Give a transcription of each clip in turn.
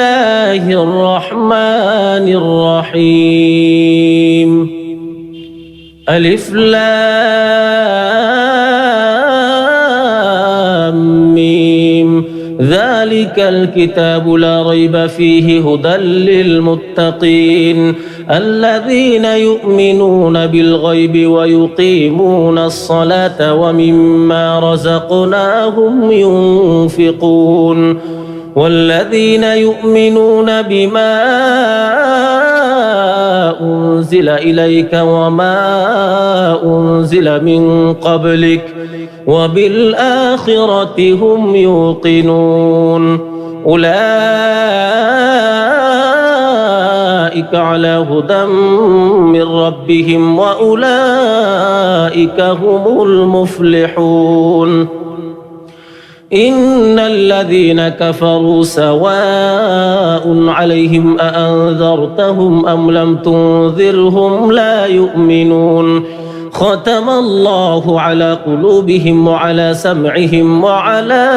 الله الرحمن الرحيم ألف لام ميم ذلك الكتاب لا ريب فيه هدى للمتقين الذين يؤمنون بالغيب ويقيمون الصلاة ومما رزقناهم ينفقون والذين يؤمنون بما أنزل إليك وما أنزل من قبلك وبالآخرة هم يوقنون أولئك على هدى من ربهم وأولئك هم المفلحون إن الذين كفروا سواء عليهم أأنذرتهم أم لم تنذرهم لا يؤمنون ختم الله على قلوبهم وعلى سمعهم وعلى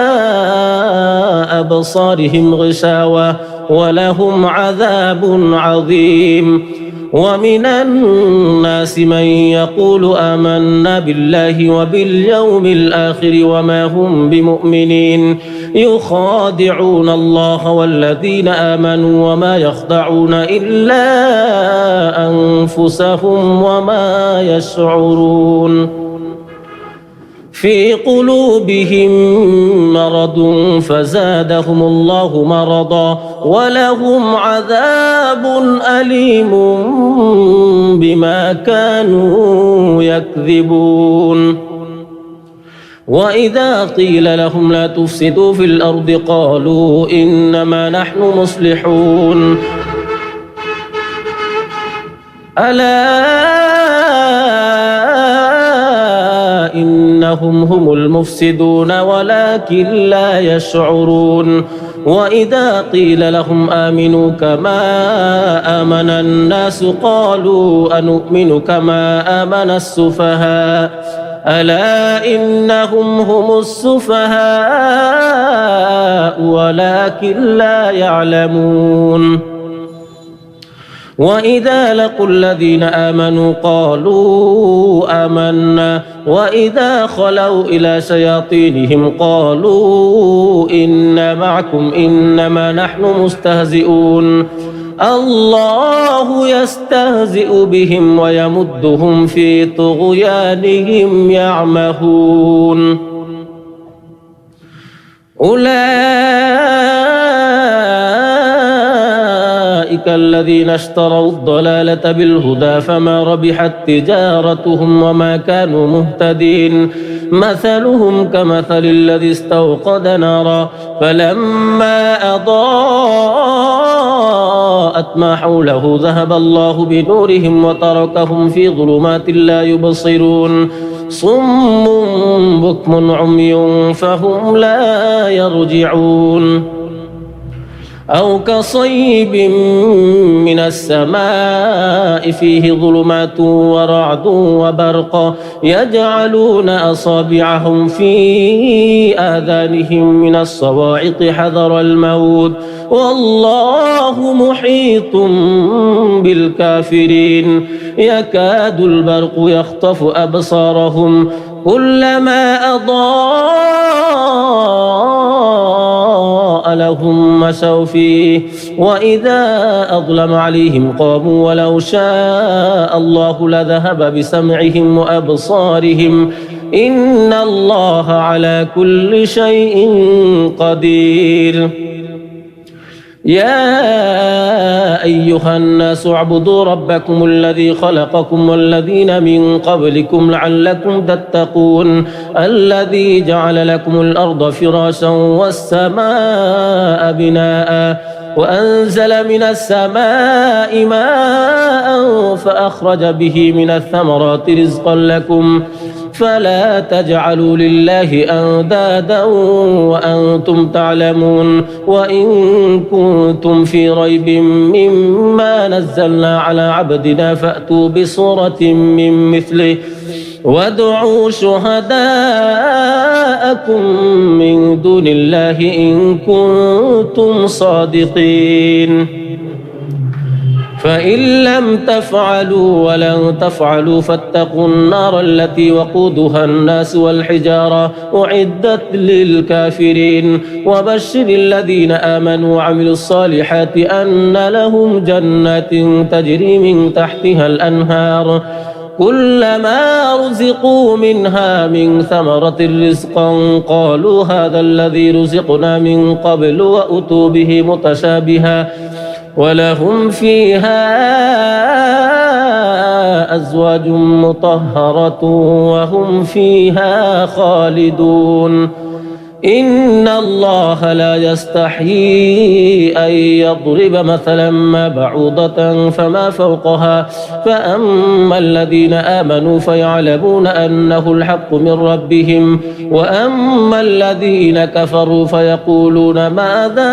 أبصارهم غشاوة ولهم عذاب عظيم ومن الناس من يقول آمنا بالله وباليوم الآخر وما هم بمؤمنين يخادعون الله والذين آمنوا وما يخدعون إلا أنفسهم وما يشعرون في قلوبهم مرض فزادهم الله مرضا ولهم عذاب أليم بما كانوا يكذبون وإذا قيل لهم لا تفسدوا في الأرض قالوا إنما نحن مصلحون ألا إنهم هم المفسدون ولكن لا يشعرون وإذا قيل لهم آمنوا كما آمن الناس قالوا أنؤمن كما آمن السفهاء ألا إنهم هم السفهاء ولكن لا يعلمون وإذا لقوا الذين آمنوا قالوا آمنا وإذا خلوا إلى شياطينهم قالوا إنا معكم إنما نحن مستهزئون الله يستهزئ بهم ويمدهم في طغيانهم يعمهون أولئك الذين اشتروا الضلالة بالهدى فما ربحت تجارتهم وما كانوا مهتدين مثلهم كمثل الذي استوقد نارا فلما أضاءت ما حوله ذهب الله بنورهم وتركهم في ظلمات لا يبصرون صم بكم عمي فهم لا يرجعون أو كصيب من السماء فيه ظلمات ورعد وبرق يجعلون أصابعهم في آذانهم من الصواعق حذر الموت والله محيط بالكافرين يكاد البرق يخطف أبصارهم كلما أضاء لهم مشوا فيه وإذا أظلم عليهم قاموا ولو شاء الله لذهب بسمعهم وأبصارهم إن الله على كل شيء قدير يا أيها الناس اعبدوا ربكم الذي خلقكم والذين من قبلكم لعلكم تتقون الذي جعل لكم الأرض فراشا والسماء بناء وأنزل من السماء ماء فأخرج به من الثمرات رزقا لكم فلا تجعلوا لله أندادا وأنتم تعلمون وإن كنتم في ريب مما نزلنا على عبدنا فأتوا بصورة من مثله وادعوا شهداءكم من دون الله إن كنتم صادقين فإن لم تفعلوا ولن تفعلوا فاتقوا النار التي وقودها الناس والحجارة أعدت للكافرين وبشر الذين آمنوا وعملوا الصالحات أن لهم جنات تجري من تحتها الأنهار كلما رزقوا منها من ثمرة رزقا قالوا هذا الذي رزقنا من قبل وأتوا به متشابها ولهم فيها أزواج مطهرة وهم فيها خالدون إن الله لا يستحيي أن يضرب مثلا ما بعوضة فما فوقها فأما الذين آمنوا فيعلمون أنه الحق من ربهم وأما الذين كفروا فيقولون ماذا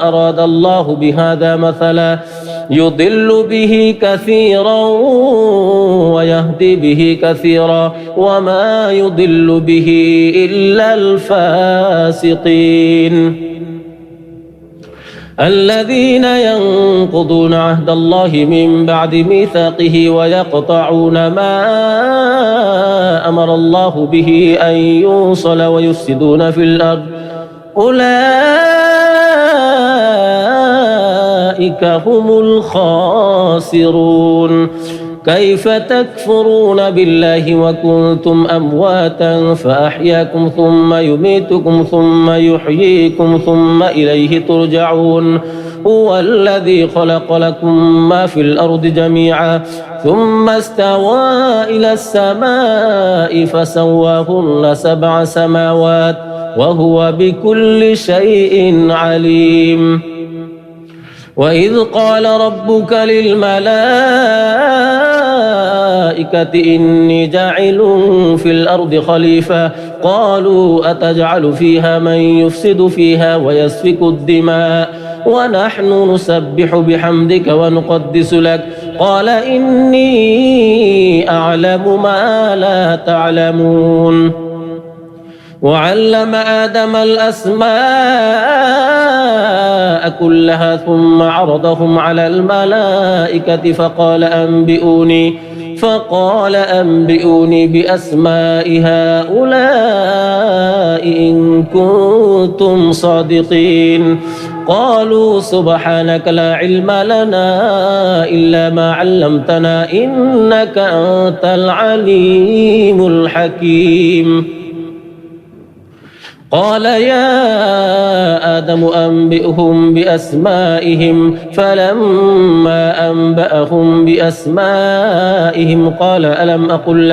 أراد الله بهذا مثلا يضل به كثيرا ويهدي به كثيرا وما يضل به إلا الفاسقين الذين ينقضون عهد الله من بعد ميثاقه ويقطعون ما أمر الله به أن يوصل ويفسدون في الأرض أولئك هم الخاسرون كيف تكفرون بالله وكنتم أمواتا فأحياكم ثم يميتكم ثم يحييكم ثم إليه ترجعون هو الذي خلق لكم ما في الأرض جميعا ثم استوى إلى السماء فسواهن 7 سماوات وهو بكل شيء عليم وإذ قال ربك للملائكة إني جاعل في الأرض خليفة قالوا أتجعل فيها من يفسد فيها ويسفك الدماء ونحن نسبح بحمدك ونقدس لك قال إني أعلم ما لا تعلمون وعلم آدم الأسماء كلها ثم عرضهم على الملائكة فقال أنبئوني بأسماء هؤلاء إن كنتم صادقين قالوا سبحانك لا علم لنا إلا ما علمتنا إنك أنت العليم الحكيم قال يا آدم أنبئهم بأسمائهم فلما أنبأهم بأسمائهم قال ألم أقل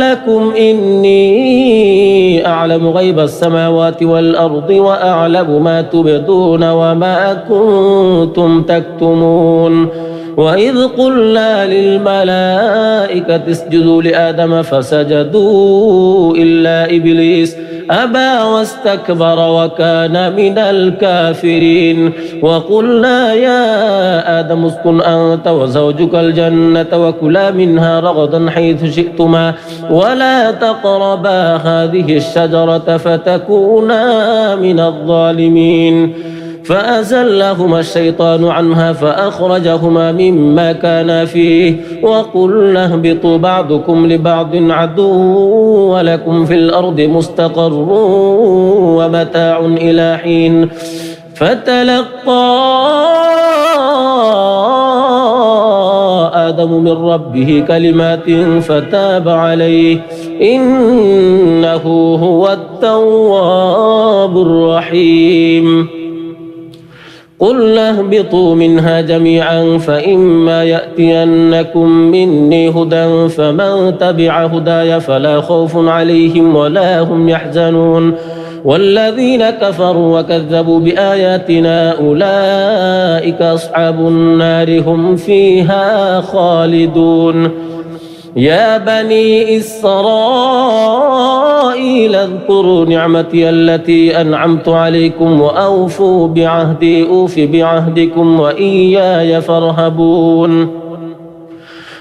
لكم إني أعلم غيب السماوات والأرض وأعلم ما تبدون وما كنتم تكتمون وإذ قلنا للملائكة اسجدوا لآدم فسجدوا إلا إبليس أبى واستكبر وكان من الكافرين وقلنا يا آدم اسكن أنت وزوجك الجنة وكلا منها رغدا حيث شئتما ولا تقربا هذه الشجرة فتكونا من الظالمين فأزلهما الشيطان عنها فأخرجهما مما كانا فيه وقلنا اهبطوا بعضكم لبعض عدو ولكم في الأرض مستقر ومتاع إلى حين فتلقى آدم من ربه كلمات فتاب عليه إنه هو التواب الرحيم قلنا اهبطوا منها جميعا فإما يأتينكم مني هدى فمن تبع هداي فلا خوف عليهم ولا هم يحزنون والذين كفروا وكذبوا بآياتنا أولئك أصحاب النار هم فيها خالدون يا بني إسرائيل اذكروا نعمتي التي أنعمت عليكم وأوفوا بعهدي أوف بعهدكم وإياي فارهبون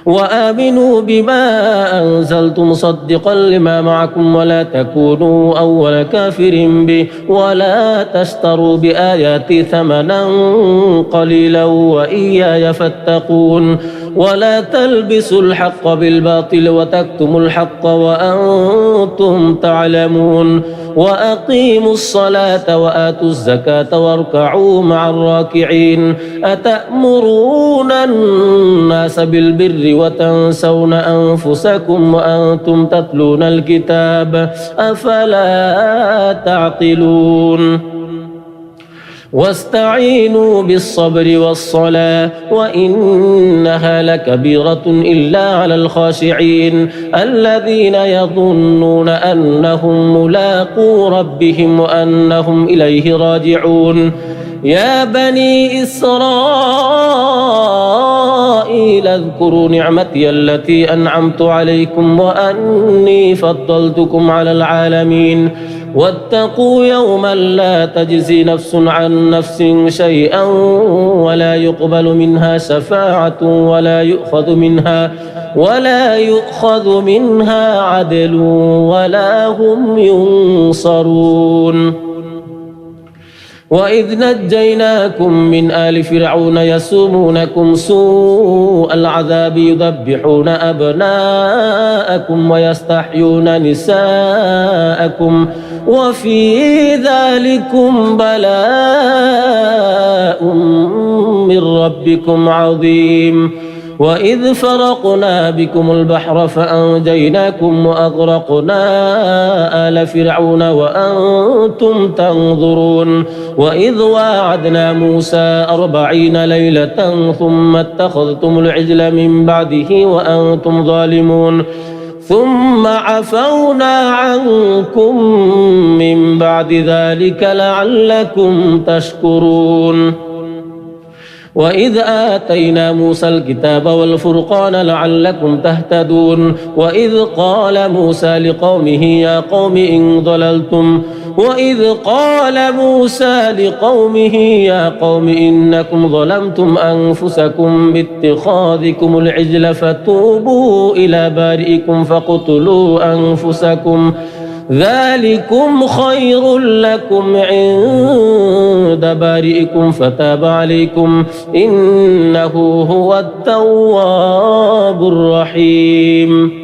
وآمنوا بما أنزلت مصدقا لما معكم ولا تكونوا أول كافر به ولا تشتروا بآياتي ثمنا قليلا وإياي فاتقون ولا تلبسوا الحق بالباطل وتكتموا الحق وأنتم تعلمون وأقيموا الصلاة وآتوا الزكاة واركعوا مع الراكعين أتأمرون الناس بالبر وتنسون أنفسكم وأنتم تتلون الكتاب أفلا تعقلون واستعينوا بالصبر والصلاة وإنها لكبيرة إلا على الخاشعين الذين يظنون أنهم ملاقو ربهم وأنهم إليه راجعون يا بني إسرائيل اذكروا نعمتي التي أنعمت عليكم وأني فضلتكم على العالمين واتقوا يوما لا تجزي نفس عن نفس شيئا ولا يقبل منها شفاعة ولا يؤخذ منها عدل ولا هم ينصرون وإذ نجيناكم من آل فرعون يسومونكم سوء العذاب يذبحون أبناءكم ويستحيون نساءكم وفي ذلكم بلاء من ربكم عظيم وإذ فرقنا بكم البحر فأنجيناكم وأغرقنا آل فرعون وأنتم تنظرون وإذ واعدنا موسى 40 ليلة ثم اتخذتم العجل من بعده وأنتم ظالمون ثم عفونا عنكم من بعد ذلك لعلكم تشكرون وإذ آتينا موسى الكتاب والفرقان لعلكم تهتدون وإذ قال موسى لقومه يا قوم إنكم ظلمتم أنفسكم باتخاذكم العجل فتوبوا إلى بارئكم فاقتلوا أنفسكم ذلكم خير لكم عند بارئكم فتاب عليكم إنه هو التواب الرحيم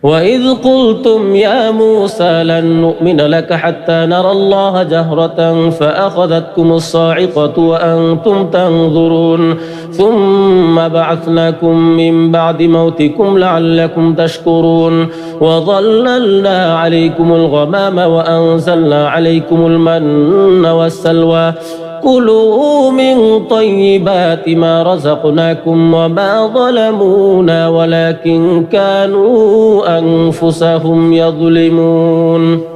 وإذ قلتم يا موسى لن نؤمن لك حتى نرى الله جهرة فأخذتكم الصاعقة وأنتم تنظرون ثم بعثناكم من بعد موتكم لعلكم تشكرون وظللنا عليكم الغمام وأنزلنا عليكم المن والسلوى كلوا من طيبات ما رزقناكم وما ظلمونا ولكن كانوا أنفسهم يظلمون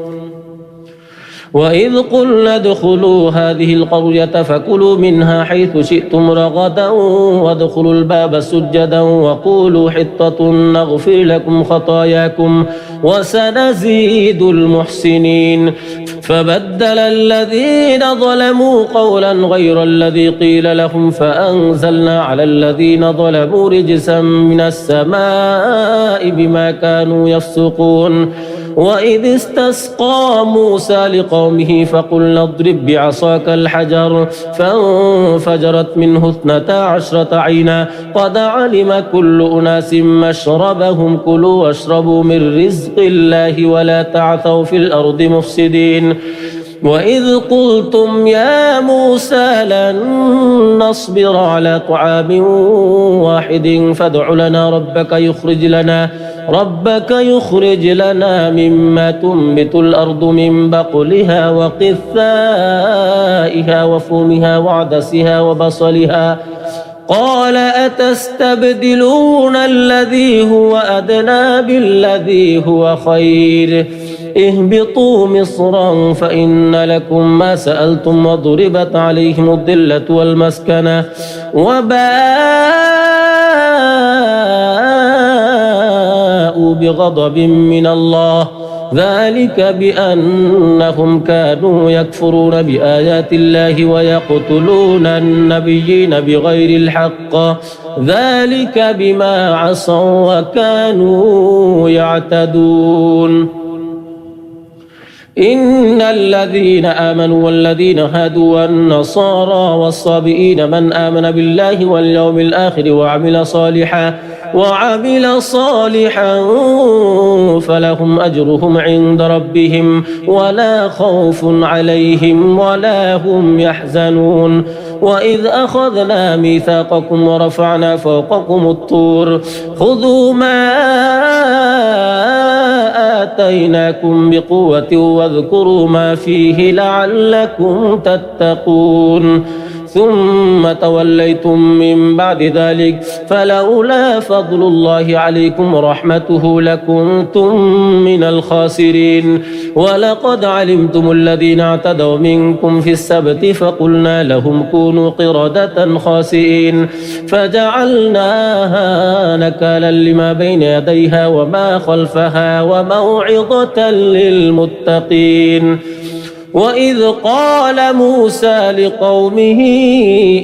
وإذ قلنا ادخلوا هذه القرية فكلوا منها حيث شئتم رغدا وادخلوا الباب سجدا وقولوا حطة نغفر لكم خطاياكم وسنزيد المحسنين فبدل الذين ظلموا قولا غير الذي قيل لهم فأنزلنا على الذين ظلموا رجسا من السماء بما كانوا يفسقون وإذ استسقى موسى لقومه فقلنا اضرب بعصاك الحجر فانفجرت منه 12 عينا قد علم كل أناس مشربهم كلوا واشربوا من رزق الله ولا تعثوا في الأرض مفسدين وإذ قلتم يا موسى لن نصبر على طعام واحد فادع لنا ربك يخرج لنا مما تنبت الأرض من بقلها وقثائها وفومها وعدسها وبصلها قال أتستبدلون الذي هو أدنى بالذي هو خير اهبطوا مصرا فإن لكم ما سألتم وضربت عليهم الذلة والمسكنة وباءوا بغضب من الله ذلك بأنهم كانوا يكفرون بآيات الله ويقتلون النبيين بغير الحق ذلك بما عصوا وكانوا يعتدون إن الذين آمنوا والذين هادوا والنصارى والصابئين من آمن بالله واليوم الآخر وعمل صالحا فلهم أجرهم عند ربهم ولا خوف عليهم ولا هم يحزنون وإذ أخذنا ميثاقكم ورفعنا فوقكم الطور خذوا ما آتيناكم بقوة واذكروا ما فيه لعلكم تتقون ثم توليتم من بعد ذلك فلولا فضل الله عليكم ورحمته لكنتم من الخاسرين ولقد علمتم الذين اعتدوا منكم في السبت فقلنا لهم كونوا قردة خاسئين فجعلناها نكالا لما بين يديها وما خلفها وموعظة للمتقين وإذ قال موسى لقومه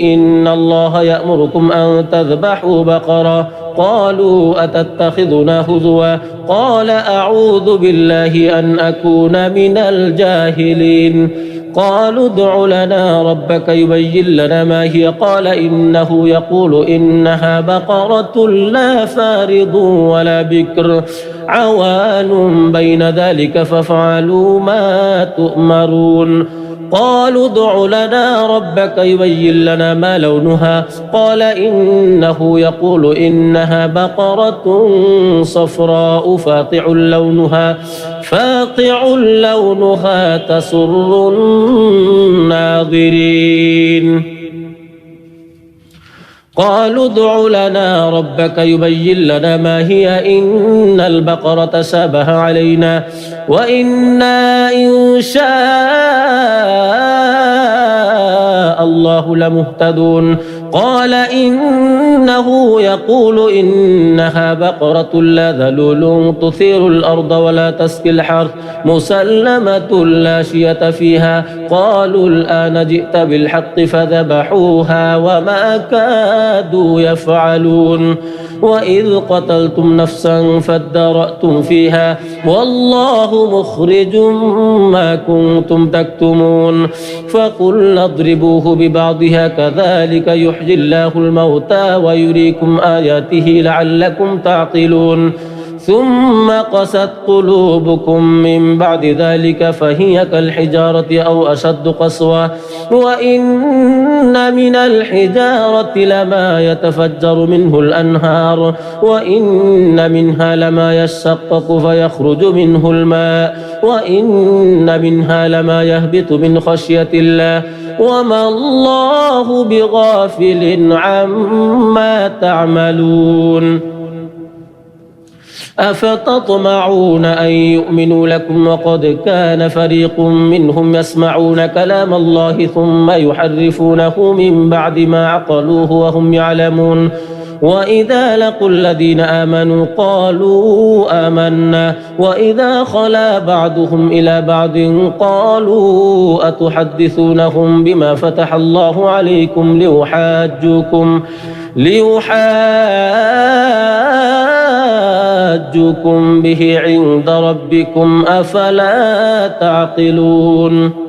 إن الله يأمركم أن تذبحوا بقرة قالوا أتتخذنا هزوا قال أعوذ بالله أن أكون من الجاهلين قالوا ادع لنا ربك يبين لنا ما هي قال إنه يقول إنها بقرة لا فارض ولا بكر عوان بين ذلك فافعلوا ما تؤمرون قالوا ادع لنا ربك يبين لنا ما لونها قال إنه يقول إنها بقرة صفراء فاقع لونها تسر الناظرين قالوا ادع لنا ربك يبين لنا ما هي إن البقرة شابه علينا وإنا إن شاء الله لمهتدون قال إنه يقول إنها بقرة لا ذلول تثير الأرض ولا تسقي الحرث مسلمة لا شية فيها قالوا الآن جئت بالحق فذبحوها وما كادوا يفعلون وإذ قتلتم نفسا فادارأتم فيها والله مخرج ما كنتم تكتمون فقلنا اضربوه ببعضها كذلك يحيي الله الموتى ويريكم آياته لعلكم تعقلون ثم قست قلوبكم من بعد ذلك فهي كالحجارة أو أشد قسوة وإن من الحجارة لما يتفجر منه الأنهار وإن منها لما يشقق فيخرج منه الماء وإن منها لما يهبط من خشية الله وما الله بغافل عما تعملون أفتطمعون أن يؤمنوا لكم وقد كان فريق منهم يسمعون كلام الله ثم يحرفونه من بعد ما عقلوه وهم يعلمون وإذا لقوا الذين آمنوا قالوا آمنا وإذا خلا بعضهم إلى بعض قالوا أتحدثونهم بما فتح الله عليكم ليحاجوكم به عند ربكم أفلا تعقلون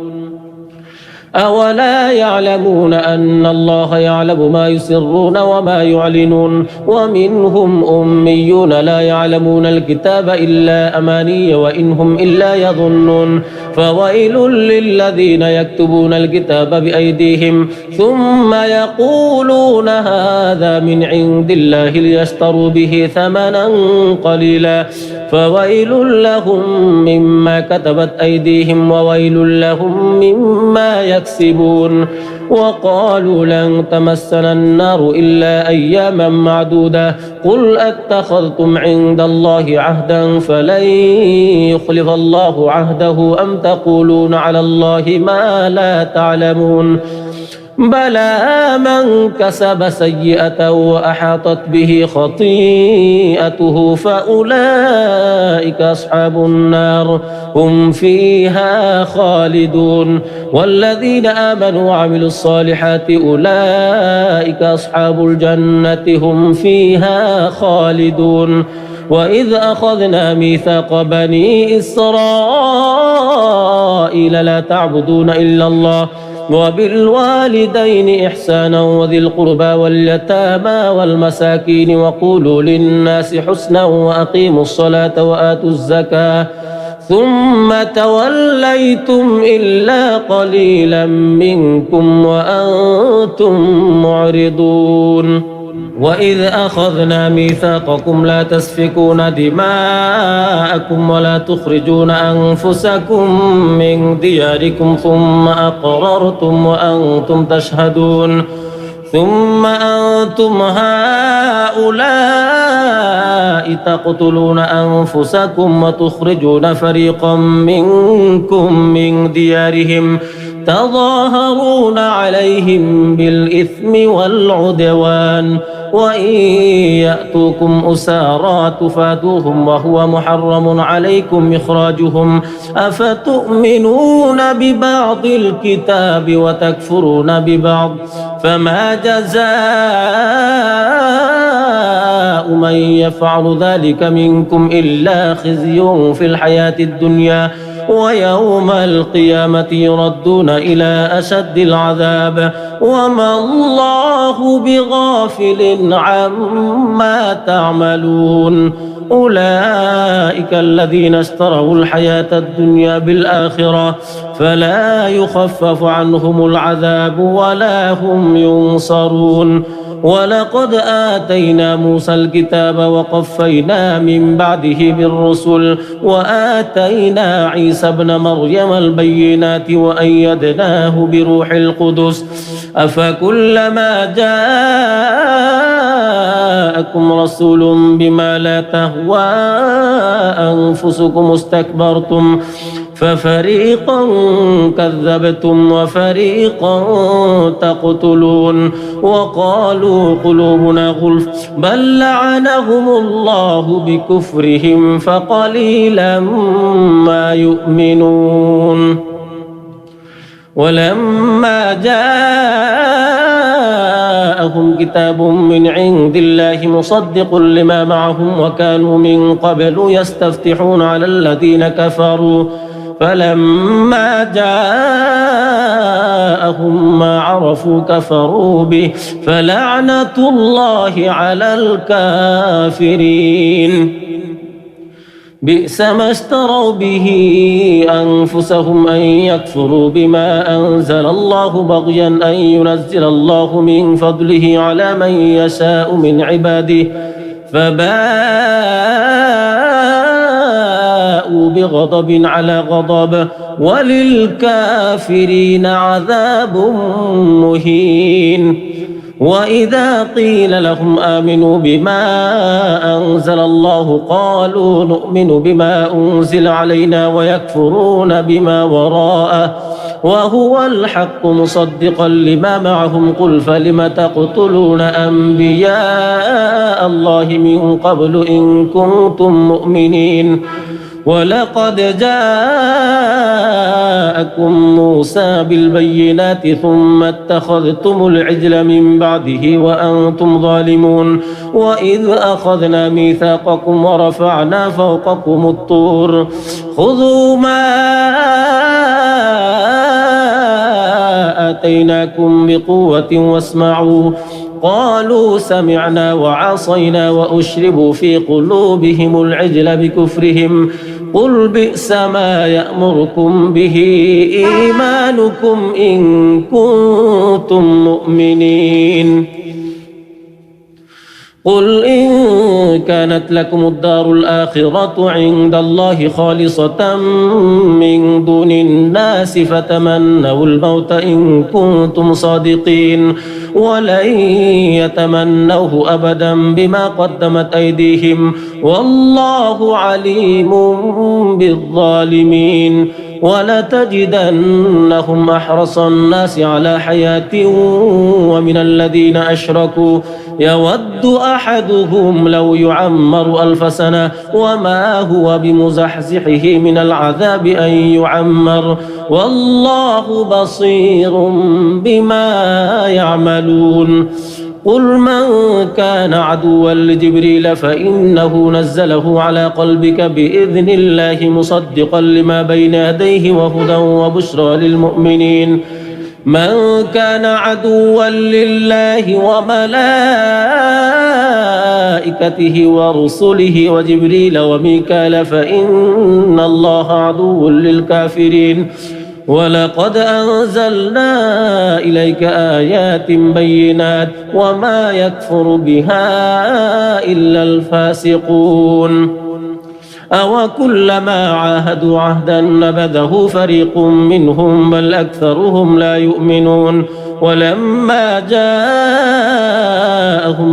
أولا يعلمون أن الله يعلم ما يسرون وما يعلنون ومنهم أميون لا يعلمون الكتاب إلا أماني وإنهم إلا يظنون فويل للذين يكتبون الكتاب بأيديهم ثم يقولون هذا من عند الله ليشتروا به ثمنا قليلا فويل لهم مما كتبت أيديهم وويل لهم مما يكسبون وقالوا لن تمسنا النار إلا أياما معدودة قل أتخذتم عند الله عهدا فلن يخلف الله عهده أم تقولون على الله ما لا تعلمون بلى من كسب سيئة وأحاطت به خطيئته فأولئك أصحاب النار هم فيها خالدون والذين آمنوا وعملوا الصالحات أولئك أصحاب الجنة هم فيها خالدون وإذ أخذنا ميثاق بني إسرائيل لا تعبدون إلا الله وبالوالدين إحسانا وذي القربى واليتامى والمساكين وقولوا للناس حسنا وأقيموا الصلاة وآتوا الزكاة ثم توليتم إلا قليلا منكم وأنتم معرضون وإذ أخذنا ميثاقكم لا تسفكون دماءكم ولا تخرجون أنفسكم من دياركم ثم أقررتم وأنتم تشهدون ثم أنتم هؤلاء تقتلون أنفسكم وتخرجون فريقا منكم من ديارهم تظاهرون عليهم بالإثم والعدوان وإن يأتوكم أسارى تفادوهم وهو محرم عليكم إخراجهم أفتؤمنون ببعض الكتاب وتكفرون ببعض فما جزاء من يفعل ذلك منكم إلا خزي في الحياة الدنيا ويوم القيامة يردون إلى أشد العذاب وما الله بغافل عما تعملون أولئك الذين اشتروا الحياة الدنيا بالآخرة فلا يخفف عنهم العذاب ولا هم ينصرون ولقد آتينا موسى الكتاب وقفينا من بعده بالرسل وآتينا عيسى ابن مريم البينات وأيدناه بروح القدس أفكلما جاءكم رسول بما لا تهوى أنفسكم استكبرتم ففريقا كذبتم وفريقا تقتلون وقالوا قلوبنا غلف بل لعنهم الله بكفرهم فقليلا ما يؤمنون ولما جاءهم كتاب من عند الله مصدق لما معهم وكانوا من قبل يستفتحون على الذين كفروا فلما جاءهم ما عرفوا كفروا به فلعنة الله على الكافرين بئس ما اشتروا به أنفسهم أن يكفروا بما أنزل الله بغيا أن ينزل الله من فضله على من يشاء من عباده فباءوا بغضب على غضب وللكافرين عذاب مهين وإذا قيل لهم آمنوا بما أنزل الله قالوا نؤمن بما أنزل علينا ويكفرون بما وراءه وهو الحق مصدقا لما معهم قل فلم تقتلون أنبياء الله من قبل إن كنتم مؤمنين ولقد جاءكم موسى بالبينات ثم اتخذتم العجل من بعده وأنتم ظالمون وإذ أخذنا ميثاقكم ورفعنا فوقكم الطور خذوا ما آتيناكم بقوة واسمعوا قالوا سمعنا وعصينا وأشربوا في قلوبهم العجل بكفرهم قل بئس ما يأمركم به إيمانكم إن كنتم مؤمنين قل إن كانت لكم الدار الآخرة عند الله خالصة من دون الناس فتمنوا الموت إن كنتم صادقين ولن يتمنوه أبدا بما قدمت أيديهم والله عليم بالظالمين ولتجدنهم أحرص الناس على حياة ومن الذين أشركوا يود أحدهم لو يعمر 1000 سنة وما هو بمزحزحه من العذاب أن يعمر والله بصير بما يعملون قل من كان عدوا لجبريل فإنه نزله على قلبك بإذن الله مصدقا لما بين يديه وهدى وبشرى للمؤمنين من كان عدوا لله وملائكته ورسله وجبريل وميكال فإن الله عدو للكافرين ولقد أنزلنا إليك آيات بينات وما يكفر بها إلا الفاسقون أو كلما عاهدوا عهدا نبذه فريق منهم بل أكثرهم لا يؤمنون ولما جاءهم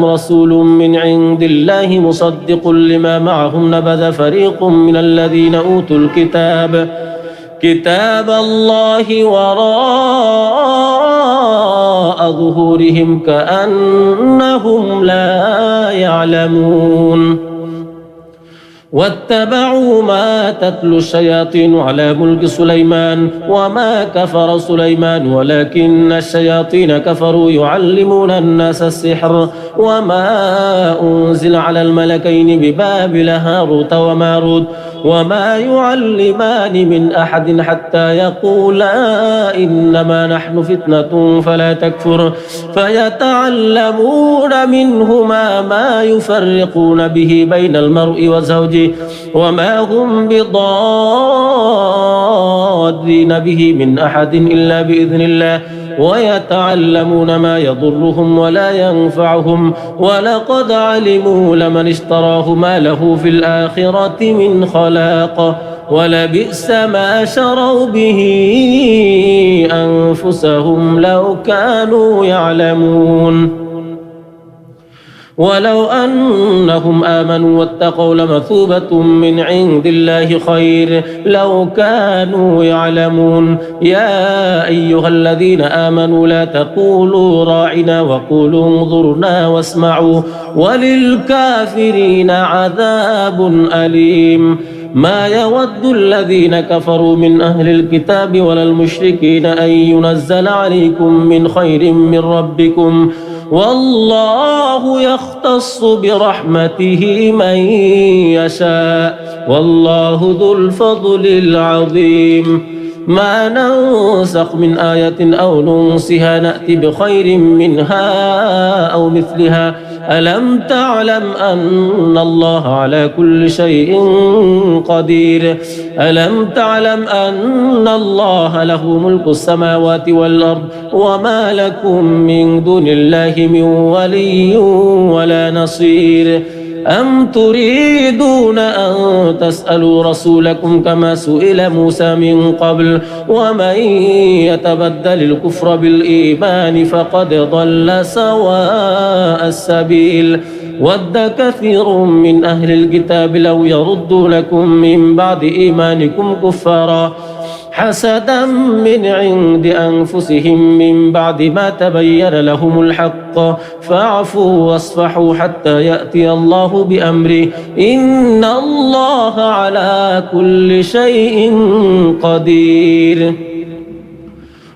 رسول من عند الله مصدق لما معهم نبذ فريق من الذين أوتوا كتاب الله وراء ظهورهم كأنهم لا يعلمون واتبعوا ما تتلو الشياطين على ملك سليمان وما كفر سليمان ولكن الشياطين كفروا يعلمون الناس السحر وما أنزل على الملكين ببابل هاروت وماروت وما يعلمان من أحد حتى يقولا إنما نحن فتنة فلا تكفر فيتعلمون منهما ما يفرقون به بين المرء وزوجه وما هم بضارين به من أحد إلا بإذن الله ويتعلمون ما يضرهم ولا ينفعهم ولقد علموا لمن اشتراه ما له في الآخرة من خلاق ولبئس ما شروا به أنفسهم لو كانوا يعلمون ولو أنهم آمنوا واتقوا لمثوبة من عند الله خير لو كانوا يعلمون يا أيها الذين آمنوا لا تقولوا راعنا وقولوا انظرنا واسمعوا وللكافرين عذاب أليم ما يود الذين كفروا من أهل الكتاب ولا المشركين أن ينزل عليكم من خير من ربكم والله يختص برحمته من يشاء والله ذو الفضل العظيم ما ننسخ من آية أو ننسها نأتي بخير منها أو مثلها ألم تعلم أن الله على كل شيء قدير ألم تعلم أن الله له ملك السماوات والأرض وما لكم من دون الله من ولي ولا نصير أم تريدون أن تسألوا رسولكم كما سئل موسى من قبل ومن يتبدل الكفر بالإيمان فقد ضل سواء السبيل ود كثير من أهل الكتاب لو يردونكم من بعد إيمانكم كفارا حسدا من عند أنفسهم من بعد ما تبين لهم الحق فاعفوا واصفحوا حتى يأتي الله بأمره إن الله على كل شيء قدير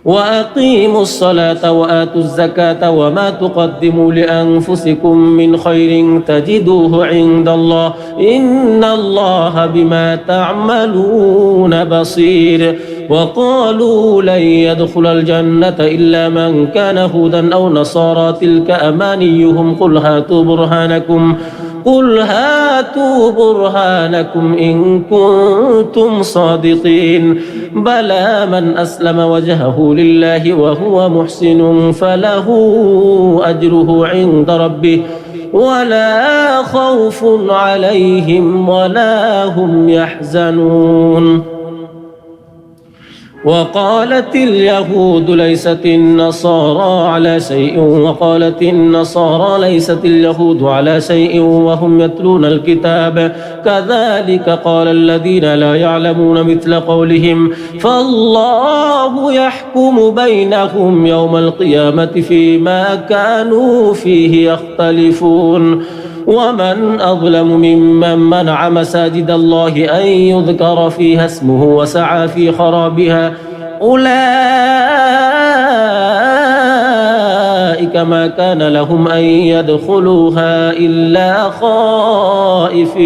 وأقيموا الصلاة وآتوا الزكاة وما تقدموا لأنفسكم من خير تجدوه عند الله إن الله بما تعملون بصير وقالوا لن يدخل الجنة إلا من كان هودا أو نصارى تلك أمانيهم قل هاتوا برهانكم إن كنتم صادقين بلى من أسلم وجهه لله وهو محسن فله أجره عند ربه ولا خوف عليهم ولا هم يحزنون وقالت اليهود ليست النصارى على شيء وقالت النصارى ليست اليهود على شيء وهم يتلون الكتاب كذلك قال الذين لا يعلمون مثل قولهم فالله يحكم بينهم يوم القيامة فيما كانوا فيه يختلفون ومن أظلم ممن منع مساجد الله أن يذكر فيها اسمه وسعى في خرابها أولئك ما كان لهم أن يدخلوها إلا خائفين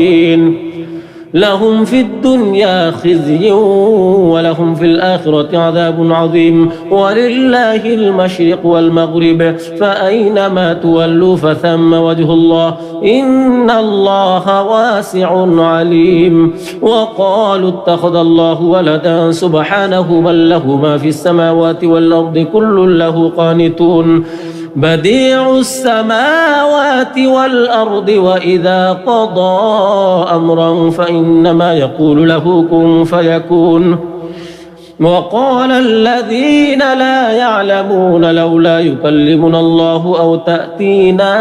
لهم في الدنيا خزي ولهم في الآخرة عذاب عظيم ولله المشرق والمغرب فأينما تولوا فثم وجه الله إن الله واسع عليم وقالوا اتخذ الله ولدا سبحانه بل له ما في السماوات والأرض كل له قانتون بديع السماوات والأرض وإذا قضى أمرا فإنما يقول له كن فيكون وقال الذين لا يعلمون لولا يكلمنا الله أو تأتينا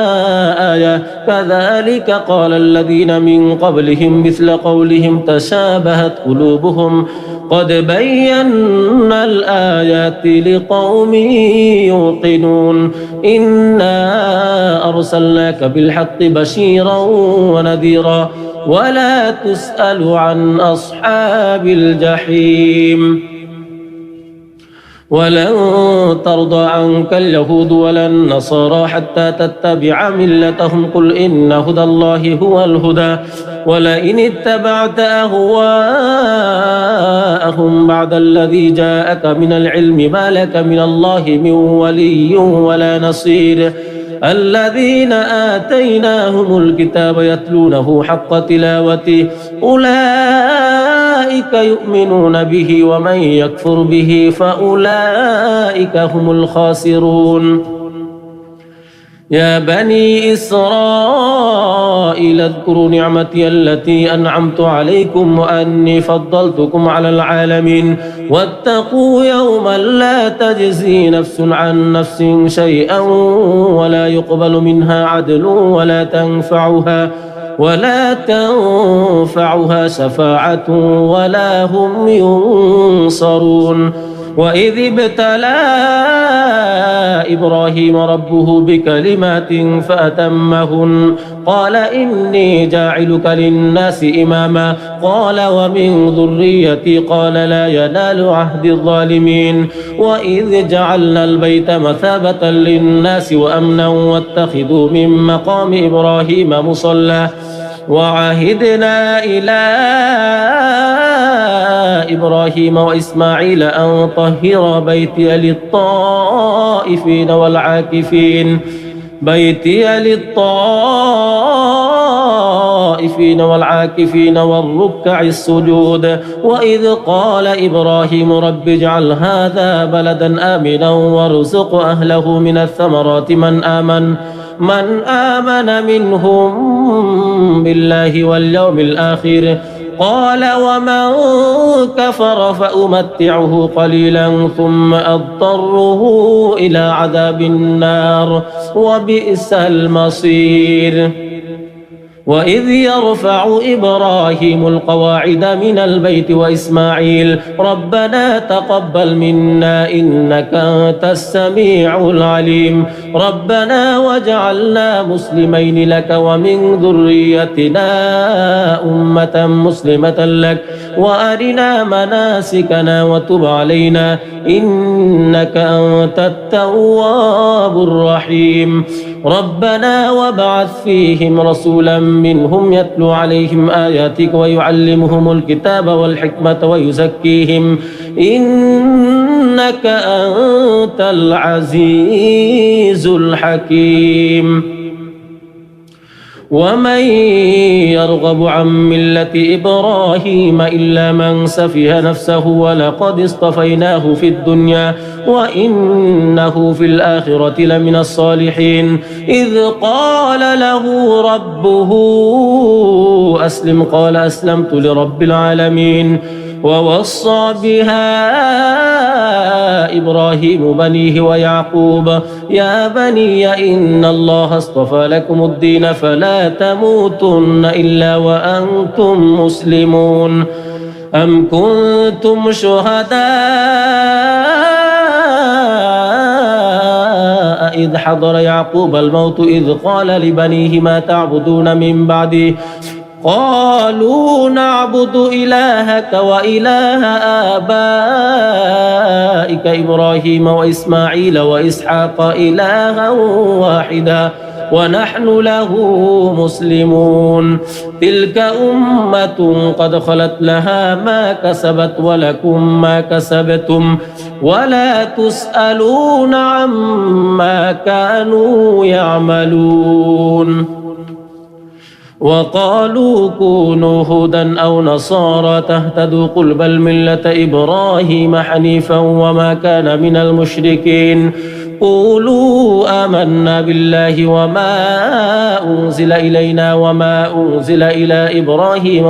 آية كذلك قال الذين من قبلهم مثل قولهم تشابهت قلوبهم قد بينا الآيات لقوم يوقنون إنا أرسلناك بالحق بشيرا ونذيرا ولا تسأل عن أصحاب الجحيم ولن ترضى عنك اليهود ولا النصارى حتى تتبع ملتهم قل إن هدى الله هو الهدى ولئن اتبعت أهواءهم بعد الذي جاءك من العلم ما لك من الله من ولي ولا نصير الذين آتيناهم الكتاب يتلونه حق تلاوته أولئك يؤمنون به ومن يكفر به فأولئك هم الخاسرون يا بني إسرائيل اذكروا نعمتي التي أنعمت عليكم وأني فضلتكم على العالمين واتقوا يوما لا تجزي نفس عن نفس شيئا ولا يقبل منها عدل ولا تنفعها شفاعة ولا هم ينصرون وإذ ابتلى إبراهيم ربه بكلمات فأتمهن قال إني جاعلك للناس إماما قال ومن ذريتي قال لا ينال عهد الظالمين وإذ جعلنا البيت مثابة للناس وأمنا واتخذوا من مقام إبراهيم مصلى وعهدنا إلى إبراهيم وإسماعيل أن طهر بيتي للطائفين والعاكفين والركع السجود وإذ قال إبراهيم رب اجعل هذا بلدا آمنا وارزق أهله من الثمرات من آمن منهم بالله واليوم الآخر قال ومن كفر فأمتعه قليلا ثم أضطره إلى عذاب النار وبئس المصير وإذ يرفع إبراهيم القواعد من البيت وإسماعيل ربنا تقبل منا إنك أنت السميع العليم ربنا وجعلنا مسلمين لك ومن ذريتنا أمة مسلمة لك وأرنا مناسكنا وتب علينا إنك أنت التواب الرحيم ربنا وابعث فيهم رسولا منهم يتلو عليهم آياتك ويعلمهم الكتاب والحكمة ويزكيهم إنك أنت العزيز الحكيم ومن يرغب عن ملة إبراهيم إلا من سفه نفسه ولقد اصطفيناه في الدنيا وإنه في الآخرة لمن الصالحين إذ قال له ربه أسلم قال أسلمت لرب العالمين ووصى بها إبراهيم بنيه ويعقوب يا بني إن الله اصطفى لكم الدين فلا تموتن إلا وأنتم مسلمون أم كنتم شهداء إذ حضر يعقوب الموت إذ قال لبنيه ما تعبدون من بعده قالوا نعبد إلهك وإله آبائك إبراهيم وإسماعيل وإسحاق إلها واحدا ونحن له مسلمون تلك أمة قد خلت لها ما كسبت ولكم ما كسبتم ولا تسألون عما كانوا يعملون وقالوا كونوا هودا أو نصارى تهتدوا قل بل ملة إبراهيم حنيفا وما كان من المشركين قولوا آمنا بالله وما أنزل إلينا وما أنزل إلى إبراهيم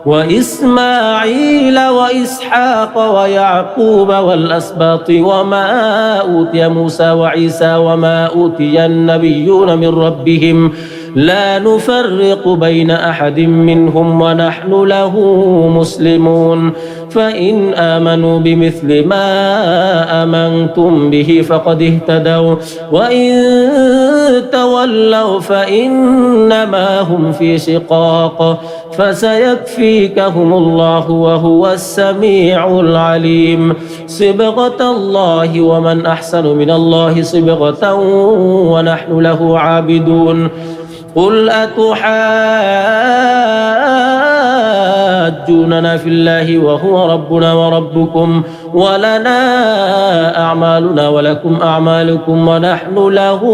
وإسماعيل وإسحاق ويعقوب والأسباط وما أوتي موسى وعيسى وما أوتي النبيون من ربهم لا نفرق بين أحد منهم ونحن له مسلمون فإن آمنوا بمثل ما آمنتم به فقد اهتدوا وإن تولوا فإنما هم في شقاق فسيكفيكهم الله وهو السميع العليم صبغة الله ومن أحسن من الله صبغة ونحن له عابدون قل أتحاجوننا في الله وهو ربنا وربكم ولنا أعمالنا ولكم أعمالكم ونحن له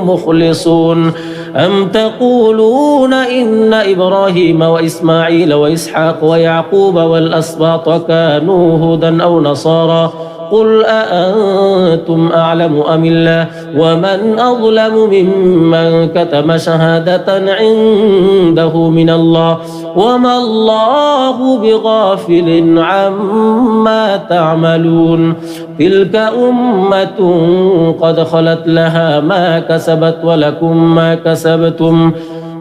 مخلصون أم تقولون إن إبراهيم وإسماعيل وإسحاق ويعقوب والأسباط كانوا هودا أو نصارى قل أأنتم أعلم أم الله ومن أظلم ممن كتم شهادة عنده من الله وما الله بغافل عما تعملون تلك أمة قد خلت لها ما كسبت ولكم ما كسبتم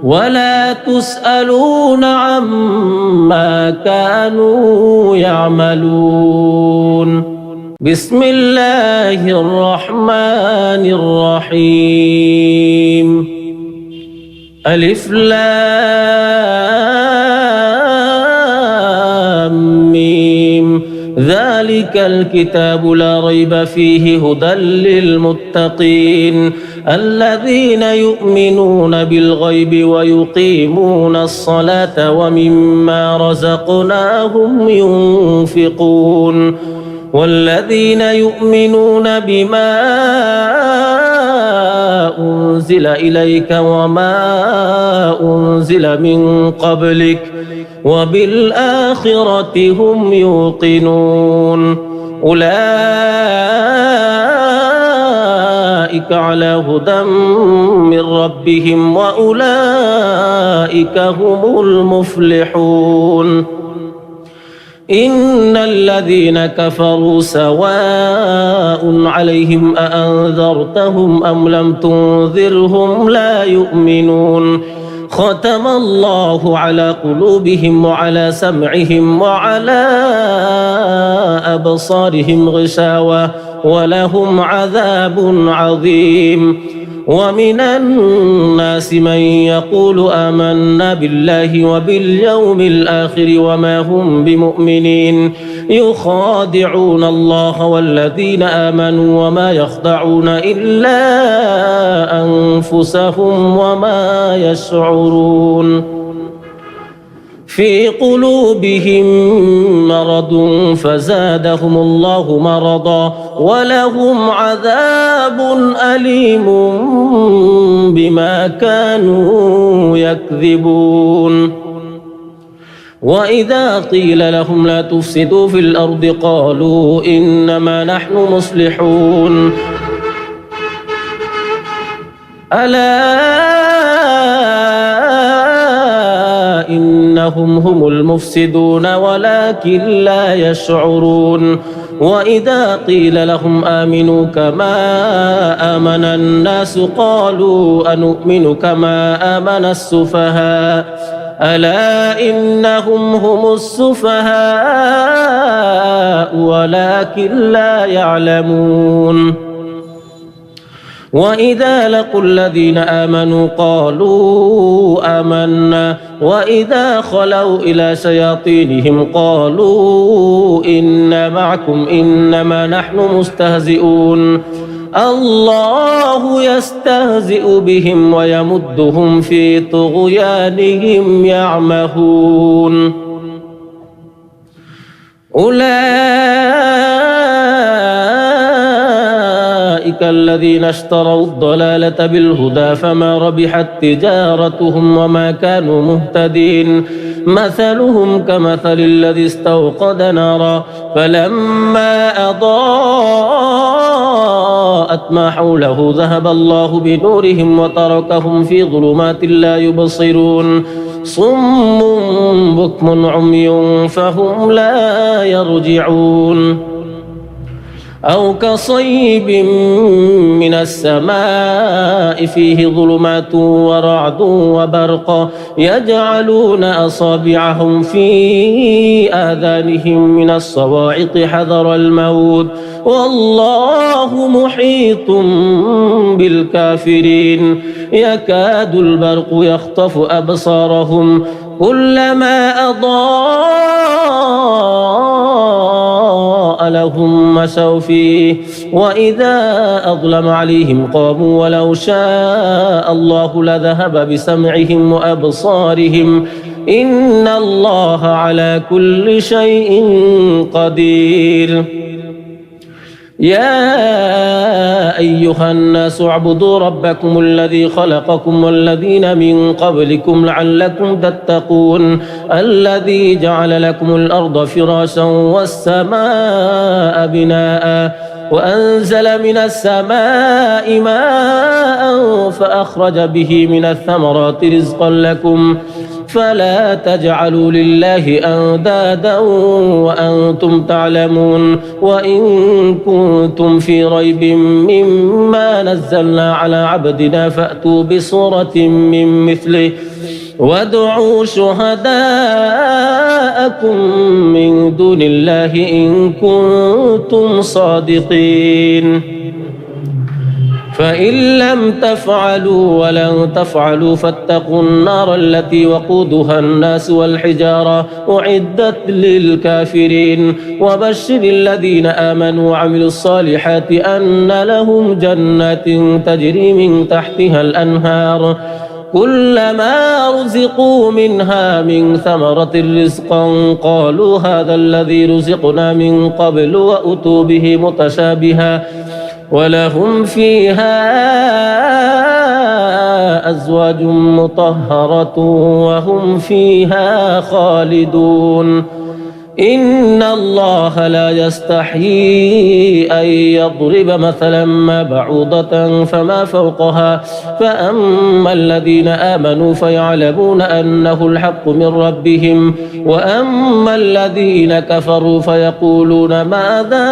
ولا تسألون عما كانوا يعملون بسم الله الرحمن الرحيم ألف لام ميم ذلك الكتاب لا ريب فيه هدى للمتقين الذين يؤمنون بالغيب ويقيمون الصلاة ومما رزقناهم ينفقون والذين يؤمنون بما أنزل إليك وما أنزل من قبلك وبالآخرة هم يوقنون أولئك على هدى من ربهم وأولئك هم المفلحون إن الذين كفروا سواء عليهم أأنذرتهم أم لم تنذرهم لا يؤمنون ختم الله على قلوبهم وعلى سمعهم وعلى أبصارهم غشاوة ولهم عذاب عظيم ومن الناس من يقول آمنا بالله وباليوم الآخر وما هم بمؤمنين يخادعون الله والذين آمنوا وما يخدعون إلا أنفسهم وما يشعرون في قلوبهم مرض فزادهم الله مرضا ولهم عذاب أليم بما كانوا يكذبون وإذا قيل لهم لا تفسدوا في الأرض قالوا إنما نحن مصلحون ألا إن إنهم هم المفسدون ولكن لا يشعرون وإذا قيل لهم آمنوا كما آمن الناس قالوا أنؤمن كما آمن السفهاء ألا إنهم هم السفهاء ولكن لا يعلمون وإذا لقوا الذين آمنوا قالوا آمنا وإذا خلوا إلى شياطينهم قالوا إنا معكم إنما نحن مستهزئون الله يستهزئ بهم ويمدهم في طغيانهم يعمهون أولئك الذين اشتروا الضلالة بالهدى فما ربحت تجارتهم وما كانوا مهتدين مثلهم كمثل الذي استوقد نارا فلما أضاءت ما حوله ذهب الله بنورهم وتركهم في ظلمات لا يبصرون صم بكم عمي فهم لا يرجعون أو كصيب من السماء فيه ظلمات ورعد وبرق يجعلون أصابعهم في آذانهم من الصواعق حذر الموت والله محيط بالكافرين يكاد البرق يخطف أبصارهم كلما أضاء لهم مشوا فيه وإذا أظلم عليهم قاموا ولو شاء الله لذهب بسمعهم وأبصارهم إن الله على كل شيء قدير يا أيها الناس اعبدوا ربكم الذي خلقكم والذين من قبلكم لعلكم تتقون الذي جعل لكم الأرض فراشا والسماء بناء وأنزل من السماء ماء فأخرج به من الثمرات رزقا لكم فلا تجعلوا لله أندادا وأنتم تعلمون وإن كنتم في ريب مما نزلنا على عبدنا فأتوا بصورة من مثله وادعوا شهداءكم من دون الله إن كنتم صادقين فإن لم تفعلوا ولن تفعلوا فاتقوا النار التي وقودها الناس والحجارة أعدت للكافرين وبشر الذين آمنوا وعملوا الصالحات أن لهم جنات تجري من تحتها الأنهار كلما رزقوا منها من ثمرة رزقا قالوا هذا الذي رزقنا من قبل وأتوا به متشابها ولهم فيها أزواج مطهرة وهم فيها خالدون إن الله لا يستحيي أن يضرب مثلا ما بعوضة فما فوقها فأما الذين آمنوا فيعلمون أنه الحق من ربهم وأما الذين كفروا فيقولون ماذا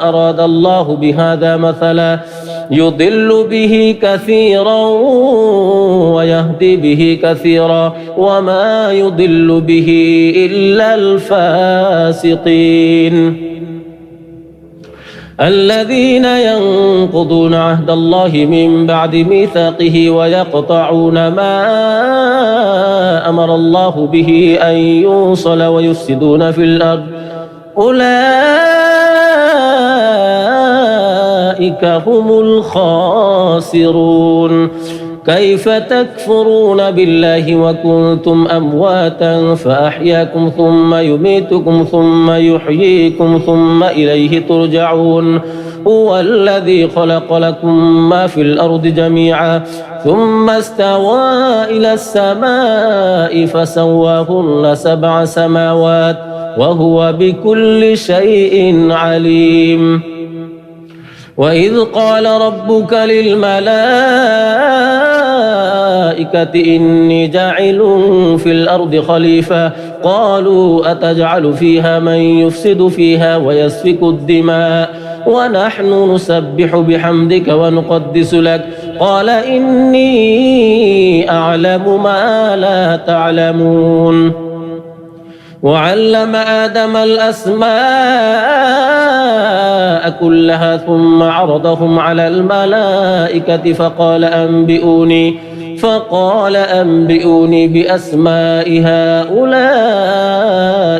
أراد الله بهذا مثلا يضل به كثيرا ويهدي به كثيرا وما يضل به إلا الفاسقين الذين ينقضون عهد الله من بعد ميثاقه ويقطعون ما أمر الله به أن يوصل ويفسدون في الأرض أولئك هم الخاسرون كيف تكفرون بالله وكنتم أمواتا فأحياكم ثم يميتكم ثم يحييكم ثم إليه ترجعون هو الذي خلق لكم ما في الأرض جميعا ثم استوى إلى السماء فسواهن 7 سماوات وهو بكل شيء عليم وإذ قال ربك للملائكة الملائكة إني جاعل في الأرض خليفة قالوا أتجعل فيها من يفسد فيها ويسفك الدماء ونحن نسبح بحمدك ونقدس لك قال إني أعلم ما لا تعلمون وعلم آدم الأسماء كلها ثم عرضهم على الملائكة فقال أنبئوني بأسماء هؤلاء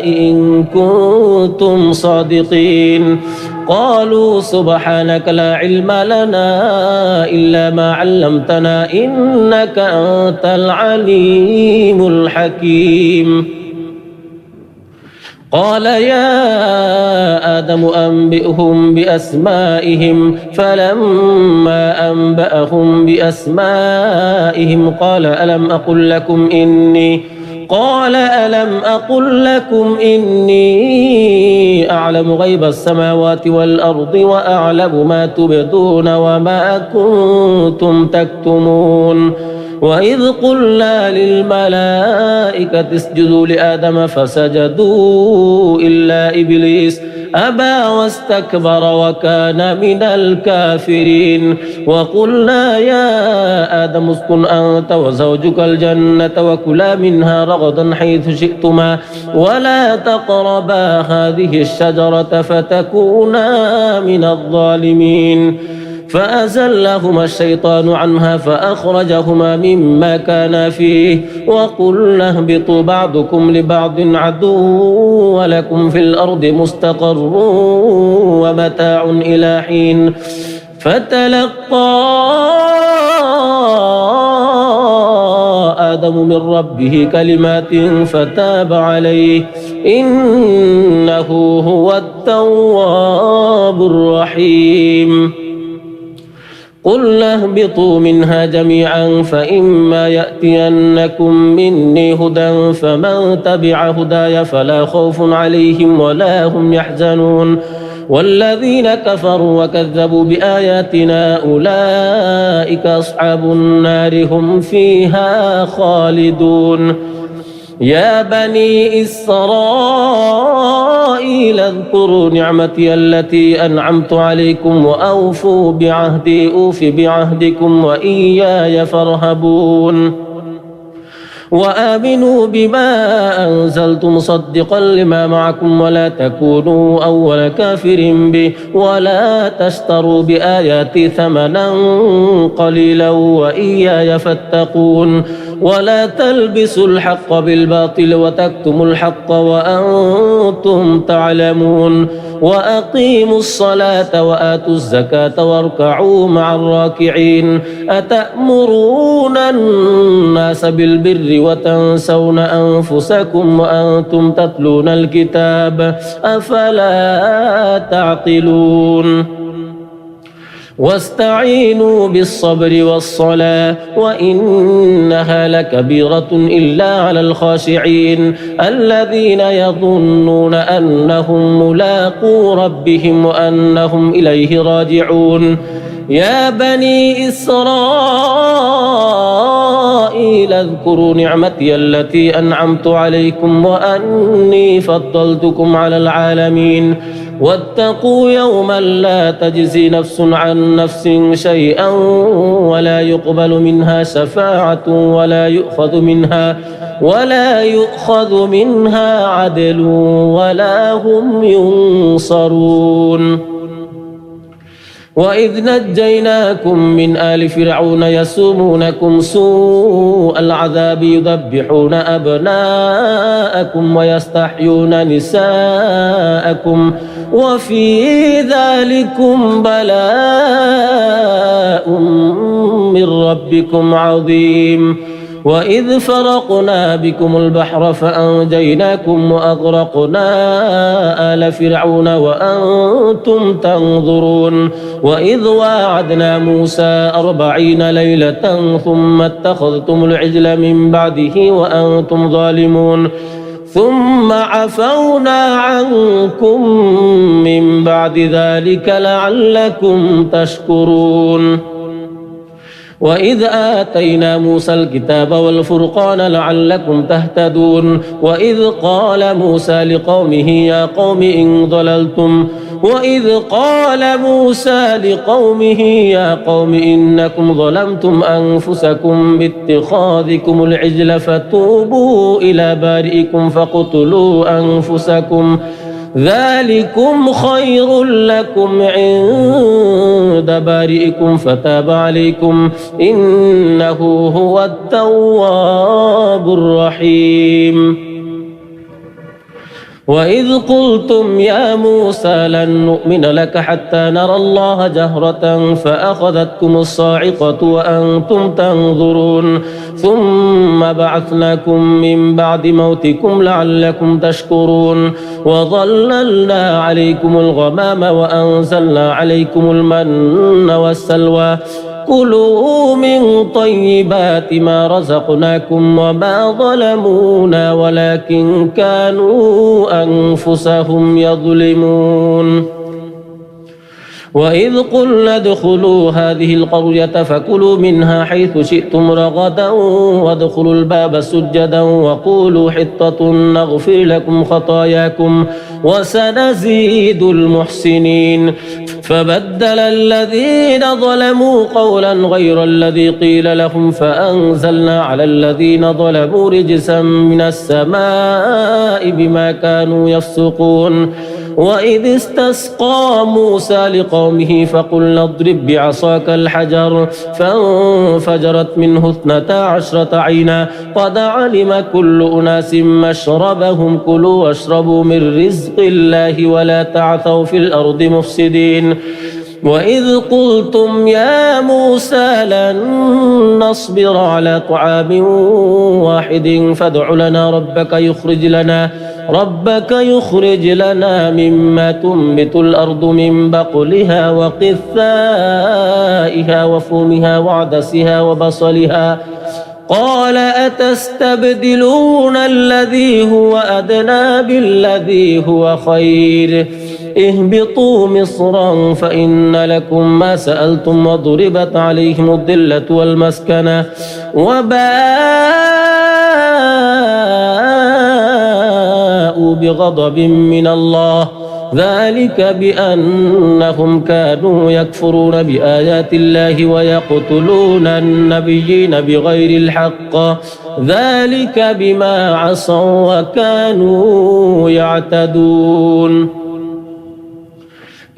إن كنتم صادقين قالوا سبحانك لا علم لنا إلا ما علمتنا إنك أنت العليم الحكيم قال يا آدم أنبئهم بأسمائهم فلما أنبأهم بأسمائهم قال ألم أقل لكم إني أعلم غيب السماوات والأرض وأعلم ما تبدون وما كنتم تكتمون وإذ قلنا للملائكة اسجدوا لآدم فسجدوا إلا إبليس أبى واستكبر وكان من الكافرين وقلنا يا آدم اسكن أنت وزوجك الجنة وكلا منها رغدا حيث شئتما ولا تقربا هذه الشجرة فتكونا من الظالمين فأزلهما الشيطان عنها فأخرجهما مما كانا فيه وقلنا اهبطوا بعضكم لبعض عدو ولكم في الأرض مستقر ومتاع إلى حين فتلقى آدم من ربه كلمات فتاب عليه إنه هو التواب الرحيم قلنا اهبطوا منها جميعا فإما يأتينكم مني هدى فمن تبع هداي فلا خوف عليهم ولا هم يحزنون والذين كفروا وكذبوا بآياتنا أولئك أصحاب النار هم فيها خالدون يا بني إسرائيل اذكروا نعمتي التي أنعمت عليكم وأوفوا بعهدي أوف بعهدكم وإياي فارهبون وآمنوا بما أنزلت مصدقا لما معكم ولا تكونوا أول كافر به ولا تشتروا بآياتي ثمنا قليلا وإياي فاتقون ولا تلبسوا الحق بالباطل وتكتموا الحق وأنتم تعلمون وأقيموا الصلاة وآتوا الزكاة واركعوا مع الراكعين أتأمرون الناس بالبر وتنسون أنفسكم وأنتم تتلون الكتاب أفلا تعقلون واستعينوا بالصبر والصلاة وإنها لكبيرة إلا على الخاشعين الذين يظنون أنهم ملاقو ربهم وأنهم إليه راجعون يا بني إسرائيل اذكروا نعمتي التي أنعمت عليكم وأني فضلتكم على العالمين واتقوا يوما لا تجزي نفس عن نفس شيئا ولا يقبل منها شفاعة ولا يؤخذ منها عدل ولا هم ينصرون وإذ نجيناكم من آل فرعون يسومونكم سوء العذاب يذبحون أبناءكم ويستحيون نساءكم وفي ذلكم بلاء من ربكم عظيم وإذ فرقنا بكم البحر فأنجيناكم وأغرقنا آل فرعون وأنتم تنظرون وإذ واعدنا موسى 40 ليلة ثم اتخذتم العجل من بعده وأنتم ظالمون ثم عفونا عنكم من بعد ذلك لعلكم تشكرون وإذ آتينا موسى الكتاب والفرقان لعلكم تهتدون وإذ قال موسى لقومه يا قوم إنكم ظلمتم أنفسكم باتخاذكم العجل فتوبوا إلى بارئكم فاقتلوا أنفسكم ذلكم خير لكم عند بارئكم فتاب عليكم إنه هو التواب الرحيم وإذ قلتم يا موسى لن نؤمن لك حتى نرى الله جهرة فأخذتكم الصاعقة وأنتم تنظرون ثم بعثناكم من بعد موتكم لعلكم تشكرون وظللنا عليكم الغمام وأنزلنا عليكم المن والسلوى كلوا من طيبات ما رزقناكم وما ظلمونا ولكن كانوا أنفسهم يظلمون وإذ قلنا ادخلوا هذه القرية فكلوا منها حيث شئتم رغدا وادخلوا الباب سجدا وقولوا حطة نغفر لكم خطاياكم وسنزيد المحسنين فبدل الذين ظلموا قولا غير الذي قيل لهم فأنزلنا على الذين ظلموا رجسا من السماء بما كانوا يفسقون وإذ استسقى موسى لقومه فقلنا اضرب بعصاك الحجر فانفجرت منه 12 عينا قد علم كل أناس مشربهم كلوا واشربوا من رزق الله ولا تعثوا في الأرض مفسدين وإذ قلتم يا موسى لن نصبر على طعام واحد فادع لنا ربك يخرج لنا مما تنبت الأرض من بقلها وقثائها وفومها وعدسها وبصلها قال أتستبدلون الذي هو أدنى بالذي هو خير اهبطوا مصرا فإن لكم ما سألتم وضربت عليهم الذلة والمسكنة وباءوا بغضب من الله ذلك بأنهم كانوا يكفرون بآيات الله ويقتلون النبيين بغير الحق ذلك بما عصوا وكانوا يعتدون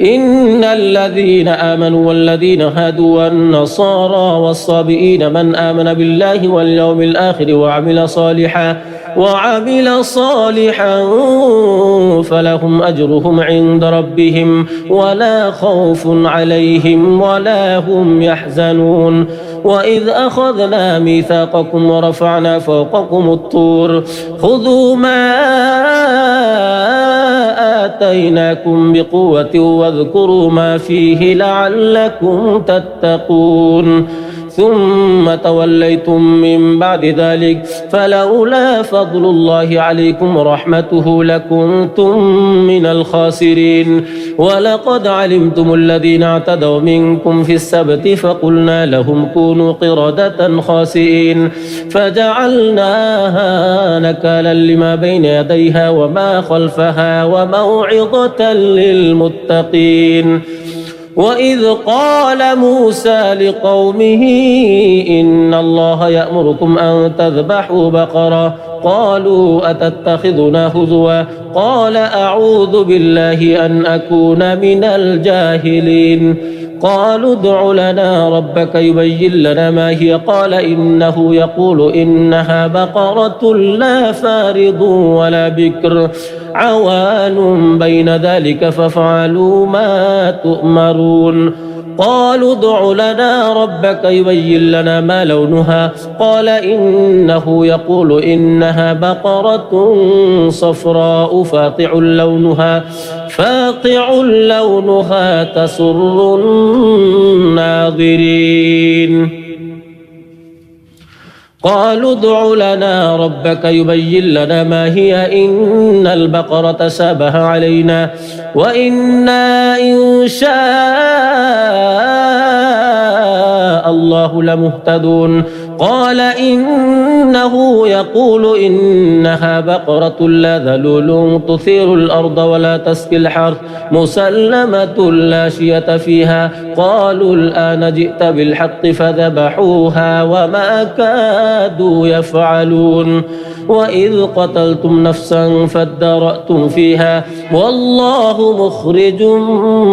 إن الذين آمنوا والذين هادوا والنصارى والصابئين من آمن بالله واليوم الآخر وعمل صالحا فلهم أجرهم عند ربهم ولا خوف عليهم ولا هم يحزنون وإذ أخذنا ميثاقكم ورفعنا فوقكم الطور خذوا ما آتيناكم بقوة واذكروا ما فيه لعلكم تتقون ثم توليتم من بعد ذلك فلولا فضل الله عليكم ورحمته لكنتم من الخاسرين ولقد علمتم الذين اعتدوا منكم في السبت فقلنا لهم كونوا قردة خاسئين فجعلناها نكالا لما بين يديها وما خلفها وموعظة للمتقين وإذ قال موسى لقومه إن الله يأمركم أن تذبحوا بقرة قالوا أتتخذنا هزوا قال أعوذ بالله أن أكون من الجاهلين قالوا ادع لنا ربك يبين لنا ما هي قال إنه يقول إنها بقرة لا فارض ولا بكر عوان بين ذلك فافعلوا ما تؤمرون قالوا ادع لنا ربك يبين لنا ما لونها قال إنه يقول إنها بقرة صفراء فاقع لونها تسر الناظرين قالوا ادع لنا ربك يبين لنا ما هي إن البقرة شابه علينا وإنا إن شاء شاء الله لمهتدون قال إنه يقول إنها بقرة لا ذلول تثير الأرض ولا تسقي الحرث مسلمة لا شية فيها قالوا الآن جئت بالحق فذبحوها وما كادوا يفعلون وإذ قتلتم نفسا فادارأتم فيها والله مخرج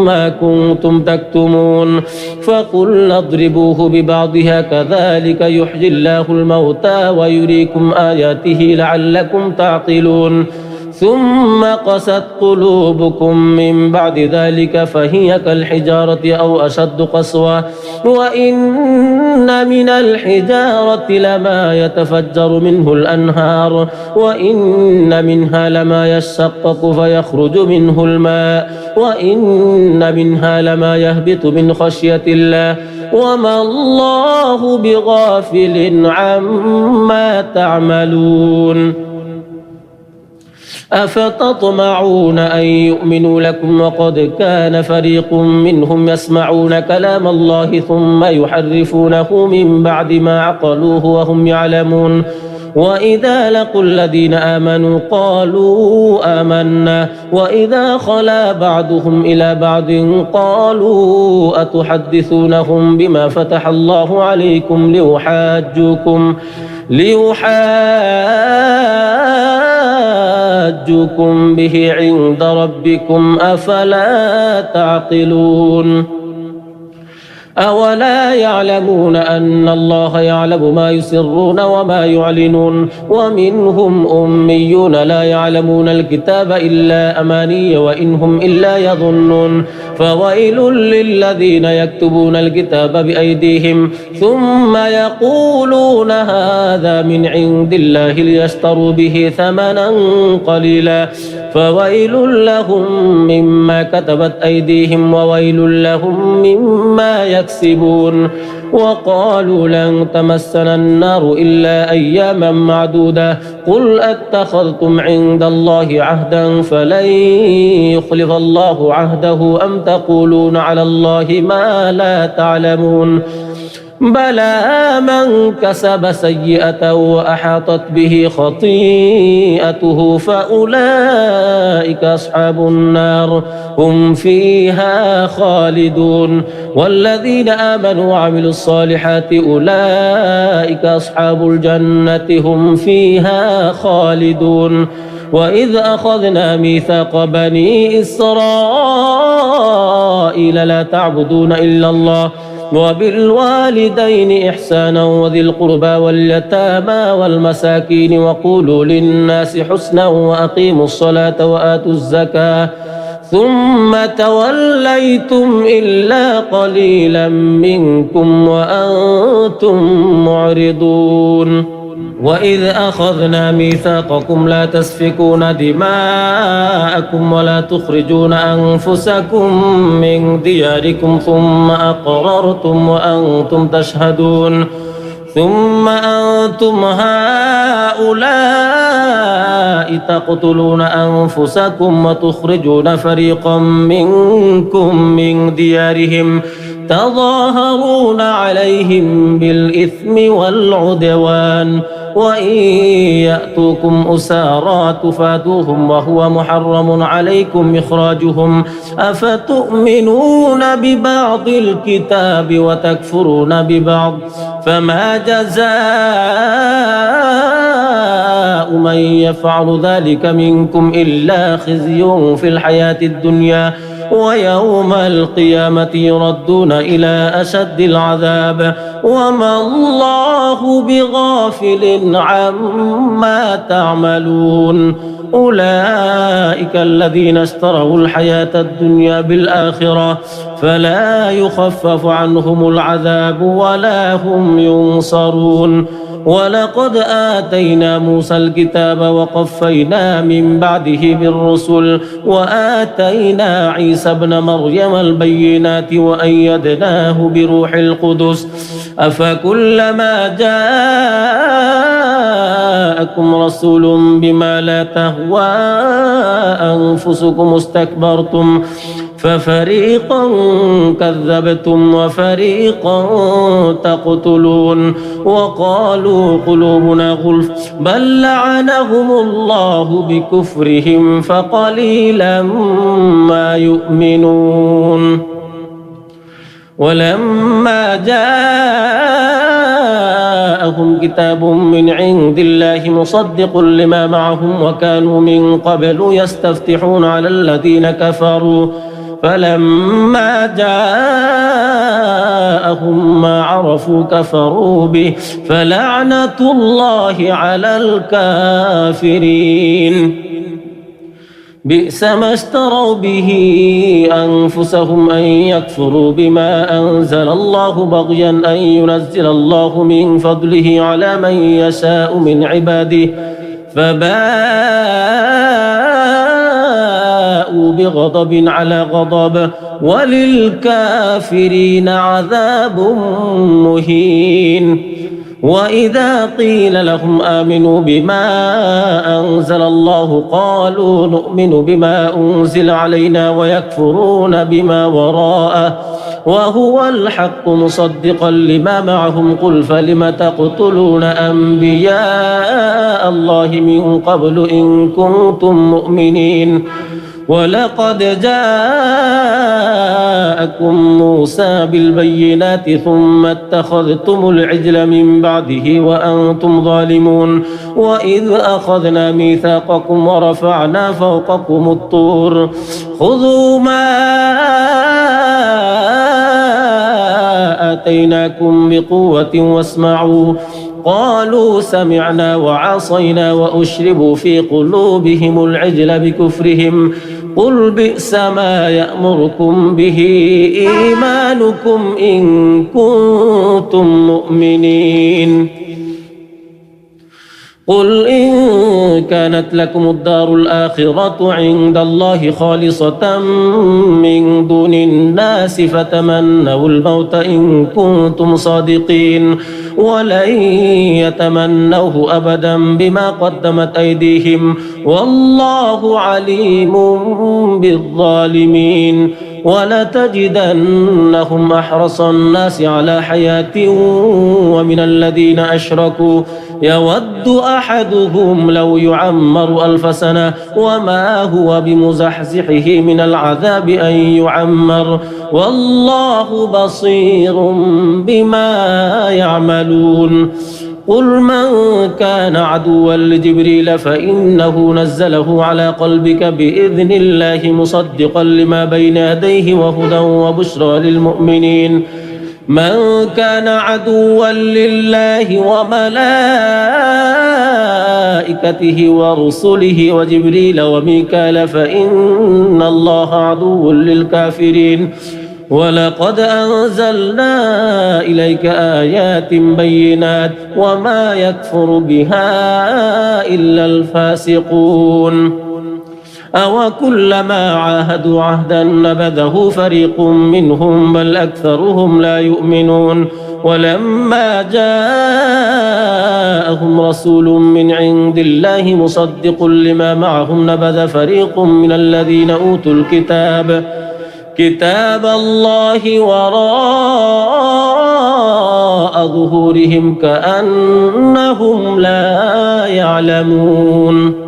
ما كنتم تكتمون فقلنا اضربوه ببعضها كذلك يحيي الله الموتى ويريكم آياته لعلكم تعقلون ثم قست قلوبكم من بعد ذلك فهي كالحجارة أو أشد قسوة وإن من الحجارة لما يتفجر منه الأنهار وإن منها لما يشقق فيخرج منه الماء وإن منها لما يهبط من خشية الله وما الله بغافل عما تعملون أفتطمعون أن يؤمنوا لكم وقد كان فريق منهم يسمعون كلام الله ثم يحرفونه من بعد ما عقلوه وهم يعلمون وإذا لقوا الذين آمنوا قالوا آمنا وإذا خلا بعضهم إلى بعض قالوا أتحدثونهم بما فتح الله عليكم ليحاجوكم به عند ربكم أفلا تعقلون أولا يعلمون أن الله يعلم ما يسرون وما يعلنون ومنهم أميون لا يعلمون الكتاب إلا أماني وإنهم إلا يظنون فويل للذين يكتبون الكتاب بأيديهم ثم يقولون هذا من عند الله ليشتروا به ثمنا قليلا فويل لهم مما كتبت أيديهم وويل لهم مما يكسبون وقالوا لن تمسنا النار إلا أياما معدودة قل أتخذتم عند الله عهدا فلن يخلف الله عهده أم تقولون على الله ما لا تعلمون بلى من كسب سيئة وأحاطت به خطيئته فأولئك أصحاب النار هم فيها خالدون والذين آمنوا وعملوا الصالحات أولئك أصحاب الجنة هم فيها خالدون وإذ أخذنا ميثاق بني إسرائيل لا تعبدون إلا الله وبالوالدين إحسانا وذي القربى واليتامى والمساكين وقولوا للناس حسنا وأقيموا الصلاة وآتوا الزكاة ثم توليتم إلا قليلا منكم وأنتم معرضون وإذ أخذنا ميثاقكم لا تسفكون دماءكم ولا تخرجون أنفسكم من دياركم ثم أقررتم وأنتم تشهدون ثم أنتم هؤلاء تقتلون أنفسكم وتخرجون فريقا منكم من ديارهم تظاهرون عليهم بالإثم والعدوان وإن يأتوكم أسارى تفادوهم وهو محرم عليكم إخراجهم أفتؤمنون ببعض الكتاب وتكفرون ببعض فما جزاء من يفعل ذلك منكم إلا خزي في الحياة الدنيا ويوم القيامة يردون إلى أشد العذاب وما الله بغافل عما تعملون أولئك الذين اشتروا الحياة الدنيا بالآخرة فلا يخفف عنهم العذاب ولا هم ينصرون ولقد آتينا موسى الكتاب وقفينا من بعده بالرسل وآتينا عيسى ابن مريم البينات وأيدناه بروح القدس أفكلما جاءكم رسول بما لا تهوى أنفسكم استكبرتم ففريقا كذبتم وفريقا تقتلون وقالوا قلوبنا غلف بل لعنهم الله بكفرهم فقليلا ما يؤمنون ولما جاءهم كتاب من عند الله مصدق لما معهم وكانوا من قبل يستفتحون على الذين كفروا فلما جاءهم ما عرفوا كفروا به فلعنة الله على الكافرين بئس ما اشتروا به أنفسهم أن يكفروا بما أنزل الله بغيا أن ينزل الله من فضله على من يشاء من عباده فباءوا بغضب على غضب وللكافرين عذاب مهين وإذا قيل لهم آمنوا بما أنزل الله قالوا نؤمن بما أنزل علينا ويكفرون بما وراءه وهو الحق مصدقا لما معهم قل فلم تقتلون أنبياء الله من قبل إن كنتم مؤمنين ولقد جاءكم موسى بالبينات ثم اتخذتم العجل من بعده وأنتم ظالمون وإذ أخذنا ميثاقكم ورفعنا فوقكم الطور خذوا ما آتيناكم بقوة واسمعوا قالوا سمعنا وعصينا وأشربوا في قلوبهم العجل بكفرهم قل بئس ما يأمركم به إيمانكم إن كنتم مؤمنين قل إن كانت لكم الدار الآخرة عند الله خالصة من دون الناس فتمنوا الموت إن كنتم صادقين ولن يتمنوه أبدا بما قدمت أيديهم والله عليم بالظالمين ولتجدنهم أحرص الناس على حياة ومن الذين أشركوا يود أحدهم لو يعمر 1000 سنة وما هو بمزحزحه من العذاب أن يعمر والله بصير بما يعملون قل من كان عدوا لجبريل فإنه نزله على قلبك بإذن الله مصدقا لما بين يديه وهدى وبشرى للمؤمنين من كان عدوا لله وملائكته ورسله وجبريل وميكال فإن الله عدو للكافرين ولقد أنزلنا إليك آيات بينات وما يكفر بها إلا الفاسقون أوكلما عاهدوا عهدا نبذه فريق منهم بل أكثرهم لا يؤمنون ولما جاءهم رسول من عند الله مصدق لما معهم نبذ فريق من الذين أوتوا كتاب الله وراء ظهورهم كأنهم لا يعلمون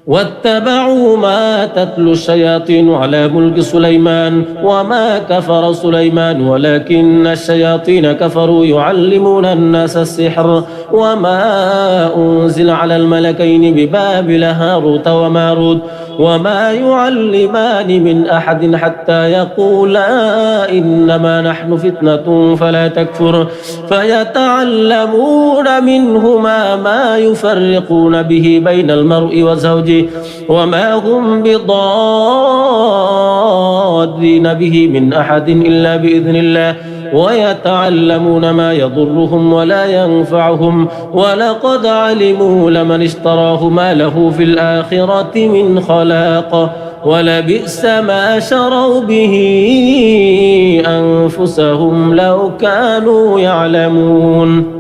واتبعوا ما تتلو الشياطين على ملك سليمان وما كفر سليمان ولكن الشياطين كفروا يعلمون الناس السحر وما أنزل على الملكين ببابل هاروت وماروت وما يعلمان من أحد حتى يقولا إنما نحن فتنة فلا تكفر فيتعلمون منهما ما يفرقون به بين المرء وزوجه وما هم بضارين به من أحد إلا بإذن الله ويتعلمون ما يضرهم ولا ينفعهم ولقد علموا لمن اشتراه ما له في الآخرة من خلاق ولبئس ما شروا به أنفسهم لو كانوا يعلمون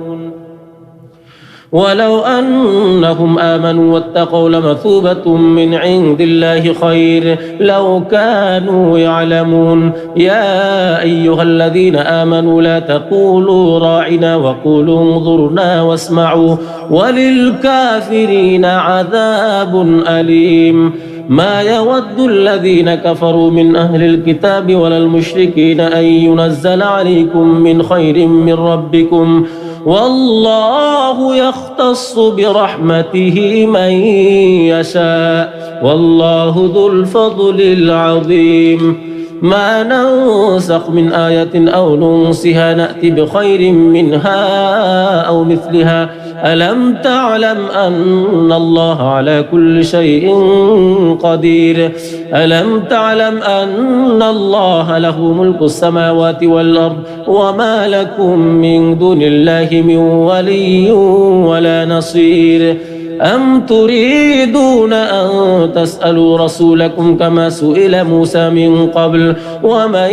ولو أنهم آمنوا واتقوا لمثوبة من عند الله خير لو كانوا يعلمون. يا أيها الذين آمنوا لا تقولوا راعنا وقولوا انظرنا واسمعوا وللكافرين عذاب أليم. ما يود الذين كفروا من أهل الكتاب ولا المشركين أن ينزل عليكم من خير من ربكم والله يختص برحمته من يشاء والله ذو الفضل العظيم. ما ننسخ من آية أو ننسها نأتي بخير منها أو مثلها. ألم تعلم أن الله على كل شيء قدير. ألم تعلم أن الله له ملك السماوات والأرض وما لكم من دون الله من ولي ولا نصير. أم تريدون أن تسألوا رسولكم كما سئل موسى من قبل ومن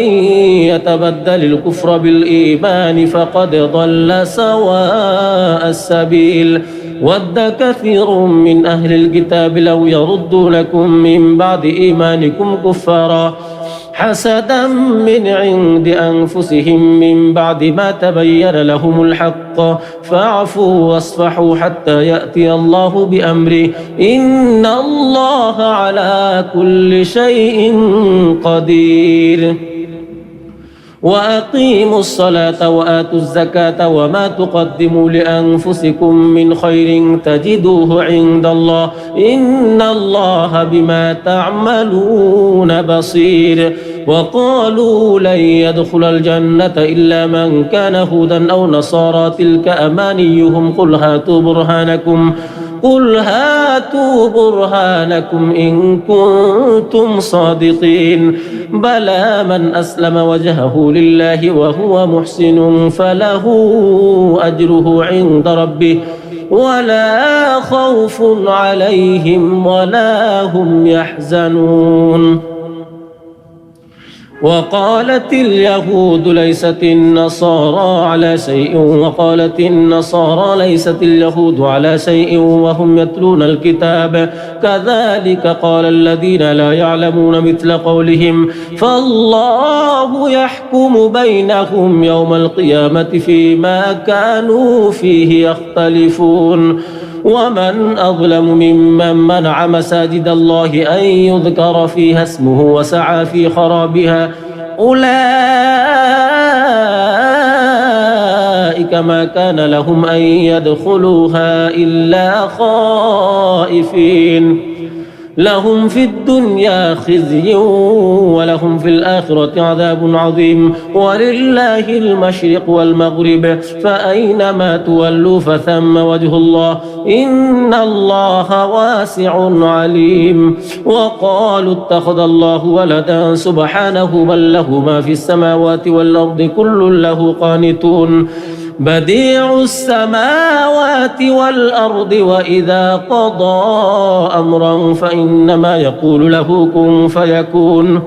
يتبدل الكفر بالإيمان فقد ضل سواء السبيل. ود كثير من أهل الكتاب لو يردونكم من بعد إيمانكم كفارا حسدا من عند أنفسهم من بعد ما تبين لهم الحق فاعفوا واصفحوا حتى يأتي الله بأمره إن الله على كل شيء قدير. وأقيموا الصلاة وآتوا الزكاة وما تقدموا لأنفسكم من خير تجدوه عند الله إن الله بما تعملون بصير. وقالوا لن يدخل الجنة إلا من كان هودا أو نصارى تلك أمانيهم قل هاتوا برهانكم إن كنتم صادقين. بلى من أسلم وجهه لله وهو محسن فله أجره عند ربه ولا خوف عليهم ولا هم يحزنون. وقالت اليهود ليست النصارى على شيء وقالت النصارى ليست اليهود على شيء وهم يتلون الكتاب كذلك قال الذين لا يعلمون مثل قولهم فالله يحكم بينهم يوم القيامة فيما كانوا فيه يختلفون. ومن أظلم ممن منع مساجد الله أن يذكر فيها اسمه وسعى في خرابها أولئك ما كان لهم أن يدخلوها إلا خائفين لهم في الدنيا خزي ولهم في الآخرة عذاب عظيم. ولله المشرق والمغرب فأينما تولوا فثم وجه الله إن الله واسع عليم. وقالوا اتخذ الله ولدا سبحانه بل له ما في السماوات والأرض كل له قانتون. بديع السماوات والأرض وإذا قضى أمرا فإنما يقول له كن فيكون.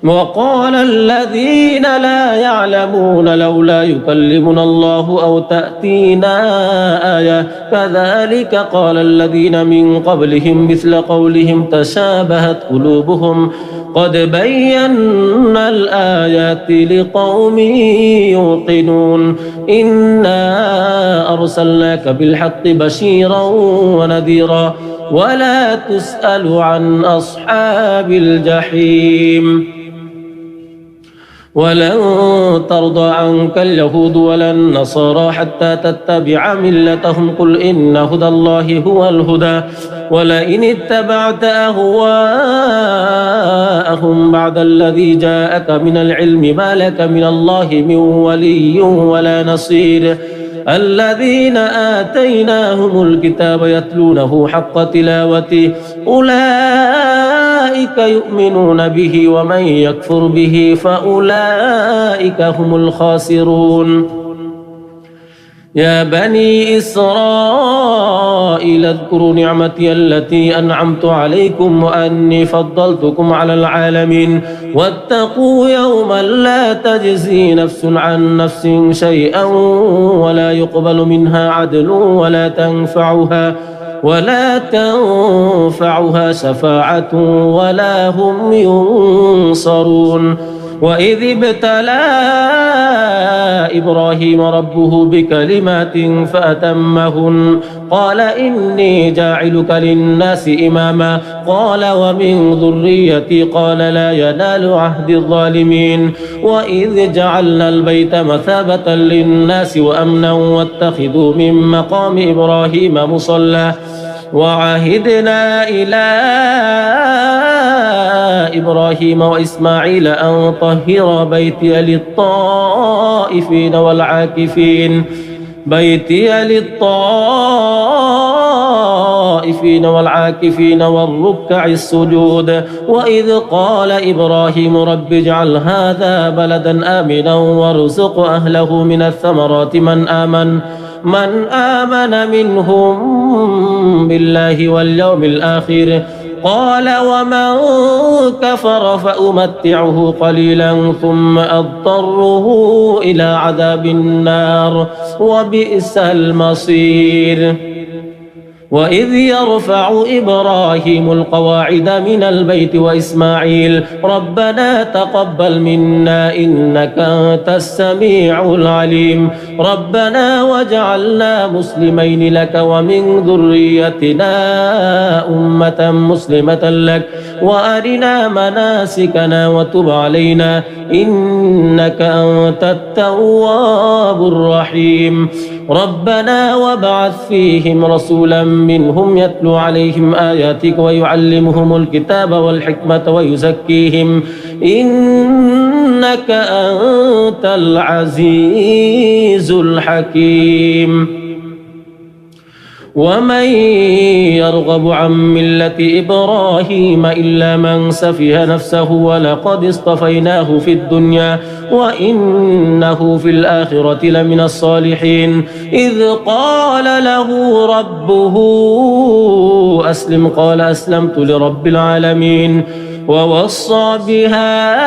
وقال الذين لا يعلمون لولا يكلمنا الله أو تأتينا آية كذلك قال الذين من قبلهم مثل قولهم تشابهت قلوبهم قد بينا الآيات لقوم يوقنون. إنا أرسلناك بالحق بشيرا ونذيرا ولا تسأل عن أصحاب الجحيم. ولن ترضى عنك اليهود ولا النصارى حتى تتبع ملتهم قل إن هدى الله هو الهدى ولئن اتبعت أهواءهم بعد الذي جاءك من العلم ما لك من الله من ولي ولا نصير. الذين آتيناهم الكتاب يتلونه حق تلاوته أولئك يؤمنون به ومن يكفر به فأولئك هم الخاسرون. يا بني إسرائيل اذكروا نعمتي التي أنعمت عليكم وأني فضلتكم على العالمين واتقوا يوما لا تجزي نفس عن نفس شيئا ولا يقبل منها عدل ولا تنفعها شفاعة ولا هم ينصرون وإذ ابتلى إبراهيم ربه بكلمات فأتمهن قال إني جاعلك للناس إماما قال ومن ذريتي قال لا ينال عهد الظالمين وإذ جعلنا البيت مثابة للناس وأمنا واتخذوا من مقام إبراهيم مصلى وعهدنا إلى إبراهيم وإسماعيل أن طهر بيتي للطائفين والعاكفين والركع السجود وإذ قال إبراهيم رب اجعل هذا بلدا آمنا وارزق أهله من الثمرات من آمن منهم بالله واليوم الآخر قال ومن كفر فأمتعه قليلا ثم أضطره إلى عذاب النار وبئس المصير وإذ يرفع إبراهيم القواعد من البيت وإسماعيل ربنا تقبل منا إنك أنت السميع العليم ربنا واجعلنا مسلمين لك ومن ذريتنا أمة مسلمة لك وأرنا مناسكنا وتب علينا إنك أنت التواب الرحيم ربنا وابعث فيهم رسولا منهم يتلو عليهم آياتك ويعلمهم الكتاب والحكمة ويزكيهم إنك أنت العزيز الحكيم ومن يرغب عن ملة إبراهيم إلا من سفه نفسه ولقد اصطفيناه في الدنيا وإنه في الآخرة لمن الصالحين إذ قال له ربه أسلم قال أسلمت لرب العالمين ووصى بها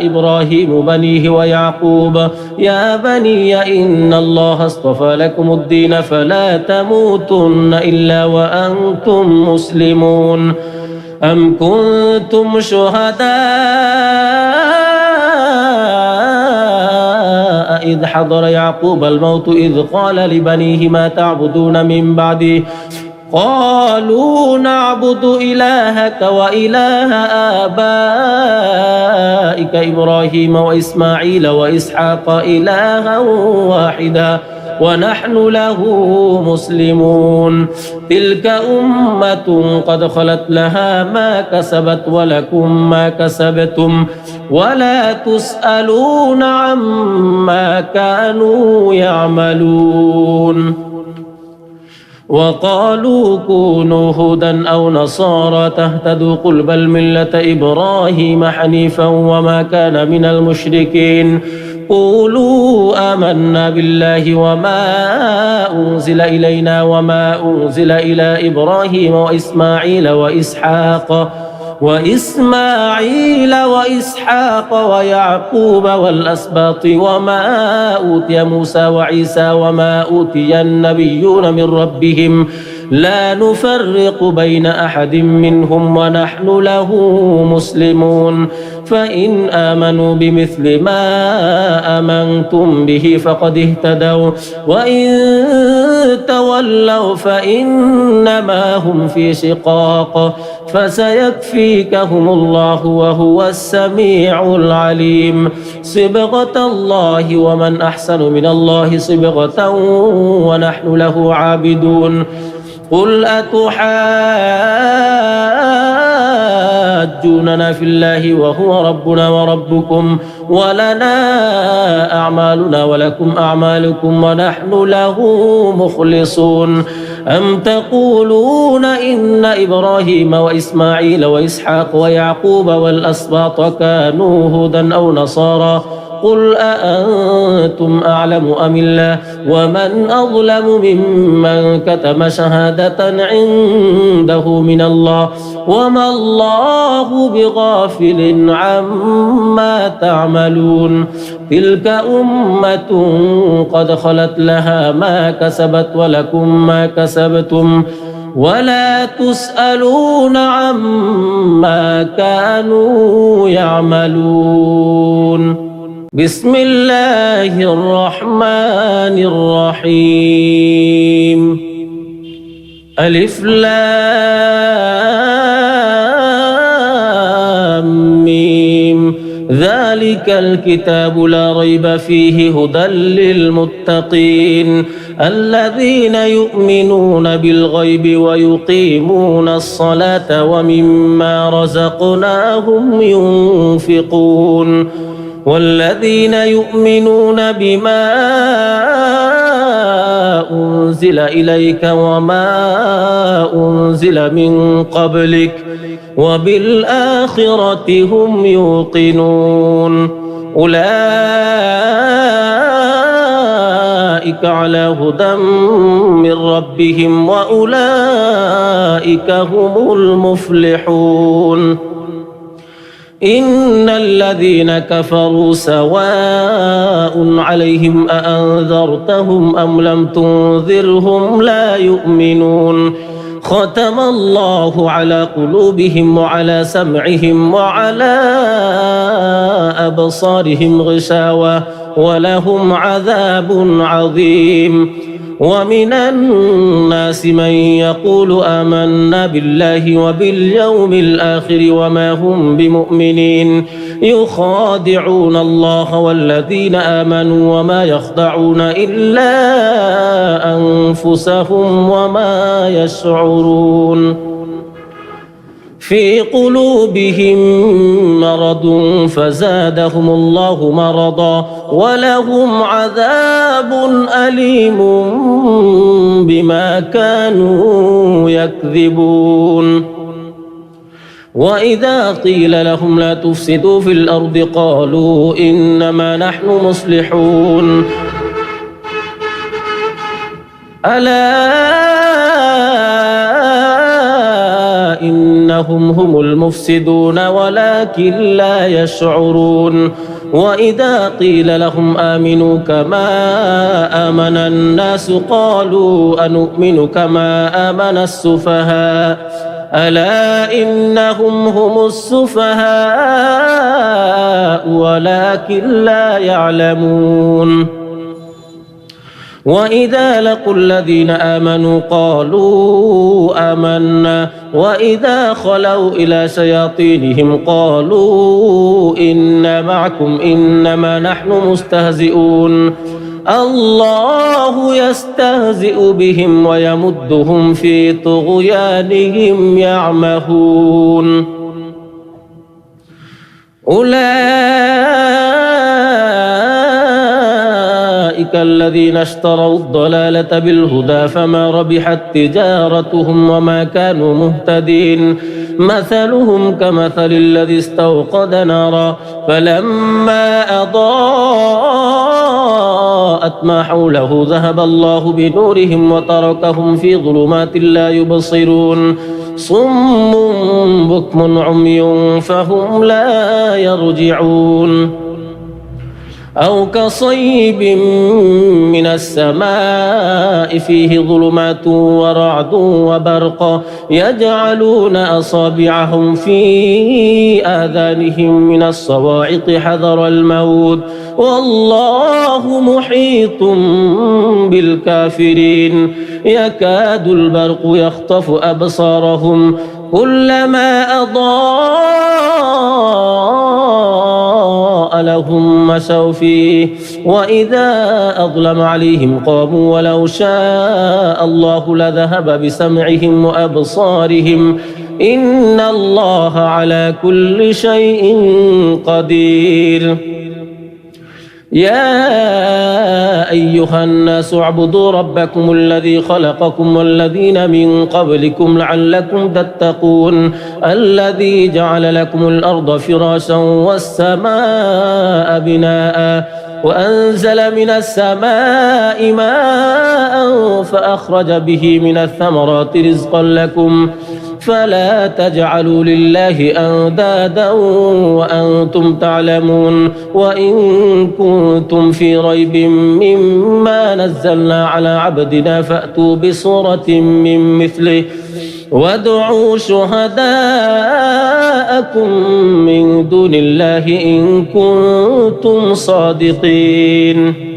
إبراهيم بنيه ويعقوب يا بني إن الله اصطفى لكم الدين فلا تموتن إلا وأنتم مسلمون أم كنتم شهداء إذ حضر يعقوب الموت إذ قال لبنيه ما تعبدون من بعده قالوا نعبد إلهك وإله آبائك إبراهيم وإسماعيل وإسحاق إلها واحدا ونحن له مسلمون تلك أمة قد خلت لها ما كسبت ولكم ما كسبتم ولا تسألون عما كانوا يعملون وقالوا كونوا هودا أو نصارى تهتدوا قل بل ملة إبراهيم حنيفا وما كان من المشركين قولوا آمنا بالله وما أنزل إلينا وما أنزل إلى إبراهيم وإسماعيل وإسحاق ويعقوب والأسباط وما أوتي موسى وعيسى وما أوتي النبيون من ربهم لا نفرق بين أحد منهم ونحن له مسلمون فإن آمنوا بمثل ما آمنتم به فقد اهتدوا وإن تولوا فإنما هم في شقاق فسيكفيكهم الله وهو السميع العليم صبغة الله ومن أحسن من الله صبغة ونحن له عابدون قل أتحاجوننا في الله وهو ربنا وربكم ولنا أعمالنا ولكم أعمالكم ونحن له مخلصون أم تقولون إن إبراهيم وإسماعيل وإسحاق ويعقوب والأسباط كانوا هودا أو نصارى قل أأنتم أعلم أم الله ومن أظلم ممن كتم شهادة عنده من الله وما الله بغافل عما تعملون تلك أمة قد خلت لها ما كسبت ولكم ما كسبتم ولا تسألون عما كانوا يعملون بسم الله الرحمن الرحيم ألف لام ميم ذلك الكتاب لا ريب فيه هدى للمتقين الذين يؤمنون بالغيب ويقيمون الصلاة ومما رزقناهم ينفقون والذين يؤمنون بما أنزل إليك وما أنزل من قبلك وبالآخرة هم يوقنون أولئك على هدى من ربهم وأولئك هم المفلحون إن الذين كفروا سواء عليهم أأنذرتهم أم لم تنذرهم لا يؤمنون ختم الله على قلوبهم وعلى سمعهم وعلى أبصارهم غشاوة ولهم عذاب عظيم ومن الناس من يقول آمنا بالله وباليوم الآخر وما هم بمؤمنين يخادعون الله والذين آمنوا وما يخدعون إلا أنفسهم وما يشعرون في قلوبهم مرض فزادهم الله مرضا ولهم عذاب أليم بما كانوا يكذبون وإذا قيل لهم لا تفسدوا في الأرض قالوا إنما نحن مصلحون ألا إنهم هم المفسدون ولكن لا يشعرون وإذا قيل لهم آمنوا كما آمن الناس قالوا أنؤمن كما آمن السفهاء ألا إنهم هم السفهاء ولكن لا يعلمون وإذا لقوا الذين آمنوا قالوا آمنا وإذا خلوا إلى شياطينهم قالوا إنا معكم إنما نحن مستهزئون الله يستهزئ بهم ويمدهم في طغيانهم يعمهون أولئك الذين اشتروا الضلالة بالهدى فما ربحت تجارتهم وما كانوا مهتدين مثلهم كمثل الذي استوقد نارا فلما أضاءت ما حوله ذهب الله بنورهم وتركهم في ظلمات لا يبصرون صم بكم عمي فهم لا يرجعون أو كصيب من السماء فيه ظلمات ورعد وبرق يجعلون أصابعهم في آذانهم من الصواعق حذر الموت والله محيط بالكافرين يكاد البرق يخطف أبصارهم كلما أضاء لهم مشوا فيه وإذا أظلم عليهم قاموا ولو شاء الله لذهب بسمعهم وأبصارهم إن الله على كل شيء قدير يا أيها الناس اعبدوا ربكم الذي خلقكم والذين من قبلكم لعلكم تتقون الذي جعل لكم الأرض فراشا والسماء بناء وأنزل من السماء ماء فأخرج به من الثمرات رزقا لكم فلا تجعلوا لله أندادا وأنتم تعلمون وإن كنتم في ريب مما نزلنا على عبدنا فأتوا بصورة من مثله وادعوا شهداءكم من دون الله إن كنتم صادقين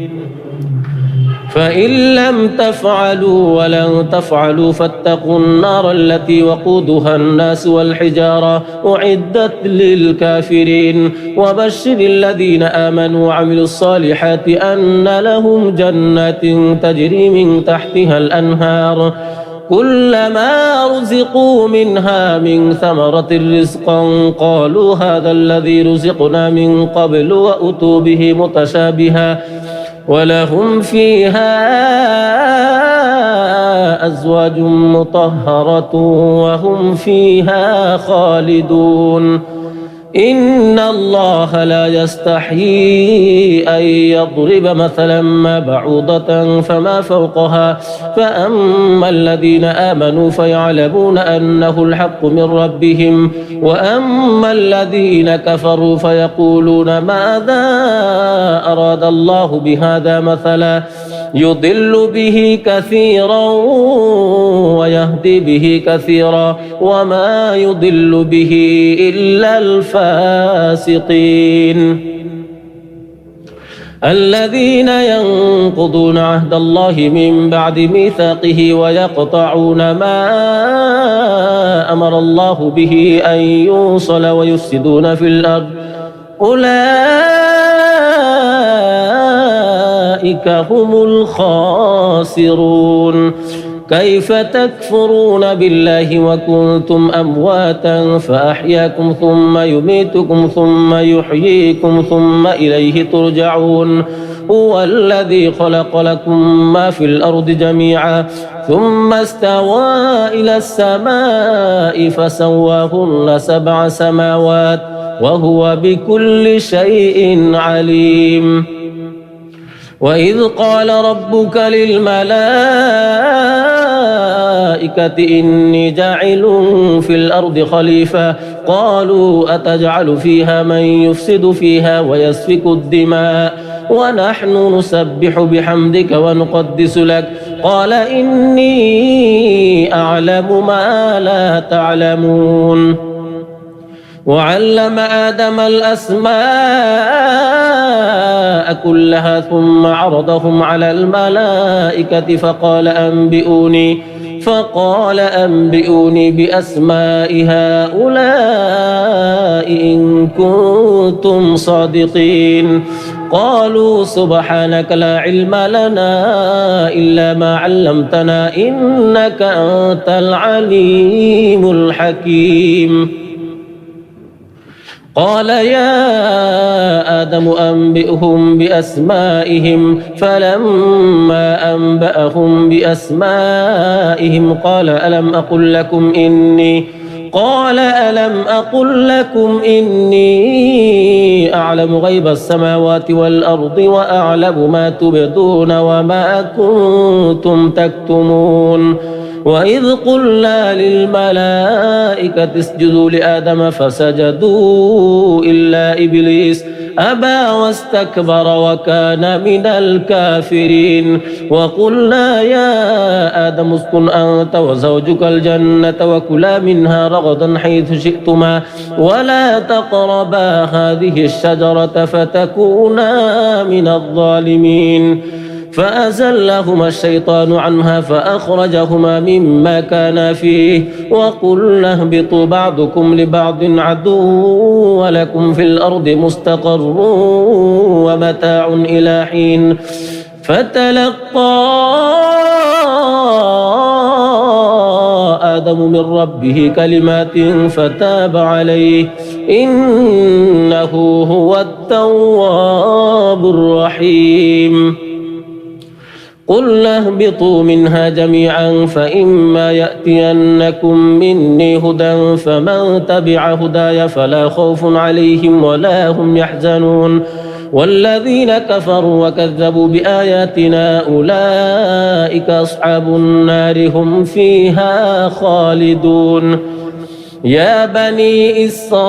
فإن لم تفعلوا ولن تفعلوا فاتقوا النار التي وقودها الناس والحجارة أعدت للكافرين وبشر الذين آمنوا وعملوا الصالحات أن لهم جنات تجري من تحتها الأنهار كلما رزقوا منها من ثمرة رزقا قالوا هذا الذي رزقنا من قبل وأتوا به متشابها ولهم فيها أزواج مطهرة وهم فيها خالدون إن الله لا يستحيي أن يضرب مثلا ما بعوضة فما فوقها فأما الذين آمنوا فيعلمون أنه الحق من ربهم وأما الذين كفروا فيقولون ماذا أراد الله بهذا مثلا يضل به كثيرا ويهدي به كثيرا وما يضل به إلا الفاسقين الذين ينقضون عهد الله من بعد ميثاقه ويقطعون ما أمر الله به أن يوصل ويفسدون في الأرض أولئك هم الخاسرون كيف تكفرون بالله وكنتم أمواتا فأحياكم ثم يميتكم ثم يحييكم ثم إليه ترجعون هو الذي خلق لكم ما في الأرض جميعا ثم استوى إلى السماء فسواهن 7 سماوات وهو بكل شيء عليم وإذ قال ربك للملائكة إني جاعل في الأرض خليفة قالوا أتجعل فيها من يفسد فيها ويسفك الدماء ونحن نسبح بحمدك ونقدس لك قال إني أعلم ما لا تعلمون وعلم آدم الأسماء كلها ثم عرضهم على الملائكة فقال أنبئوني بأسماء هؤلاء إن كنتم صادقين قالوا سبحانك لا علم لنا إلا ما علمتنا إنك أنت العليم الحكيم قال يا آدم أنبئهم بأسمائهم فلما أنبأهم بأسمائهم قال ألم أقل لكم إني أعلم غيب السماوات والأرض وأعلم ما تبدون وما كنتم تكتمون وإذ قلنا للملائكة اسجدوا لآدم فسجدوا إلا إبليس أبى واستكبر وكان من الكافرين وقلنا يا آدم اسكن أنت وزوجك الجنة وكلا منها رغدا حيث شئتما ولا تقربا هذه الشجرة فتكونا من الظالمين فأزلهما الشيطان عنها فأخرجهما مما كانا فيه وقلنا اهبطوا بعضكم لبعض عدو ولكم في الأرض مستقر ومتاع إلى حين فتلقى آدم من ربه كلمات فتاب عليه إنه هو التواب الرحيم قل اهبطوا منها جميعا فإما يأتينكم مني هدى فمن تبع هداي فلا خوف عليهم ولا هم يحزنون والذين كفروا وكذبوا بآياتنا أولئك أصحاب النار هم فيها خالدون يا بني إسرائيل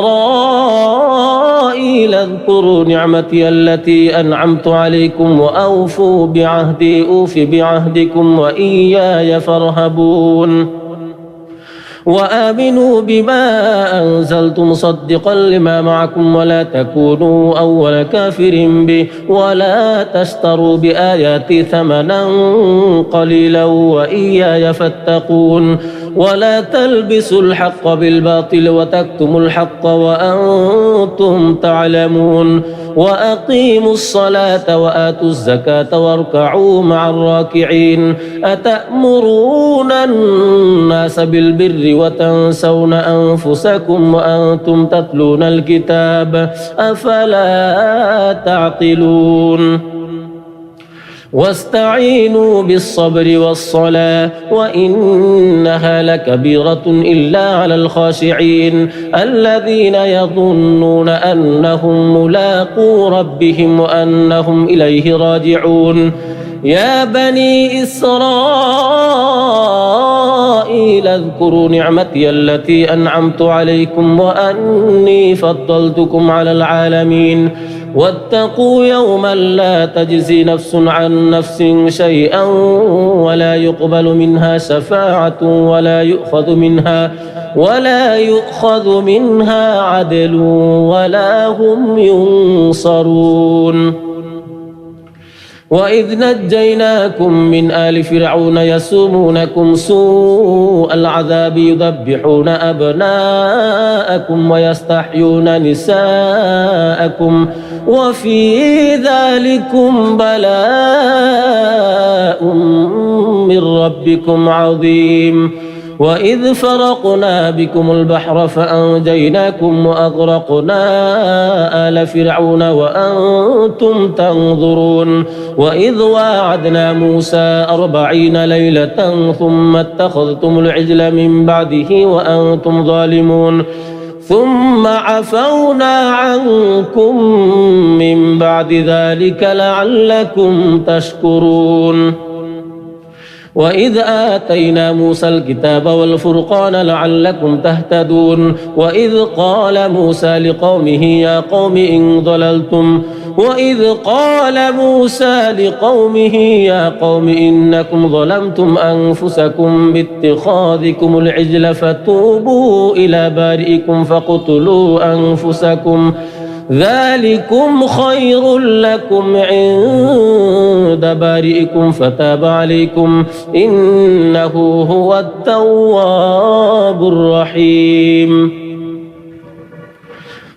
اذكروا نعمتي التي أنعمت عليكم وأوفوا بعهدي أوف بعهدكم وإياي فارهبون وآمنوا بما أنزلت مصدقا لما معكم ولا تكونوا أول كافر به ولا تشتروا بآياتي ثمنا قليلا وإياي فاتقون ولا تلبسوا الحق بالباطل وتكتموا الحق وأنتم تعلمون وأقيموا الصلاة وآتوا الزكاة واركعوا مع الراكعين أتأمرون الناس بالبر وتنسون أنفسكم وأنتم تتلون الكتاب أفلا تعقلون واستعينوا بالصبر والصلاة وإنها لكبيرة إلا على الخاشعين الذين يظنون أنهم ملاقو ربهم وأنهم إليه راجعون يا بني إسرائيل اذكروا نعمتي التي أنعمت عليكم وأني فضلتكم على العالمين واتقوا يوما لا تجزي نفس عن نفس شيئا ولا يقبل منها شفاعة ولا يؤخذ منها عدل ولا هم ينصرون وإذ نجيناكم من آل فرعون يسومونكم سوء العذاب يذبحون أبناءكم ويستحيون نساءكم وفي ذلكم بلاء من ربكم عظيم وإذ فرقنا بكم البحر فأنجيناكم وأغرقنا آل فرعون وأنتم تنظرون وإذ واعدنا موسى 40 ليلة ثم اتخذتم العجل من بعده وأنتم ظالمون ثم عفونا عنكم من بعد ذلك لعلكم تشكرون وإذ آتينا موسى الكتاب والفرقان لعلكم تهتدون وإذ قال موسى لقومه يا قوم إنكم ظلمتم أنفسكم باتخاذكم العجل فتوبوا إلى بارئكم فاقتلوا أنفسكم ذلكم خير لكم عند بارئكم فتاب عليكم إنه هو التواب الرحيم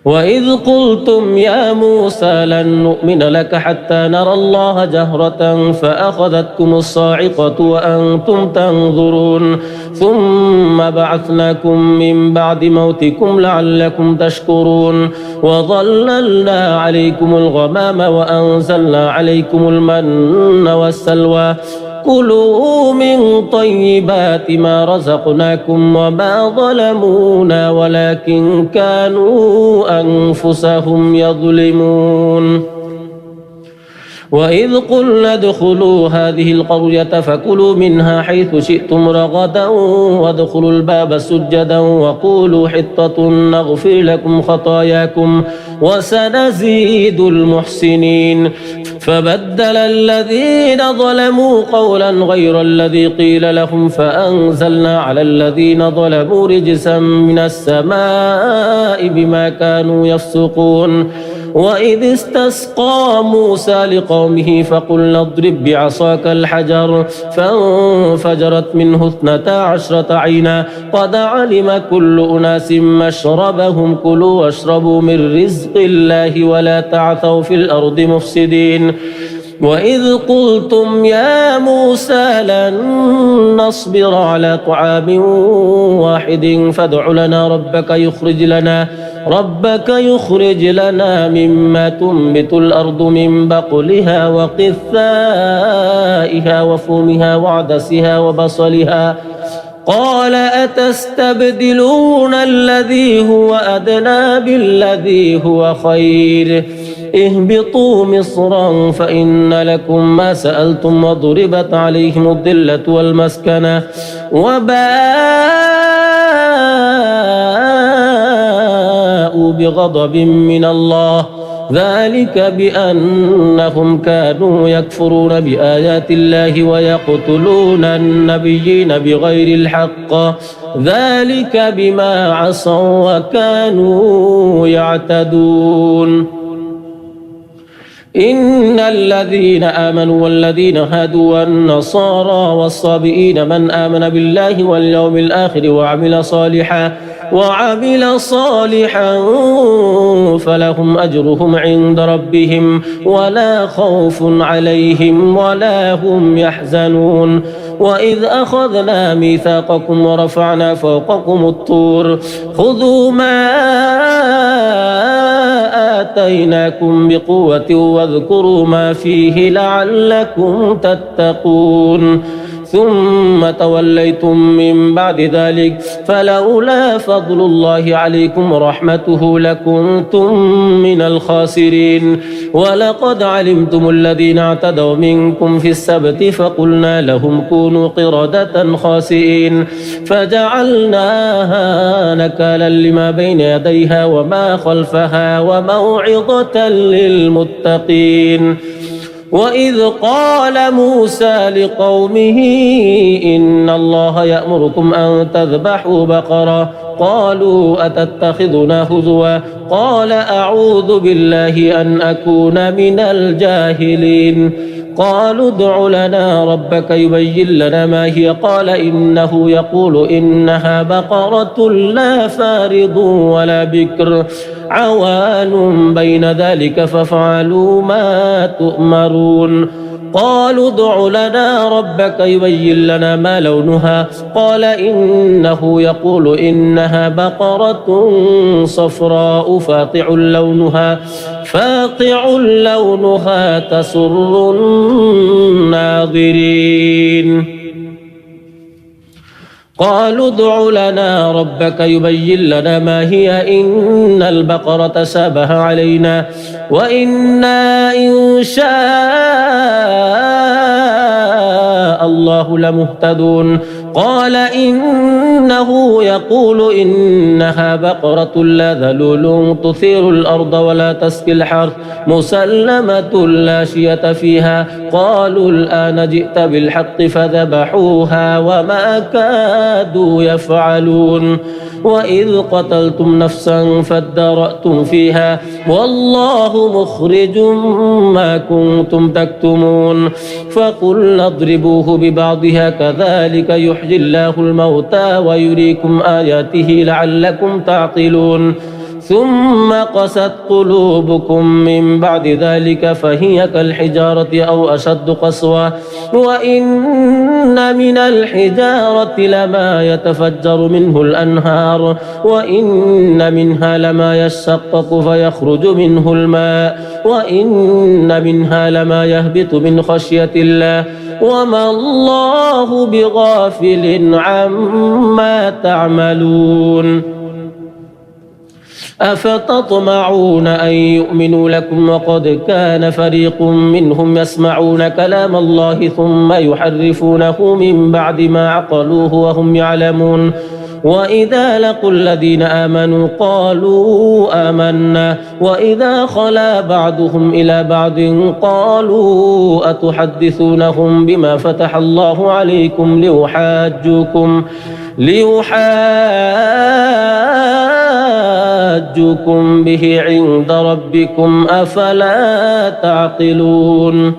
وإذ قلتم يا موسى لن نؤمن لك حتى نرى الله جهرة فأخذتكم الصاعقة وأنتم تنظرون ثم بعثناكم من بعد موتكم لعلكم تشكرون وظللنا عليكم الغمام وأنزلنا عليكم المن والسلوى كلوا من طيبات ما رزقناكم وما ظلمونا ولكن كانوا أنفسهم يظلمون وإذ قلنا ادخلوا هذه القرية فكلوا منها حيث شئتم رغدا وادخلوا الباب سجدا وقولوا حطة نغفر لكم خطاياكم وسنزيد المحسنين فبدل الذين ظلموا قولا غير الذي قيل لهم فأنزلنا على الذين ظلموا رجسا من السماء بما كانوا يفسقون وإذ استسقى موسى لقومه فقلنا اضرب بعصاك الحجر فانفجرت منه 12 عينا قد علم كل أناس مشربهم كلوا واشربوا من رزق الله ولا تعثوا في الأرض مفسدين وإذ قلتم يا موسى لن نصبر على طعام واحد فادع لنا ربك ربك يخرج لنا مما تنبت الأرض من بقلها وقثائها وفومها وعدسها وبصلها قال أتستبدلون الذي هو أدنى بالذي هو خير اهبطوا مصرا فإن لكم ما سألتم وضربت عليهم الذلة والمسكنة وباءوا بغضب من الله ذلك بأنهم كانوا يكفرون بآيات الله ويقتلون النبيين بغير الحق ذلك بما عصوا وكانوا يعتدون إن الذين آمنوا والذين هادوا والنصارى والصابئين من آمن بالله واليوم الآخر وعمل صالحا فلهم أجرهم عند ربهم ولا خوف عليهم ولا هم يحزنون وإذ أخذنا ميثاقكم ورفعنا فوقكم الطور خذوا ما آتيناكم بقوة واذكروا ما فيه لعلكم تتقون ثم توليتم من بعد ذلك فلولا فضل الله عليكم ورحمته لكنتم من الخاسرين ولقد علمتم الذين اعتدوا منكم في السبت فقلنا لهم كونوا قردة خاسئين فجعلناها نكالا لما بين يديها وما خلفها وموعظة للمتقين وإذ قال موسى لقومه إن الله يأمركم أن تذبحوا بقرة قالوا أتتخذنا هزوا قال أعوذ بالله أن أكون من الجاهلين قالوا ادع لنا ربك يبين لنا ما هي قال إنه يقول إنها بقرة لا فارض ولا بكر عوان بين ذلك فافعلوا ما تؤمرون قالوا ادع لنا ربك يبين لنا ما لونها قال إنه يقول إنها بقرة صفراء فاقع لونها تسر الناظرين قالوا ادع لنا ربك يبين لنا ما هي إن البقرة شابه علينا وإنا إن شاء الله لمهتدون قال إنه يقول إنها بقرة لا ذلول تثير الأرض ولا تسقي الحرث مسلمة لا شية فيها قالوا الآن جئت بالحق فذبحوها وما كادوا يفعلون وإذ قتلتم نفسا فادارأتم فيها والله مخرج ما كنتم تكتمون فقلنا اضربوه ببعضها كذلك يحيي الله الموتى ويريكم آياته لعلكم تعقلون ثم قست قلوبكم من بعد ذلك فهي كالحجارة أو أشد قسوة وإن من الحجارة لما يتفجر منه الأنهار وإن منها لما يشقق فيخرج منه الماء وإن منها لما يهبط من خشية الله وما الله بغافل عما تعملون أفتطمعون أن يؤمنوا لكم وقد كان فريق منهم يسمعون كلام الله ثم يحرفونه من بعد ما عقلوه وهم يعلمون وإذا لقوا الذين آمنوا قالوا آمنا وإذا خلا بعضهم إلى بعض قالوا أتحدثونهم بما فتح الله عليكم ليحاجوكم به عند ربكم أفلا تعقلون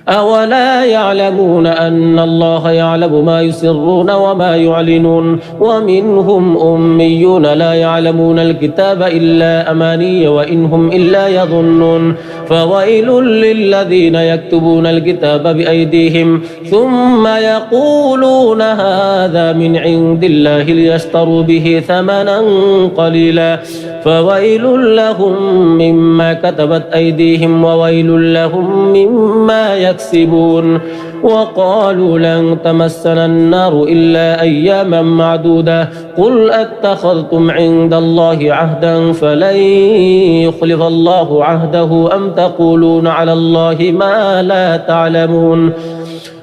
أولا يعلمون أن الله يعلم ما يسرون وما يعلنون ومنهم أميون لا يعلمون الكتاب إلا أماني وإن هم إلا يظنون فويل للذين يكتبون الكتاب بأيديهم ثم يقولون هذا من عند الله ليشتروا به ثمنا قليلا فويل لهم مما كتبت أيديهم وويل لهم مما يكسبون وقالوا لن تمسنا النار إلا أياما معدودة قل أتخذتم عند الله عهدا فلن يخلف الله عهده أم تقولون على الله ما لا تعلمون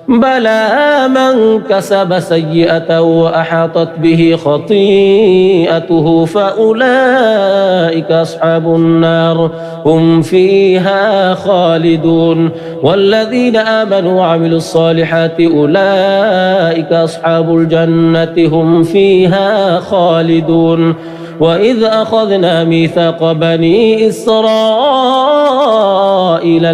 بلى من كسب سيئة وأحاطت به خطيئته فأولئك أصحاب النار هم فيها خالدون والذين آمنوا وعملوا الصالحات أولئك أصحاب الجنة هم فيها خالدون وإذ أخذنا ميثاق بني إسرائيل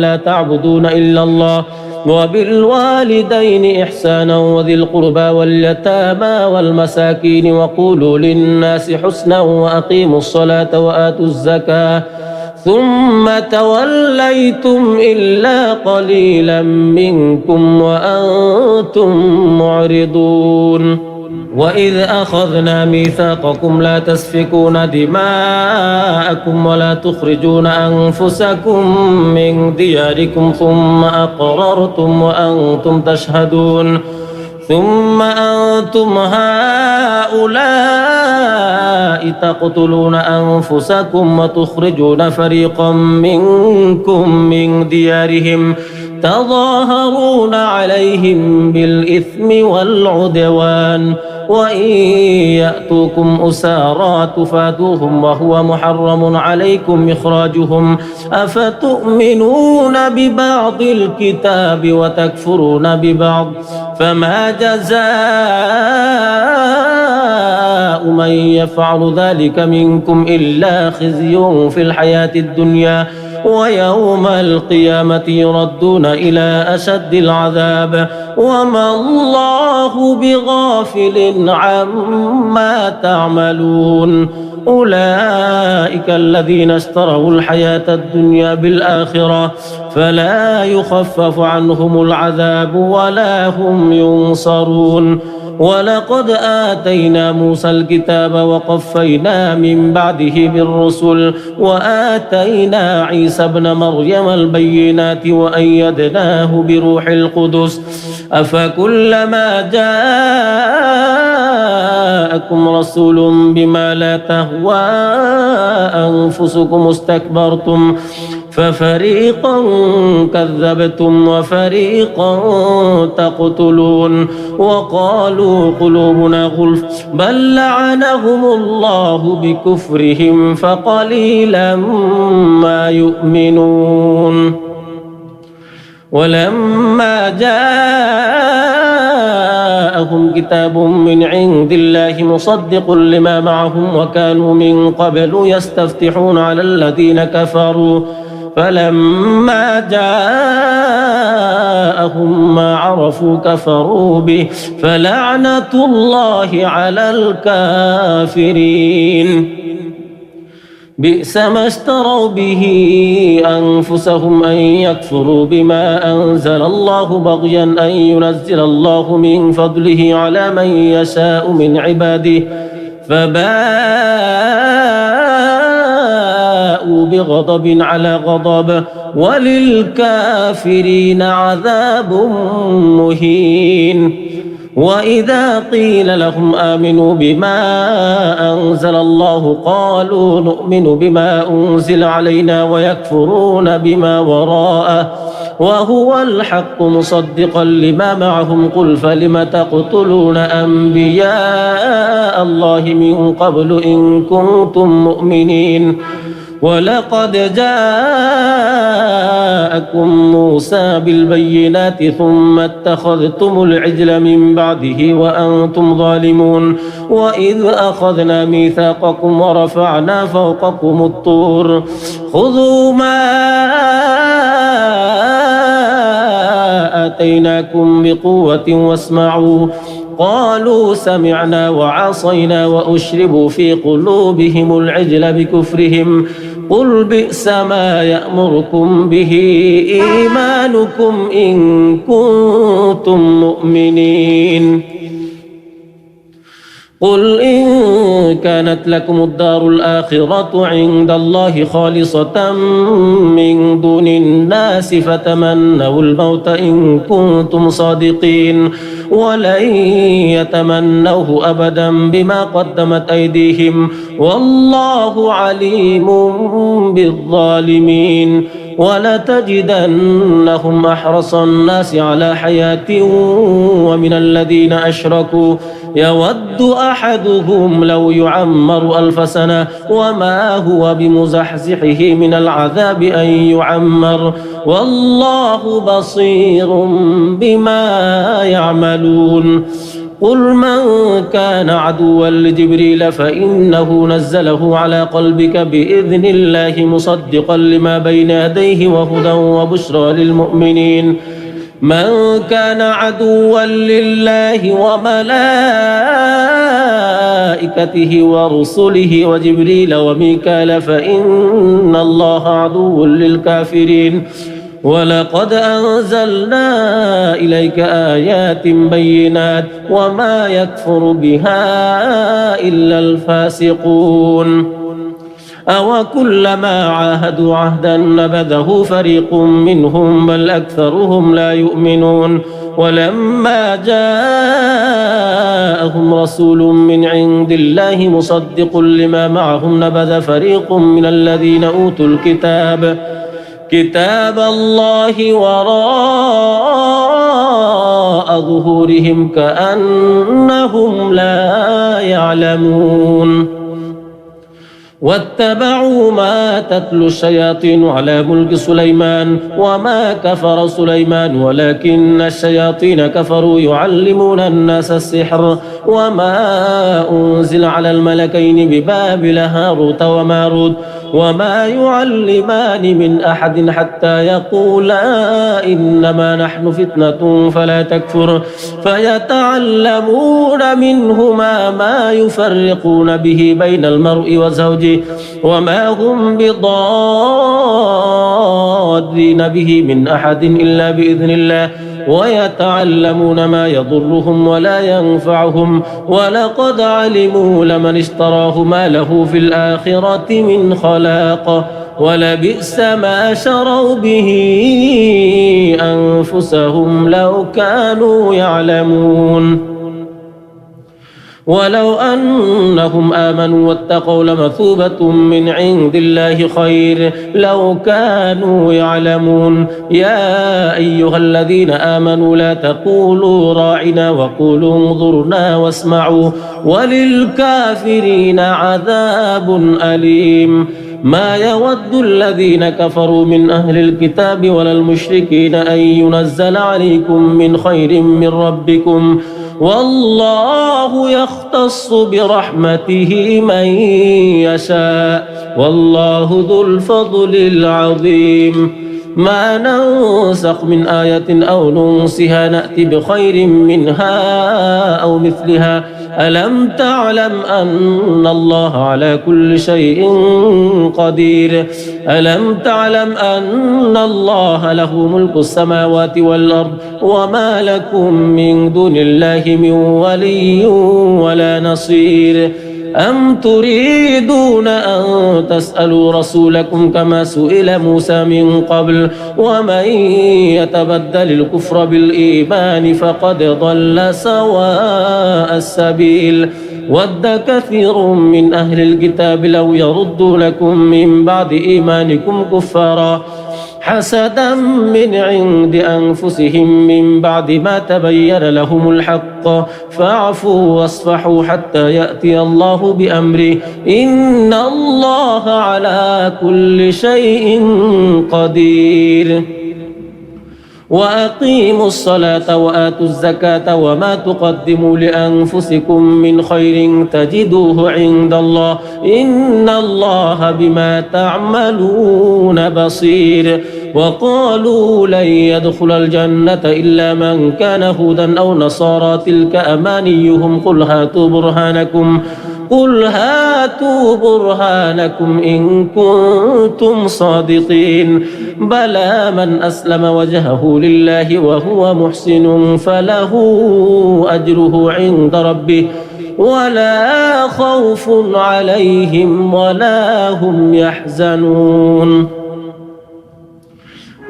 لا تعبدون إلا الله وبالوالدين إحسانا وذي القربى واليتامى والمساكين وقولوا للناس حسنا وأقيموا الصلاة وآتوا الزكاة ثم توليتم إلا قليلا منكم وأنتم معرضون وإذ أخذنا ميثاقكم لا تسفكون دماءكم ولا تخرجون أنفسكم من دياركم ثم أقررتم وأنتم تشهدون ثم أنتم هؤلاء تقتلون أنفسكم وتخرجون فريقا منكم من ديارهم تظاهرون عليهم بالإثم والعدوان وإن يأتوكم أسارى تفادوهم وهو محرم عليكم إخراجهم أفتؤمنون ببعض الكتاب وتكفرون ببعض فما جزاء من يفعل ذلك منكم إلا خزي في الحياة الدنيا ويوم القيامة يردون إلى أشد العذاب وما الله بغافل عما تعملون أولئك الذين اشتروا الحياة الدنيا بالآخرة فلا يخفف عنهم العذاب ولا هم ينصرون ولقد آتينا موسى الكتاب وقفينا من بعده بالرسل وآتينا عيسى ابن مريم البينات وأيدناه بروح القدس أفكلما جاءكم رسول بما لا تهوى أنفسكم استكبرتم ففريقا كذبتم وفريقا تقتلون وقالوا قلوبنا غلف بل لعنهم الله بكفرهم فقليلا ما يؤمنون ولما جاءهم كتاب من عند الله مصدق لما معهم وكانوا من قبل يستفتحون على الذين كفروا فلما جاءهم ما عرفوا كفروا به فلعنة الله على الكافرين بئس ما اشتروا به أنفسهم أن يكفروا بما أنزل الله بغيا أن ينزل الله من فضله على من يشاء من عباده فباءوا بغضب على غضب وللكافرين عذاب مهين وإذا قيل لهم آمنوا بما أنزل الله قالوا نؤمن بما أنزل علينا ويكفرون بما وراءه وهو الحق مصدقا لما معهم قل فلم تقتلون أنبياء الله من قبل إن كنتم مؤمنين ولقد جاءكم موسى بالبينات ثم اتخذتم العجل من بعده وأنتم ظالمون وإذ أخذنا ميثاقكم ورفعنا فوقكم الطور خذوا ما آتيناكم بقوة واسمعوا قالوا سمعنا وعصينا وأشربوا في قلوبهم العجل بكفرهم قل بئس ما يأمركم به إيمانكم إن كنتم مؤمنين قل إن كانت لكم الدار الآخرة عند الله خالصة من دون الناس فتمنوا الموت إن كنتم صادقين ولن يتمنوه أبدا بما قدمت أيديهم والله عليم بالظالمين ولتجدنهم أحرص الناس على حياة ومن الذين أشركوا يود أحدهم لو يعمر 1000 سنة وما هو بمزحزحه من العذاب أن يعمر والله بصير بما يعملون قل من كان عدوا لجبريل فإنه نزله على قلبك بإذن الله مصدقا لما بين يديه وهدى وبشرى للمؤمنين من كان عدوا لله وملائكته ورسله وجبريل وميكال فإن الله عدو للكافرين ولقد أنزلنا إليك آيات بينات وما يكفر بها إلا الفاسقون أو كلما عاهدوا عهدا نبذه فريق منهم بل أكثرهم لا يؤمنون ولما جاءهم رسول من عند الله مصدق لما معهم نبذ فريق من الذين أوتوا كتاب الله وراء ظهورهم كأنهم لا يعلمون واتبعوا ما تتلو الشياطين على ملك سليمان وما كفر سليمان ولكن الشياطين كفروا يعلمون الناس السحر وما أنزل على الملكين ببابل هاروت وماروت وما يعلمان من أحد حتى يقولا إنما نحن فتنة فلا تكفر فيتعلمون منهما ما يفرقون به بين المرء وزوجه وما هم بضارين به من أحد إلا بإذن الله ويتعلمون ما يضرهم ولا ينفعهم ولقد علموا لمن اشتراه ما له في الآخرة من خلاق ولبئس ما شروا به أنفسهم لو كانوا يعلمون ولو أنهم آمنوا واتقوا لمثوبة من عند الله خير لو كانوا يعلمون يا أيها الذين آمنوا لا تقولوا راعنا وقولوا انظرنا واسمعوا وللكافرين عذاب أليم ما يود الذين كفروا من أهل الكتاب ولا المشركين أن ينزل عليكم من خير من ربكم والله يختص برحمته من يشاء والله ذو الفضل العظيم ما ننسخ من آية أو ننسها نأتي بخير منها أو مثلها ألم تعلم أن الله على كل شيء قدير ألم تعلم أن الله له ملك السماوات والأرض وما لكم من دون الله من ولي ولا نصير أم تريدون أن تسألوا رسولكم كما سئل موسى من قبل ومن يتبدل الكفر بالإيمان فقد ضل سواء السبيل ود كثير من أهل الكتاب لو يردونكم من بعد إيمانكم كفارا حسدا من عند أنفسهم من بعد ما تبين لهم الحق فاعفوا واصفحوا حتى يأتي الله بأمره إن الله على كل شيء قدير وأقيموا الصلاة وآتوا الزكاة وما تقدموا لأنفسكم من خير تجدوه عند الله إن الله بما تعملون بصير. وقالوا لن يدخل الجنة إلا من كان هودا أو نصارى تلك أمانيهم قل هاتوا برهانكم إن كنتم صادقين بلى من أسلم وجهه لله وهو محسن فله أجره عند ربه ولا خوف عليهم ولا هم يحزنون.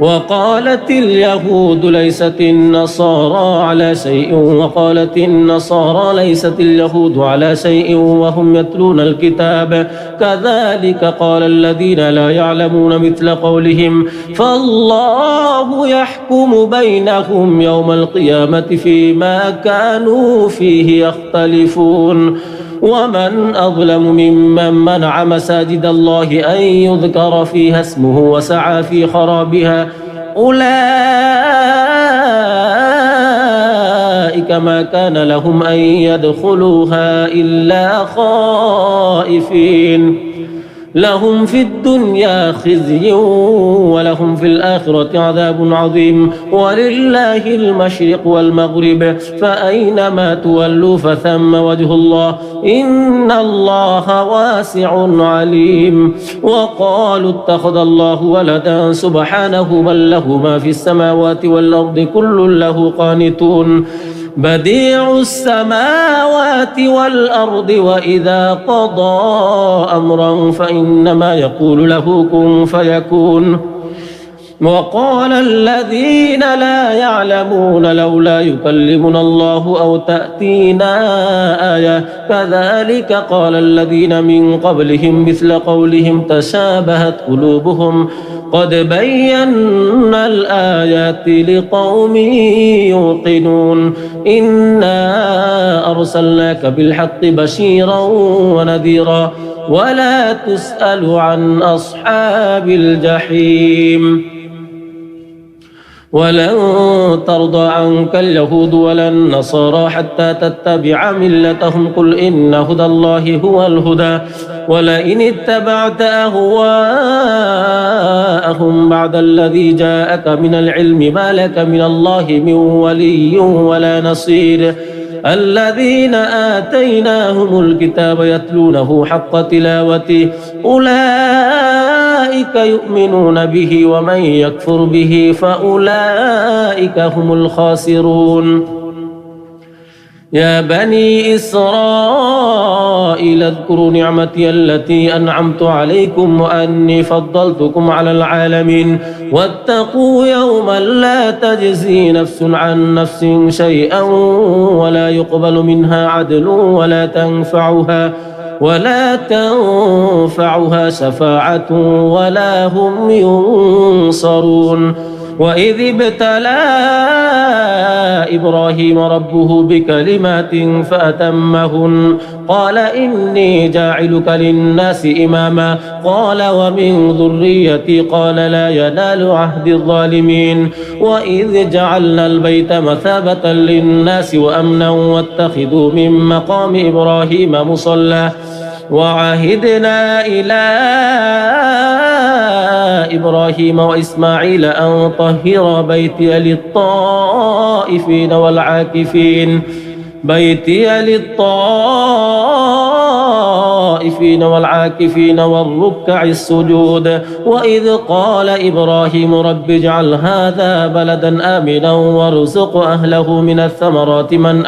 وقالت اليهود ليست النصارى على شيء وقالت النصارى ليست اليهود على شيء وهم يتلون الكتاب كذلك قال الذين لا يعلمون مثل قولهم فالله يحكم بينهم يوم القيامة فيما كانوا فيه يختلفون. ومن أظلم ممن منع مساجد الله أن يذكر فيها اسمه وسعى في خرابها أولئك ما كان لهم أن يدخلوها إلا خائفين لهم في الدنيا خزي ولهم في الآخرة عذاب عظيم ولله المشرق والمغرب فأينما تولوا فثم وجه الله إن الله واسع عليم. وقالوا اتخذ الله ولدا سبحانه بل له ما في السماوات والأرض كل له قانتون بديع السماوات والأرض وإذا قضى أمرا فإنما يقول له كن فيكون. وقال الذين لا يعلمون لولا يكلمنا الله أو تأتينا آية كذلك قال الذين من قبلهم مثل قولهم تشابهت قلوبهم قد بينا الآيات لقوم يوقنون إنا أرسلناك بالحق بشيرا ونذيرا ولا تسأل عن أصحاب الجحيم. ولن ترضى عنك اليهود ولا النصارى حتى تتبع ملتهم قل إن هدى الله هو الهدى ولئن اتبعت أهواءهم بعد الذي جاءك من العلم ما لك من الله من ولي ولا نصير. الذين آتيناهم الكتاب يتلونه حق تلاوته أولئك يؤمنون به ومن يكفر به فأولئك هم الخاسرون. يا بني إسرائيل اذكروا نعمتي التي أنعمت عليكم وأني فضلتكم على العالمين واتقوا يوما لا تجزي نفس عن نفس شيئا ولا يقبل منها عدل ولا تنفعها شفاعة ولا هم ينصرون. وإذ ابتلى إبراهيم ربه بكلمات فأتمهن قال إني جاعلك للناس إماما قال ومن ذريتي قال لا ينال عهد الظالمين. وإذ جعلنا البيت مثابة للناس وأمنا واتخذوا من مقام إبراهيم مصلى وعهدنا إلى إبراهيم وإسماعيل أن طهر بيتي للطائفين والعاكفين والركع السجود. وإذ قال إبراهيم رب اجعل هذا بلدا آمنا وارزق أهله من الثمرات من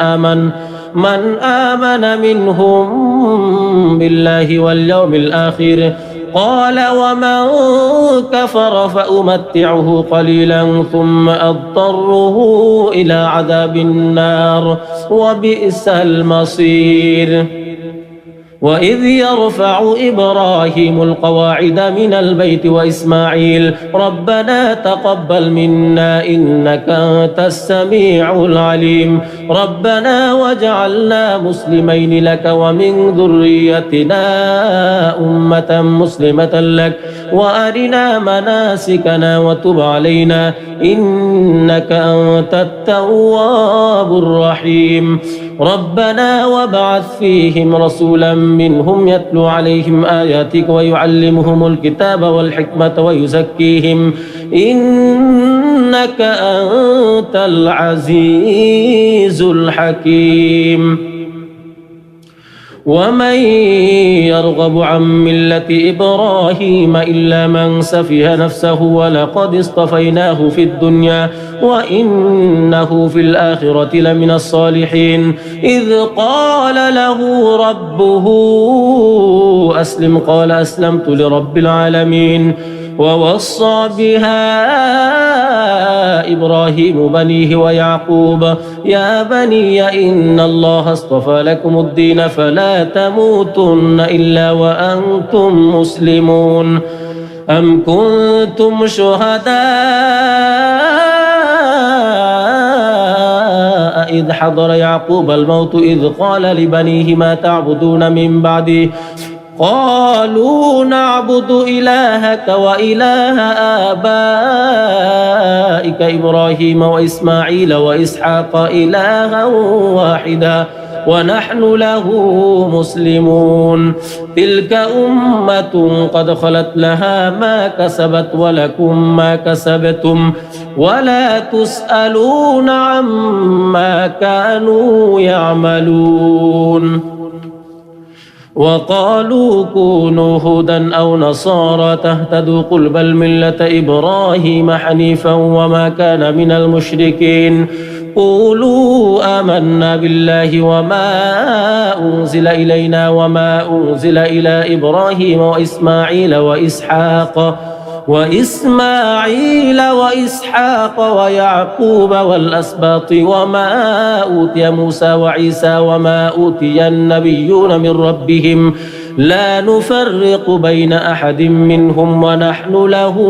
آمن منهم بالله واليوم الآخر قال ومن كفر فأمتعه قليلا ثم أضطره إلى عذاب النار وبئس المصير. وإذ يرفع إبراهيم القواعد من البيت وإسماعيل ربنا تقبل منا إنك أنت السميع العليم ربنا واجعلنا مسلمين لك ومن ذريتنا أمة مسلمة لك وأرنا مناسكنا وتب علينا إنك أنت التواب الرحيم ربنا وابعث فيهم رسولا منهم يتلو عليهم آياتك ويعلمهم الكتاب والحكمة ويزكيهم إنك أنت العزيز الحكيم ومن يرغب عن ملة إبراهيم إلا من سفه نفسه ولقد اصطفيناه في الدنيا وإنه في الآخرة لمن الصالحين إذ قال له ربه أسلم قال أسلمت لرب العالمين ووصى بها إبراهيم بنيه ويعقوب يا بني إن الله اصطفى لكم الدين فلا تموتن إلا وأنتم مسلمون أم كنتم شهداء إذ حضر يعقوب الموت إذ قال لبنيه ما تعبدون من بعده قالوا نعبد إلهك وإله آبائك إبراهيم وإسماعيل وإسحاق إلها واحدا ونحن له مسلمون تلك أمة قد خلت لها ما كسبت ولكم ما كسبتم ولا تسألون عما كانوا يعملون وقالوا كونوا هودا أو نصارى تهتدوا قل بل ملة إبراهيم حنيفا وما كان من المشركين قولوا آمنا بالله وما أنزل إلينا وما أنزل إلى إبراهيم وإسماعيل وإسحاق ويعقوب والأسباط وما أوتي موسى وعيسى وما أوتي النبيون من ربهم لا نفرق بين أحد منهم ونحن له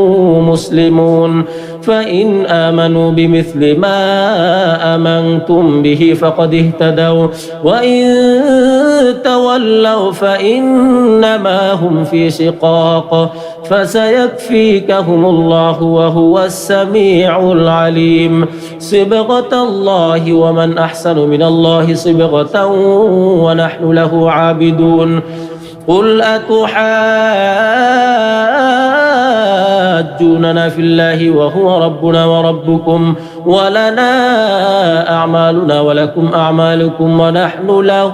مسلمون فإن آمنوا بمثل ما آمنتم به فقد اهتدوا وإن تولوا فإنما هم في شقاق فسيكفيكهم الله وهو السميع العليم صبغة الله ومن أحسن من الله صبغة ونحن له عابدون قل أتحاجوننا في الله وهو ربنا وربكم ولنا أعمالنا ولكم أعمالكم ونحن له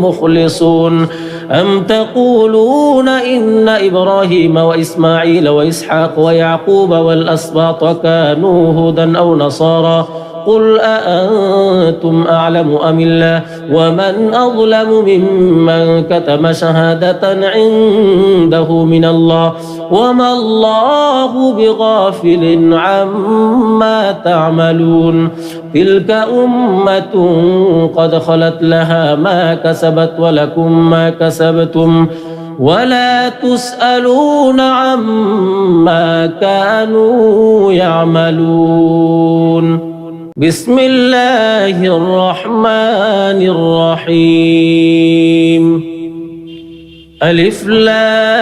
مخلصون أم تقولون إن إبراهيم وإسماعيل وإسحاق ويعقوب والأسباط كانوا هودا أو نصارى قل أأنتم أعلم أم الله ومن أظلم ممن كتم شهادة عنده من الله وما الله بغافل عما تعملون تلك أمة قد خلت لها ما كسبت ولكم ما كسبتم ولا تسألون عما كانوا يعملون بسم الله الرحمن الرحيم ألف لام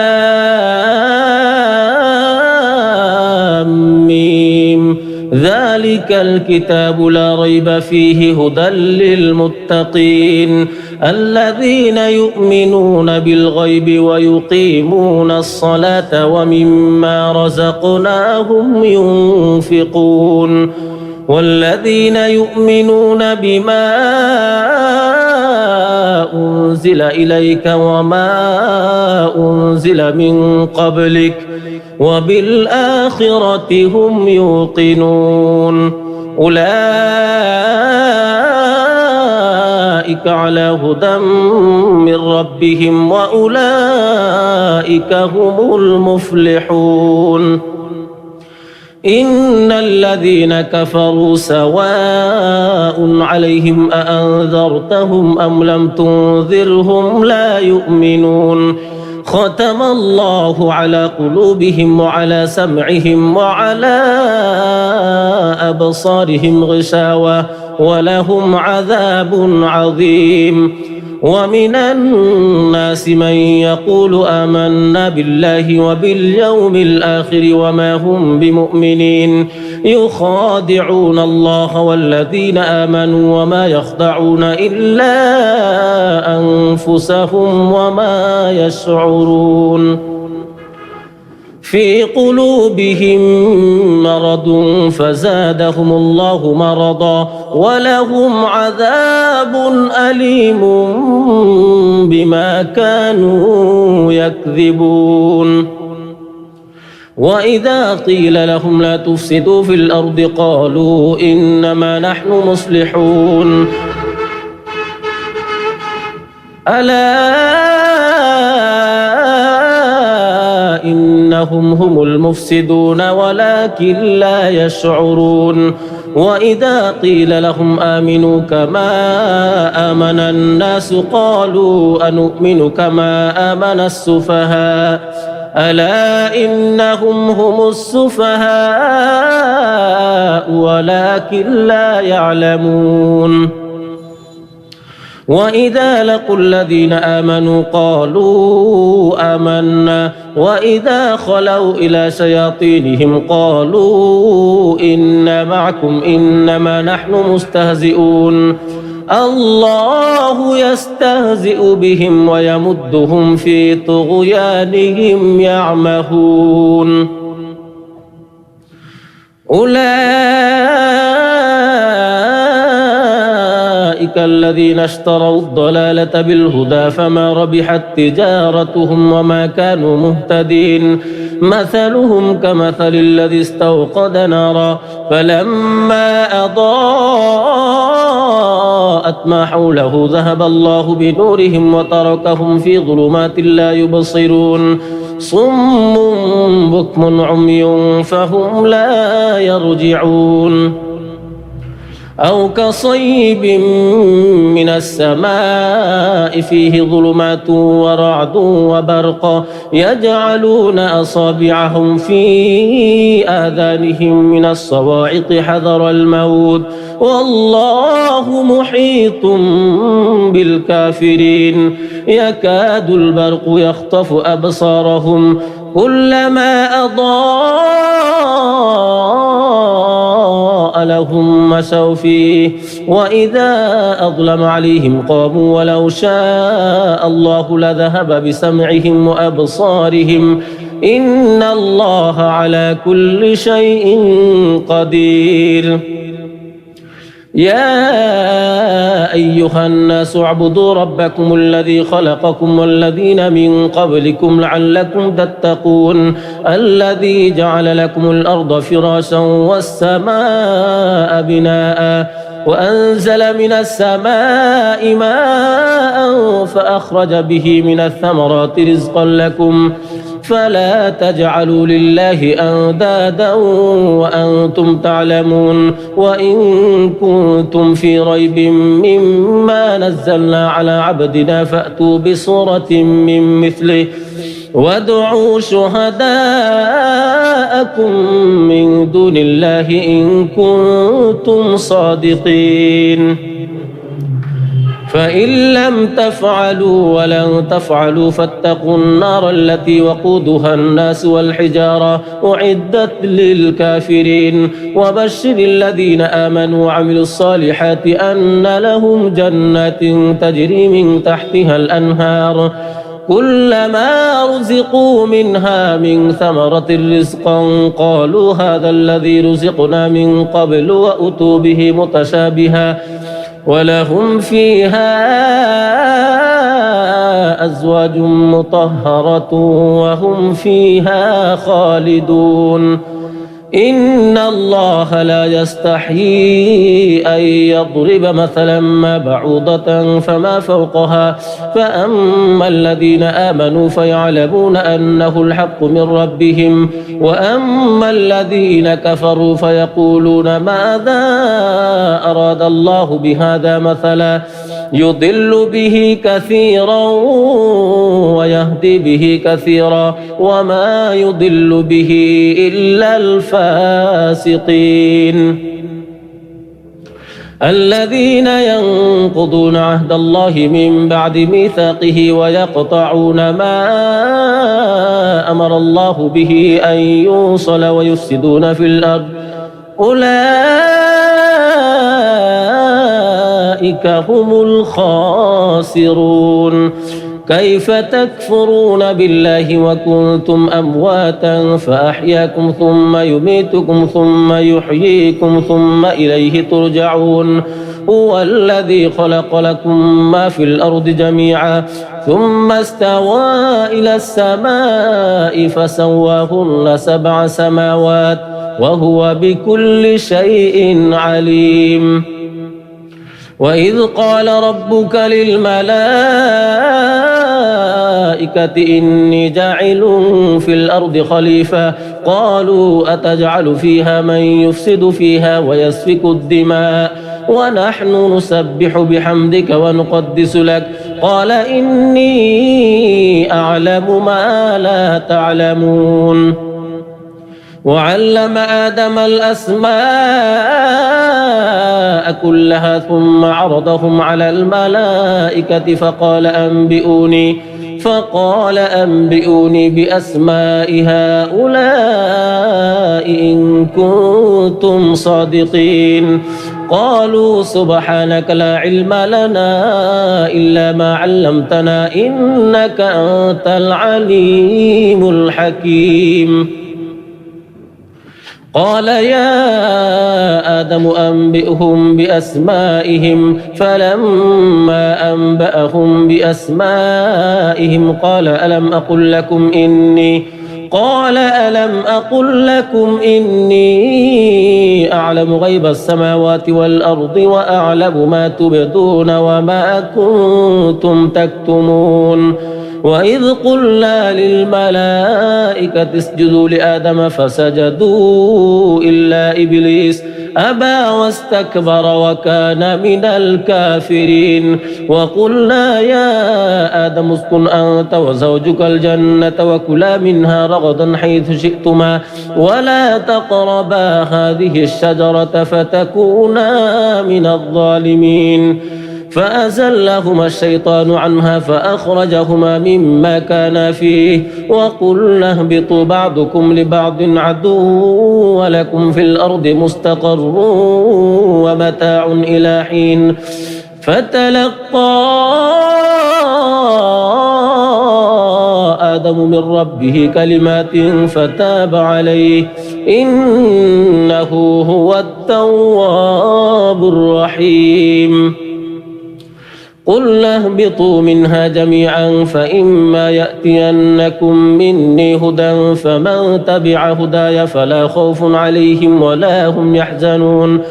ميم ذلك الكتاب لا ريب فيه هدى للمتقين الذين يؤمنون بالغيب ويقيمون الصلاة ومما رزقناهم ينفقون والذين يؤمنون بما أنزل إليك وما أنزل من قبلك وبالآخرة هم يوقنون أولئك على هدى من ربهم وأولئك هم المفلحون إن الذين كفروا سواء عليهم أأنذرتهم أم لم تنذرهم لا يؤمنون ختم الله على قلوبهم وعلى سمعهم وعلى أبصارهم غشاوة ولهم عذاب عظيم. ومن الناس من يقول آمنا بالله وباليوم الآخر وما هم بمؤمنين يخادعون الله والذين آمنوا وما يخدعون إلا أنفسهم وما يشعرون. في قلوبهم مرض فزادهم الله مرضا ولهم عذاب أليم بما كانوا يكذبون. وإذا قيل لهم لا تفسدوا في الأرض قالوا إنما نحن مصلحون. ألا إنهم هم المفسدون ولكن لا يشعرون. وإذا قيل لهم آمنوا كما آمن الناس قالوا أنؤمن كما آمن السفهاء ألا إنهم هم السفهاء ولكن لا يعلمون. وإذا لقوا الذين آمنوا قالوا آمنا وإذا خلوا إلى شياطينهم قالوا إنا معكم إنما نحن مستهزئون. الله يستهزئ بهم ويمدهم في طغيانهم يعمهون. أولئك الذين اشتروا الضلالة بالهدى فما ربحت تجارتهم وما كانوا مهتدين. مثلهم كمثل الذي استوقد نارا فلما أضاءت ما حوله ذهب الله بنورهم وتركهم في ظلمات لا يبصرون. صم بكم عمي فهم لا يرجعون. أو كصيب من السماء فيه ظلمات ورعد وبرق يجعلون أصابعهم في آذانهم من الصواعق حذر الموت والله محيط بالكافرين. يكاد البرق يخطف أبصارهم كلما أضاء لهم مشوا فيه وإذا أظلم عليهم قاموا ولو شاء الله لذهب بسمعهم وأبصارهم إن الله على كل شيء قدير. يا أيها الناس اعبدوا ربكم الذي خلقكم والذين من قبلكم لعلكم تتقون. الذي جعل لكم الأرض فراشا والسماء بناء وأنزل من السماء ماء فأخرج به من الثمرات رزقا لكم فلا تجعلوا لله أندادا وأنتم تعلمون. وإن كنتم في ريب مما نزلنا على عبدنا فأتوا بصورة من مثله وادعوا شهداءكم من دون الله إن كنتم صادقين. فإن لم تفعلوا ولن تفعلوا فاتقوا النار التي وقودها الناس والحجارة أعدت للكافرين. وبشر الذين آمنوا وعملوا الصالحات أن لهم جنات تجري من تحتها الأنهار كلما رزقوا منها من ثمرة رزقا قالوا هذا الذي رزقنا من قبل وأتوا به متشابها ولهم فيها أزواج مطهرة وهم فيها خالدون. إن الله لا يستحيي أن يضرب مثلا ما بعوضة فما فوقها فأما الذين آمنوا فيعلمون أنه الحق من ربهم وأما الذين كفروا فيقولون ماذا أراد الله بهذا مثلا يضل به كثيرا ويهدي به كثيرا وما يضل به إلا الفاسقين. الذين ينقضون عهد الله من بعد ميثاقه ويقطعون ما أمر الله به أن يوصل ويفسدون في الأرض أولئك هم الخاسرون كيف تكفرون بالله وكنتم أمواتا فأحياكم ثم يميتكم ثم يحييكم ثم إليه ترجعون هو الذي خلق لكم ما في الأرض جميعا ثم استوى إلى السماء فسواهن 7 سماوات وهو بكل شيء عليم وإذ قال ربك للملائكة إني جاعل في الأرض خليفة قالوا أتجعل فيها من يفسد فيها ويسفك الدماء ونحن نسبح بحمدك ونقدس لك قال إني أعلم ما لا تعلمون وعلم آدم الأسماء كلها ثم عرضهم على الملائكة فقال أنبئوني بأسماء هؤلاء إن كنتم صادقين قالوا سبحانك لا علم لنا إلا ما علمتنا إنك أنت العليم الحكيم قال يا آدم أنبئهم بأسمائهم فلما أنبأهم بأسمائهم قال ألم أقل لكم إني أعلم غيب السماوات والأرض وأعلم ما تبدون وما كنتم تكتمون وإذ قلنا للملائكة اسجدوا لآدم فسجدوا إلا إبليس أبى واستكبر وكان من الكافرين وقلنا يا آدم اسكن أنت وزوجك الجنة وكلا منها رغدا حيث شئتما ولا تقربا هذه الشجرة فتكونا من الظالمين فأزلهما الشيطان عنها فأخرجهما مما كانا فيه وقلنا اهبطوا بعضكم لبعض عدو ولكم في الأرض مستقر ومتاع إلى حين فتلقى آدم من ربه كلمات فتاب عليه إنه هو التواب الرحيم قلنا اهبطوا منها جميعا فإما يأتينكم مني هدى فمن تبع هداي فلا خوف عليهم ولا هم يحزنون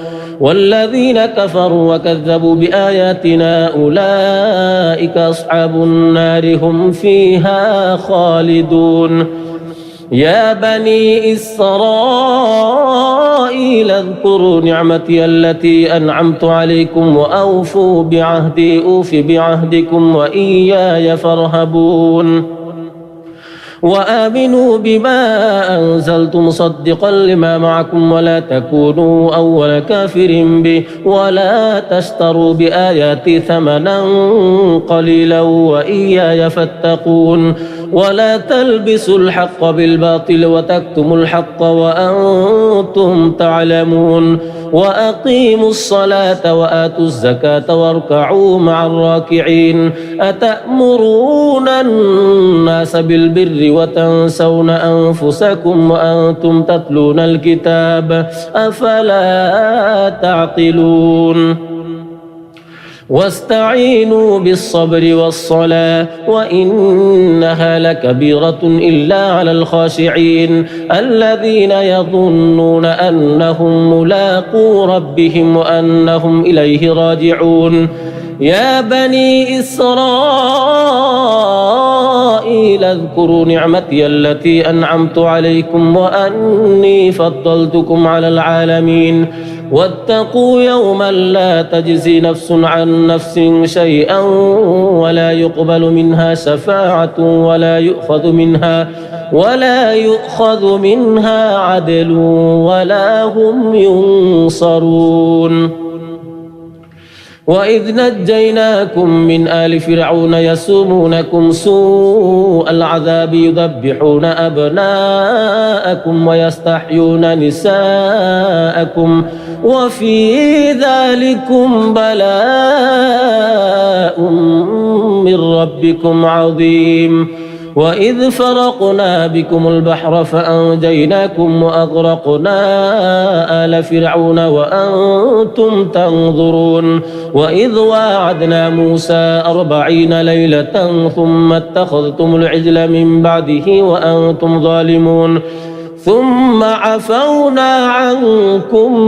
والذين كفروا وكذبوا بآياتنا أولئك أصحاب النار هم فيها خالدون يا بني إسرائيل اذكروا نعمتي التي أنعمت عليكم وأوفوا بعهدي أوف بعهدكم وإياي فارهبون وآمنوا بما أنزلت مصدقا لما معكم ولا تكونوا أول كافر به ولا تشتروا بآياتي ثمنا قليلا وإياي فاتقون ولا تلبسوا الحق بالباطل وتكتموا الحق وأنتم تعلمون وأقيموا الصلاة وآتوا الزكاة واركعوا مع الراكعين أتأمرون الناس بالبر وتنسون أنفسكم وأنتم تتلون الكتاب أفلا تعقلون واستعينوا بالصبر والصلاة وإنها لكبيرة إلا على الخاشعين الذين يظنون أنهم ملاقو ربهم وأنهم إليه راجعون يا بني إسرائيل اذكروا نعمتي التي أنعمت عليكم وأني فضلتكم على العالمين واتقوا يوما لا تجزي نفس عن نفس شيئا ولا يقبل منها شفاعة ولا يؤخذ منها عدل ولا هم ينصرون وإذ نجيناكم من آل فرعون يسومونكم سوء العذاب يذبحون أبناءكم ويستحيون نساءكم وفي ذلكم بلاء من ربكم عظيم وإذ فرقنا بكم البحر فأنجيناكم وأغرقنا آل فرعون وأنتم تنظرون وإذ واعدنا موسى 40 ليلة ثم اتخذتم العجل من بعده وأنتم ظالمون ثم عفونا عنكم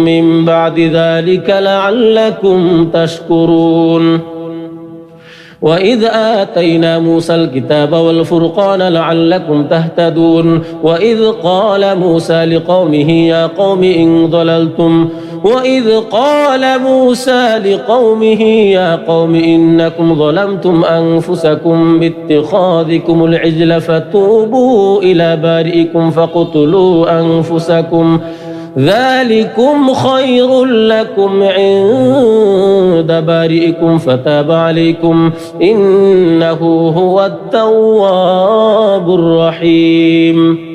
من بعد ذلك لعلكم تشكرون وإذ آتينا موسى الكتاب والفرقان لعلكم تهتدون وإذ قال موسى لقومه يا قوم إن ضللتم إنكم ظلمتم أنفسكم باتخاذكم العجل فتوبوا إلى بارئكم فاقتلوا أنفسكم ذلكم خير لكم عند بارئكم فتاب عليكم إنه هو التواب الرحيم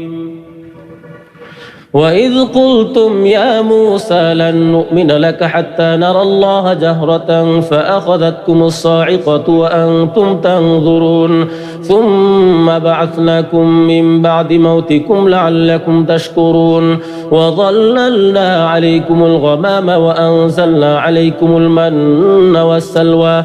وإذ قلتم يا موسى لن نؤمن لك حتى نرى الله جهرة فأخذتكم الصاعقة وأنتم تنظرون ثم بعثناكم من بعد موتكم لعلكم تشكرون وظللنا عليكم الغمام وأنزلنا عليكم المن والسلوى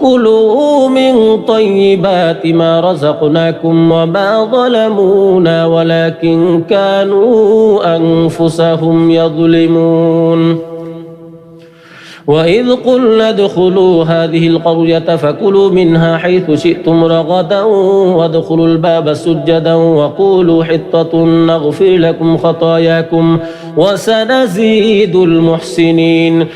كلوا من طيبات ما رزقناكم وما ظلمونا ولكن كانوا أنفسهم يظلمون وإذ قلنا ادخلوا هذه القرية فكلوا منها حيث شئتم رغدا وادخلوا الباب سجدا وقولوا حطة نغفر لكم خطاياكم وسنزيد المحسنين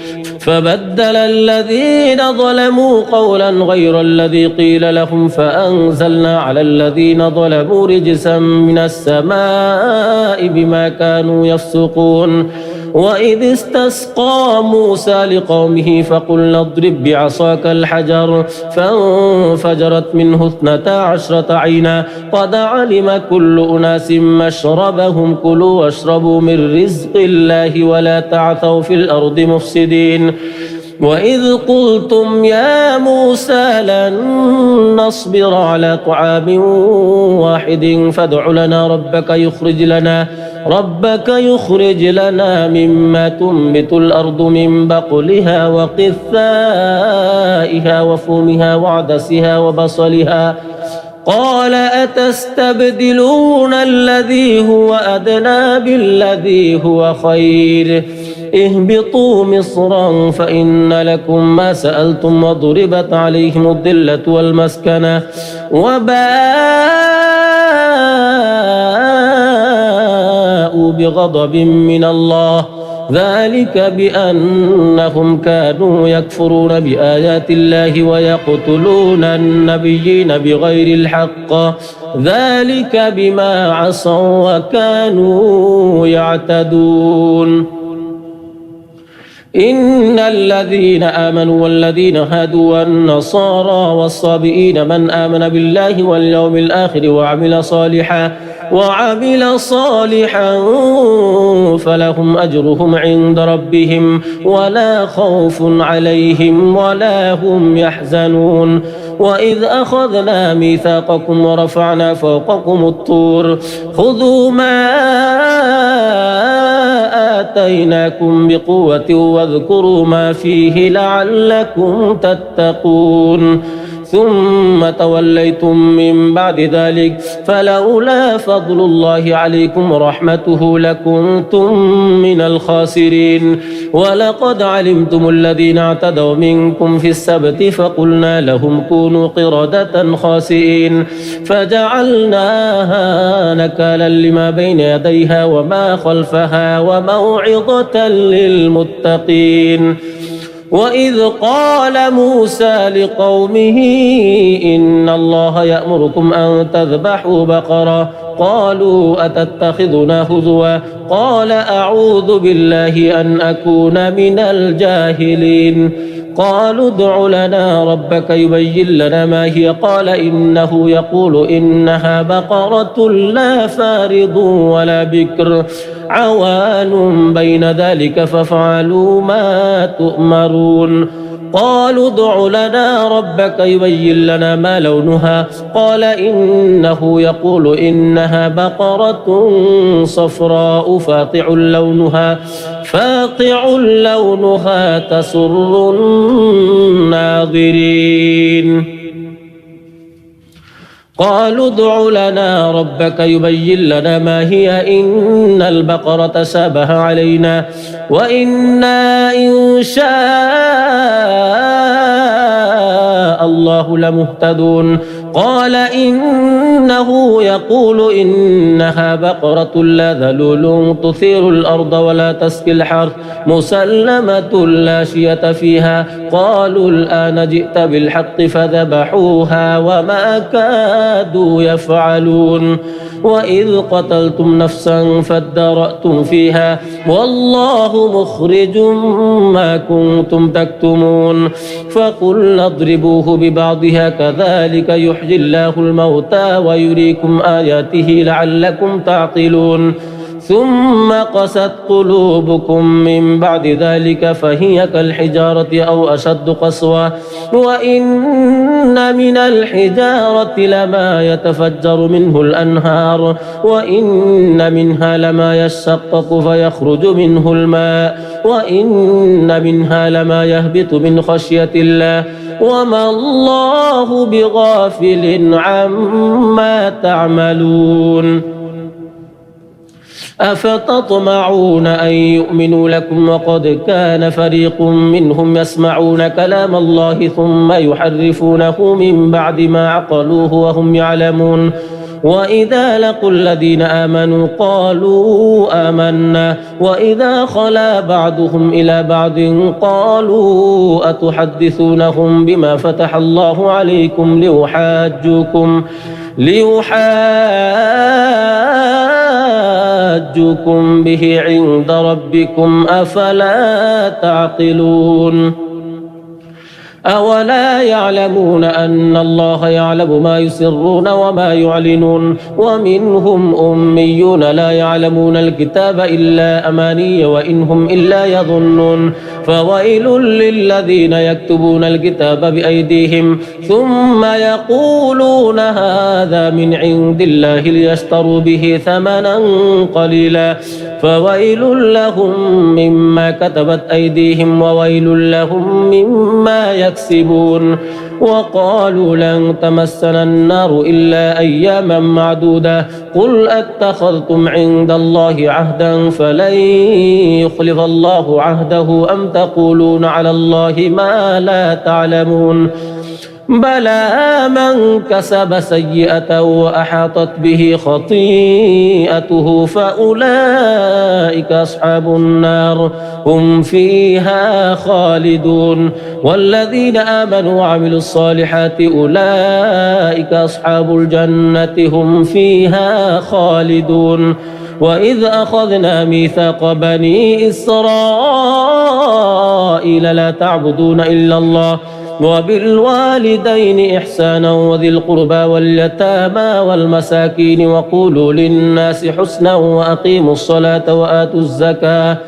فبدل الذين ظلموا قولا غير الذي قيل لهم فأنزلنا على الذين ظلموا رجسا من السماء بما كانوا يفسقون وإذ استسقى موسى لقومه فقلنا اضرب بعصاك الحجر فانفجرت منه 12 عينا قد علم كل أناس مشربهم كلوا واشربوا من رزق الله ولا تعثوا في الأرض مفسدين وإذ قلتم يا موسى لن نصبر على طعام واحد فادع لنا ربك يخرج لنا مما تنبت الأرض من بقلها وقثائها وفومها وعدسها وبصلها قال أتستبدلون الذي هو أدنى بالذي هو خير اهبطوا مصرا فإن لكم ما سألتم وضربت عليهم الذلة والمسكنة وباءوا بغضب من الله ذلك بأنهم كانوا يكفرون بآيات الله ويقتلون النبيين بغير الحق ذلك بما عصوا وكانوا يعتدون إن الذين آمنوا والذين هادوا والنصارى والصابئين من آمن بالله واليوم الآخر وعمل صالحا فلهم أجرهم عند ربهم ولا خوف عليهم ولا هم يحزنون وإذ أخذنا ميثاقكم ورفعنا فوقكم الطور خذوا ما آتيناكم بقوة واذكروا ما فيه لعلكم تتقون ثم توليتم من بعد ذلك فلولا فضل الله عليكم ورحمته لكنتم من الخاسرين ولقد علمتم الذين اعتدوا منكم في السبت فقلنا لهم كونوا قردة خاسئين فجعلناها نكالا لما بين يديها وما خلفها وموعظة للمتقين وإذ قال موسى لقومه إن الله يأمركم أن تذبحوا بقرة قالوا أتتخذنا هزوا قال أعوذ بالله أن أكون من الجاهلين قالوا ادع لنا ربك يبين لنا ما هي قال إنه يقول إنها بقرة لا فارض ولا بكر عوان بين ذلك فافعلوا ما تؤمرون قالوا ادع لنا ربك يبين لنا ما لونها قال إنه يقول إنها بقرة صفراء فاقع لونها تسر الناظرين قالوا ادع لنا ربك يبين لنا ما هي إن البقرة شابه علينا وإنا إن شاء الله لمهتدون قال إنه يقول إنها بقرة لا ذلول تثير الأرض ولا تسقي الحرث مسلمة لا شية فيها قالوا الآن جئت بالحق فذبحوها وما كادوا يفعلون وإذ قتلتم نفسا فادارأتم فيها والله مخرج ما كنتم تكتمون فقلنا اضربوه ببعضها كذلك يحيي الله الموتى ويريكم آياته لعلكم تعقلون ثم قست قلوبكم من بعد ذلك فهي كالحجارة أو أشد قسوة وإن من الحجارة لما يتفجر منه الأنهار وإن منها لما يشقق فيخرج منه الماء وإن منها لما يهبط من خشية الله وما الله بغافل عما تعملون أفتطمعون أن يؤمنوا لكم وقد كان فريق منهم يسمعون كلام الله ثم يحرفونه من بعد ما عقلوه وهم يعلمون وإذا لقوا الذين آمنوا قالوا آمنا وإذا خلا بعضهم إلى بعض قالوا أتحدثونهم بما فتح الله عليكم ليحاجوكم به عند ربكم أفلا تعقلون أولا يعلمون أن الله يعلم ما يسرون وما يعلنون ومنهم أميون لا يعلمون الكتاب إلا أماني وإنهم إلا يظنون فويل للذين يكتبون الكتاب بأيديهم ثم يقولون هذا من عند الله ليشتروا به ثمنا قليلا فويل لهم مما كتبت أيديهم وويل لهم مما يكسبون وقالوا لن تمسنا النار إلا أياما معدودة قل أتخذتم عند الله عهدا فلن يخلف الله عهده أم تقولون على الله ما لا تعلمون بلى من كسب سيئة وأحاطت به خطيئته فأولئك أصحاب النار هم فيها خالدون والذين آمنوا وعملوا الصالحات أولئك أصحاب الجنة هم فيها خالدون وإذ أخذنا ميثاق بني إسرائيل لا تعبدون إلا الله وبالوالدين إحسانا وذي القربى واليتامى والمساكين وقولوا للناس حسنا وأقيموا الصلاة وآتوا الزكاة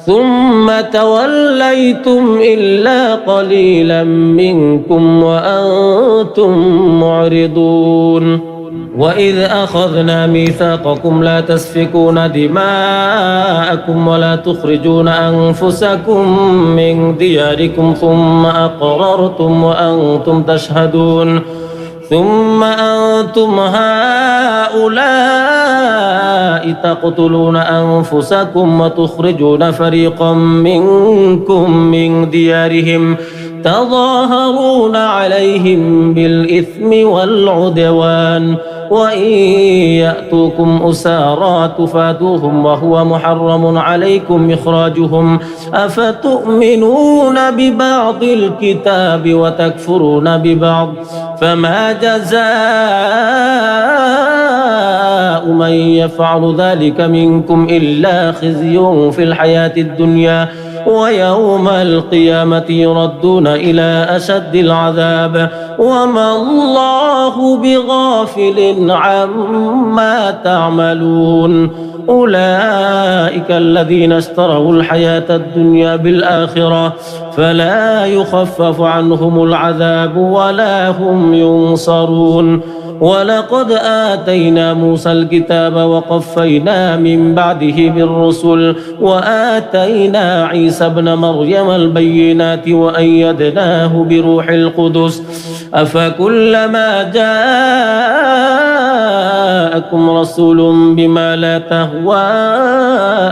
ثم توليتم إلا قليلا منكم وأنتم معرضون وإذ أخذنا ميثاقكم لا تسفكون دماءكم ولا تخرجون أنفسكم من دياركم ثم أقررتم وأنتم تشهدون ثم أنتم هؤلاء تقتلون أنفسكم وتخرجون فريقا منكم من ديارهم تظاهرون عليهم بالإثم والعدوان وإن يأتوكم أسارى تفادوهم وهو محرم عليكم إخراجهم أفتؤمنون ببعض الكتاب وتكفرون ببعض فما جزاء من يفعل ذلك منكم إلا خزي في الحياة الدنيا ويوم القيامة يردون إلى أشد العذاب وما الله بغافل عما تعملون أولئك الذين اشتروا الحياة الدنيا بالآخرة فلا يخفف عنهم العذاب ولا هم ينصرون ولقد آتينا موسى الكتاب وقفينا من بعده بالرسل وآتينا عيسى ابن مريم البينات وأيدناه بروح القدس أفكلما جاءكم رسول بما لا تهوى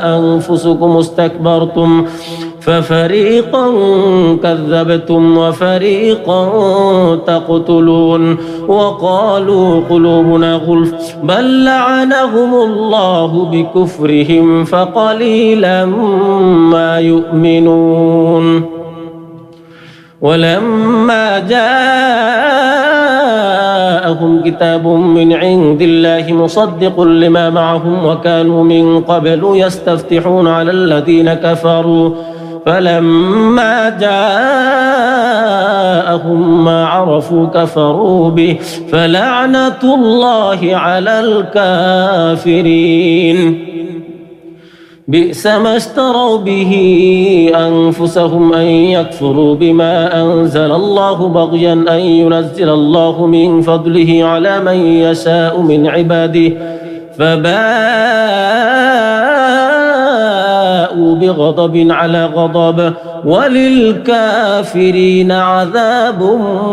أنفسكم استكبرتم ففريقا كذبتم وفريقا تقتلون وقالوا قلوبنا غلف بل لعنهم الله بكفرهم فقليلا ما يؤمنون ولما جاءهم كتاب من عند الله مصدق لما معهم وكانوا من قبل يستفتحون على الذين كفروا فلما جاءهم ما عرفوا كفروا به فلعنة الله على الكافرين بئس ما اشتروا به أنفسهم أن يكفروا بما أنزل الله بغيا أن ينزل الله من فضله على من يشاء من عباده فباءوا بغضب على غضب وللكافرين عذاب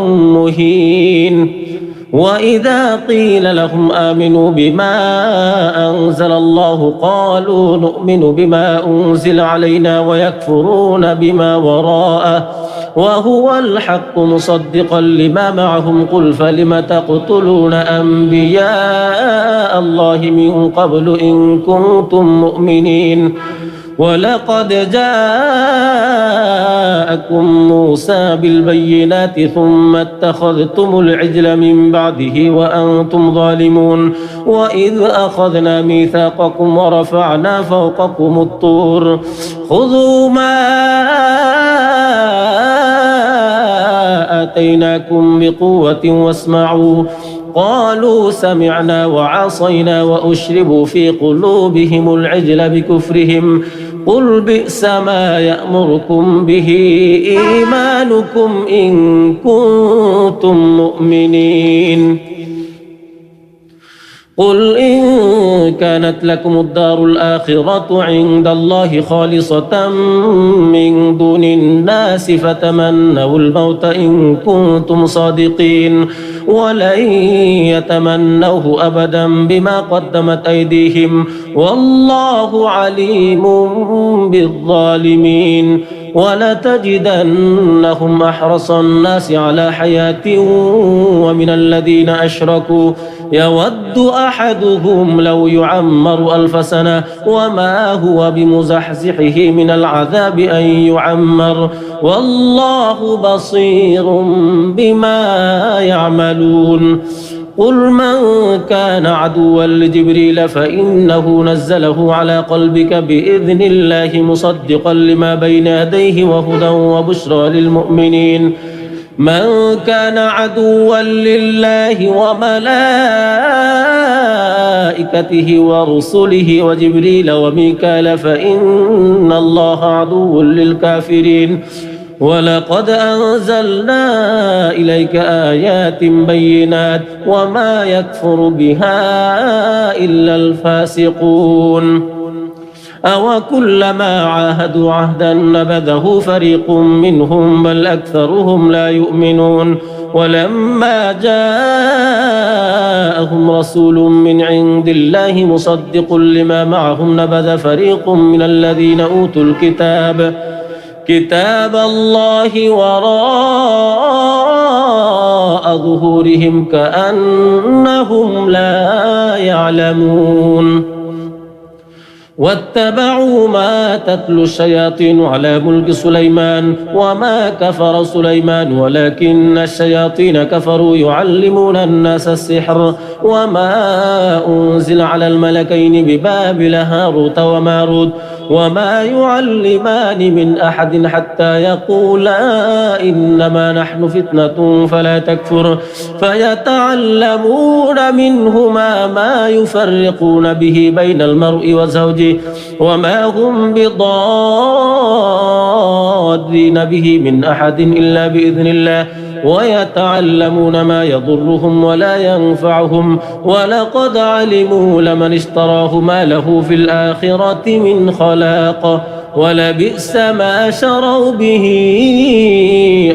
مهين وإذا قيل لهم آمنوا بما أنزل الله قالوا نؤمن بما أنزل علينا ويكفرون بما وراءه وهو الحق مصدقا لما معهم قل فلم تقتلون أنبياء الله من قبل إن كنتم مؤمنين ولقد جاءكم موسى بالبينات ثم اتخذتم العجل من بعده وأنتم ظالمون وإذ أخذنا ميثاقكم ورفعنا فوقكم الطور خذوا ما آتيناكم بقوة واسمعوا قالوا سمعنا وعصينا وأشربوا في قلوبهم العجل بكفرهم قل بئس ما يأمركم به إيمانكم إن كنتم مؤمنين قل إن كانت لكم الدار الآخرة عند الله خالصة من دون الناس فتمنوا الموت إن كنتم صادقين ولن يتمنوه أبدا بما قدمت أيديهم والله عليم بالظالمين ولتجدنهم أحرص الناس على حياة ومن الذين أشركوا يود أحدهم لو يعمر 1000 سنة وما هو بمزحزحه من العذاب أن يعمر والله بصير بما يعملون قل من كان عدوا لجبريل فإنه نزله على قلبك بإذن الله مصدقا لما بين يديه وهدى وبشرى للمؤمنين من كان عدوا لله وملائكته ورسله وجبريل وميكال فإن الله عدو للكافرين ولقد أنزلنا إليك آيات بينات وما يكفر بها إلا الفاسقون أوكلما عاهدوا عهدا نبذه فريق منهم بل أكثرهم لا يؤمنون ولما جاءهم رسول من عند الله مصدق لما معهم نبذ فريق من الذين أوتوا الكتاب كتاب الله وراء ظهورهم كأنهم لا يعلمون واتبعوا ما تتلو الشياطين على ملك سليمان وما كفر سليمان ولكن الشياطين كفروا يعلمون الناس السحر وما أنزل على الملكين ببابل هاروت وماروت وما يعلمان من أحد حتى يقولا إنما نحن فتنة فلا تكفر فيتعلمون منهما ما يفرقون به بين المرء وزوجه وما هم بضارين به من أحد إلا بإذن الله ويتعلمون ما يضرهم ولا ينفعهم ولقد علموا لمن اشتراه ما له في الآخرة من خلاق ولبئس ما شروا به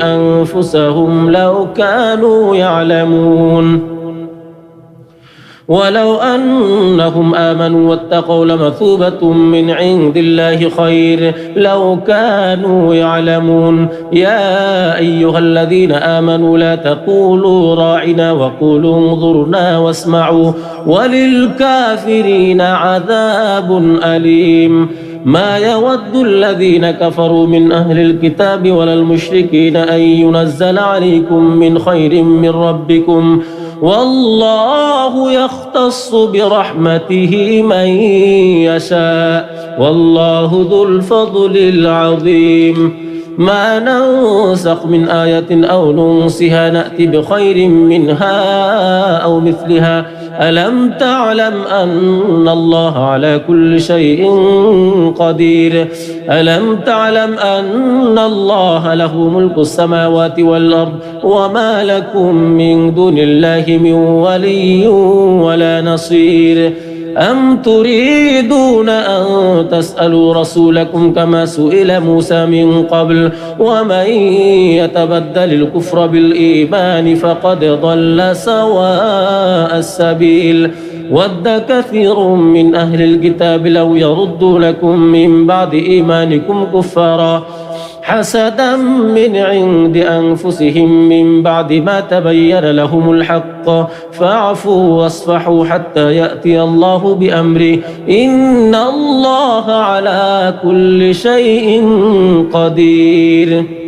أنفسهم لو كانوا يعلمون ولو أنهم آمنوا واتقوا لمثوبة من عند الله خير لو كانوا يعلمون يا أيها الذين آمنوا لا تقولوا راعنا وقولوا انظرنا واسمعوا وللكافرين عذاب أليم ما يود الذين كفروا من أهل الكتاب ولا المشركين أن ينزل عليكم من خير من ربكم والله يختص برحمته من يشاء والله ذو الفضل العظيم ما ننسخ من آية أو ننسها نأتي بخير منها أو مثلها ألم تعلم أن الله على كل شيء قدير ألم تعلم أن الله له ملك السماوات والأرض وما لكم من دون الله من ولي ولا نصير أم تريدون أن تسألوا رسولكم كما سئل موسى من قبل ومن يتبدل الكفر بالإيمان فقد ضل سواء السبيل ود كثير من أهل الكتاب لو يردونكم من بعد إيمانكم كفارا حسدا من عند أنفسهم من بعد ما تبين لهم الحق فاعفوا واصفحوا حتى يأتي الله بأمره إن الله على كل شيء قدير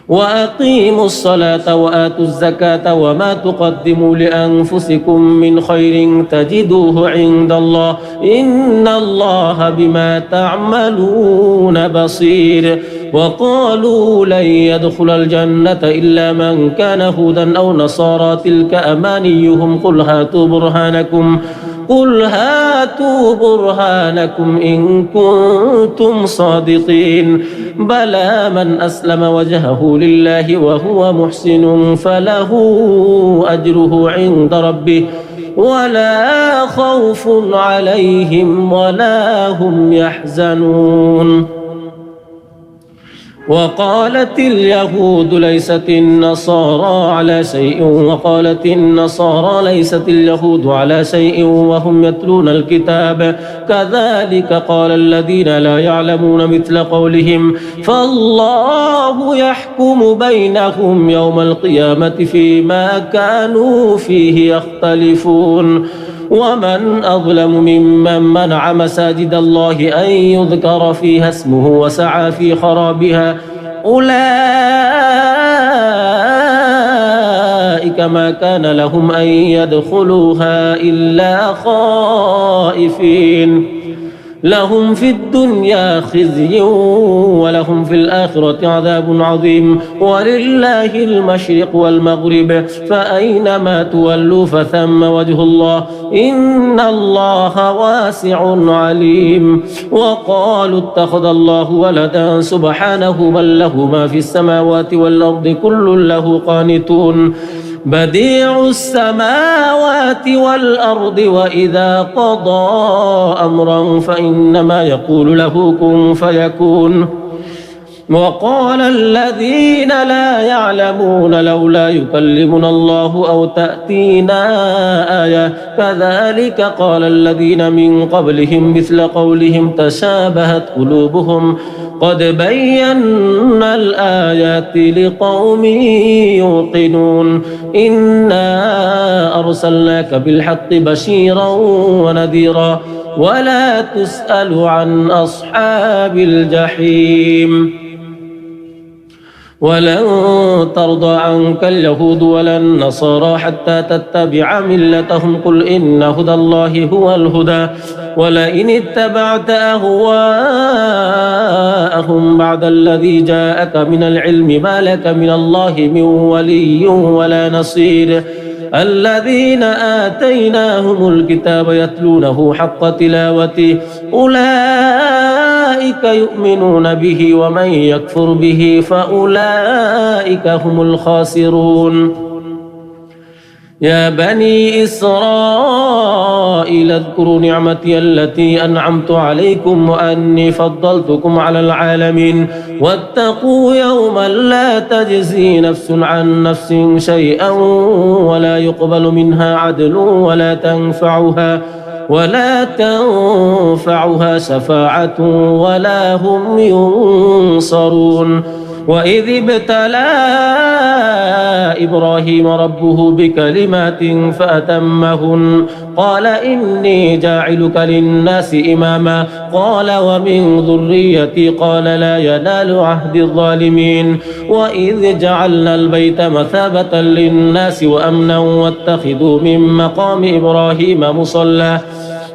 وأقيموا الصلاة وآتوا الزكاة وما تقدموا لأنفسكم من خير تجدوه عند الله إن الله بما تعملون بصير وقالوا لن يدخل الجنة إلا من كان هودا أو نصارى تلك أمانيهم قل هاتوا برهانكم إن كنتم صادقين بلى من أسلم وجهه لله وهو محسن فله أجره عند ربه ولا خوف عليهم ولا هم يحزنون وقالت اليهود ليست النصارى على شيء وقالت النصارى ليست اليهود على شيء وهم يتلون الكتاب كذلك قال الذين لا يعلمون مثل قولهم فالله يحكم بينهم يوم القيامة فيما كانوا فيه يختلفون ومن أظلم ممن منع مساجد الله أن يذكر فيها اسمه وسعى في خرابها أولئك ما كان لهم أن يدخلوها إلا خائفين لهم في الدنيا خزي ولهم في الآخرة عذاب عظيم ولله المشرق والمغرب فأينما تولوا فثم وجه الله إن الله واسع عليم وقالوا اتخذ الله ولدا سبحانه بل له ما في السماوات والأرض كل له قانتون بديع السماوات والأرض وإذا قضى أمرا فإنما يقول له كن فيكون وقال الذين لا يعلمون لولا يكلمنا الله أو تأتينا آية كذلك قال الذين من قبلهم مثل قولهم تشابهت قلوبهم قد بينا الآيات لقوم يوقنون إنا أرسلناك بالحق بشيرا ونذيرا ولا تسأل عن أصحاب الجحيم ولن ترضى عنك اليهود ولا النصارى حتى تتبع ملتهم قل إن هدى الله هو الهدى ولئن اتبعت أهواءهم بعد الذي جاءك من العلم ما لك من الله من ولي ولا نصير الذين آتيناهم الكتاب يتلونه حق تلاوته أولئك يؤمنون به ومن يكفر به فأولئك هم الخاسرون يا بني إسرائيل اذكروا نعمتي التي أنعمت عليكم وأني فضلتكم على العالمين واتقوا يوما لا تجزي نفس عن نفس شيئا ولا يقبل منها عدل ولا تنفعها شفاعة ولا هم ينصرون وإذ ابتلى إبراهيم ربه بكلمات فأتمهن قال إني جاعلك للناس إماما قال ومن ذريتي قال لا ينال عهد الظالمين وإذ جعلنا البيت مثابة للناس وأمنا واتخذوا من مقام إبراهيم مصلى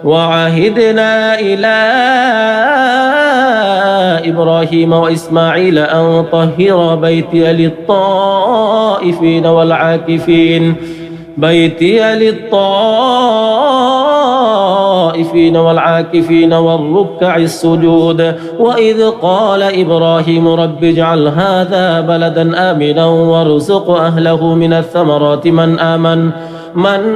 وعهدنا إلى إبراهيم وإسماعيل أن طهر بيتي للطائفين والعاكفين والركع السجود وإذ قال إبراهيم رب اجعل هذا بلدا آمنا وارزق أهله من الثمرات من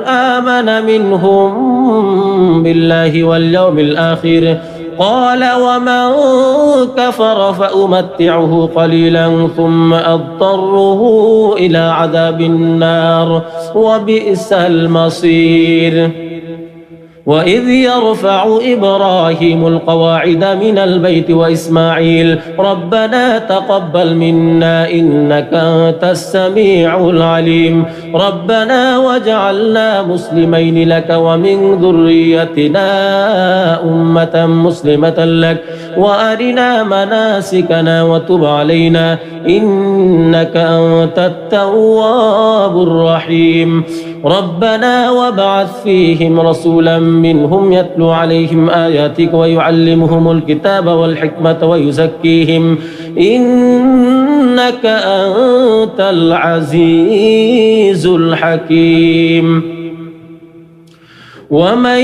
آمن منهم بالله واليوم الآخر قال ومن كفر فأمتعه قليلا ثم أضطره إلى عذاب النار وبئس المصير وإذ يرفع إبراهيم القواعد من البيت وإسماعيل ربنا تقبل منا إنك أنت السميع العليم ربنا واجعلنا مسلمين لك ومن ذريتنا أمة مسلمة لك وأرنا مناسكنا وتب علينا إنك أنت التواب الرحيم ربنا وابعث فيهم رسولا منهم يتلو عليهم آياتك ويعلمهم الكتاب والحكمة ويزكيهم إنك أنت العزيز الحكيم ومن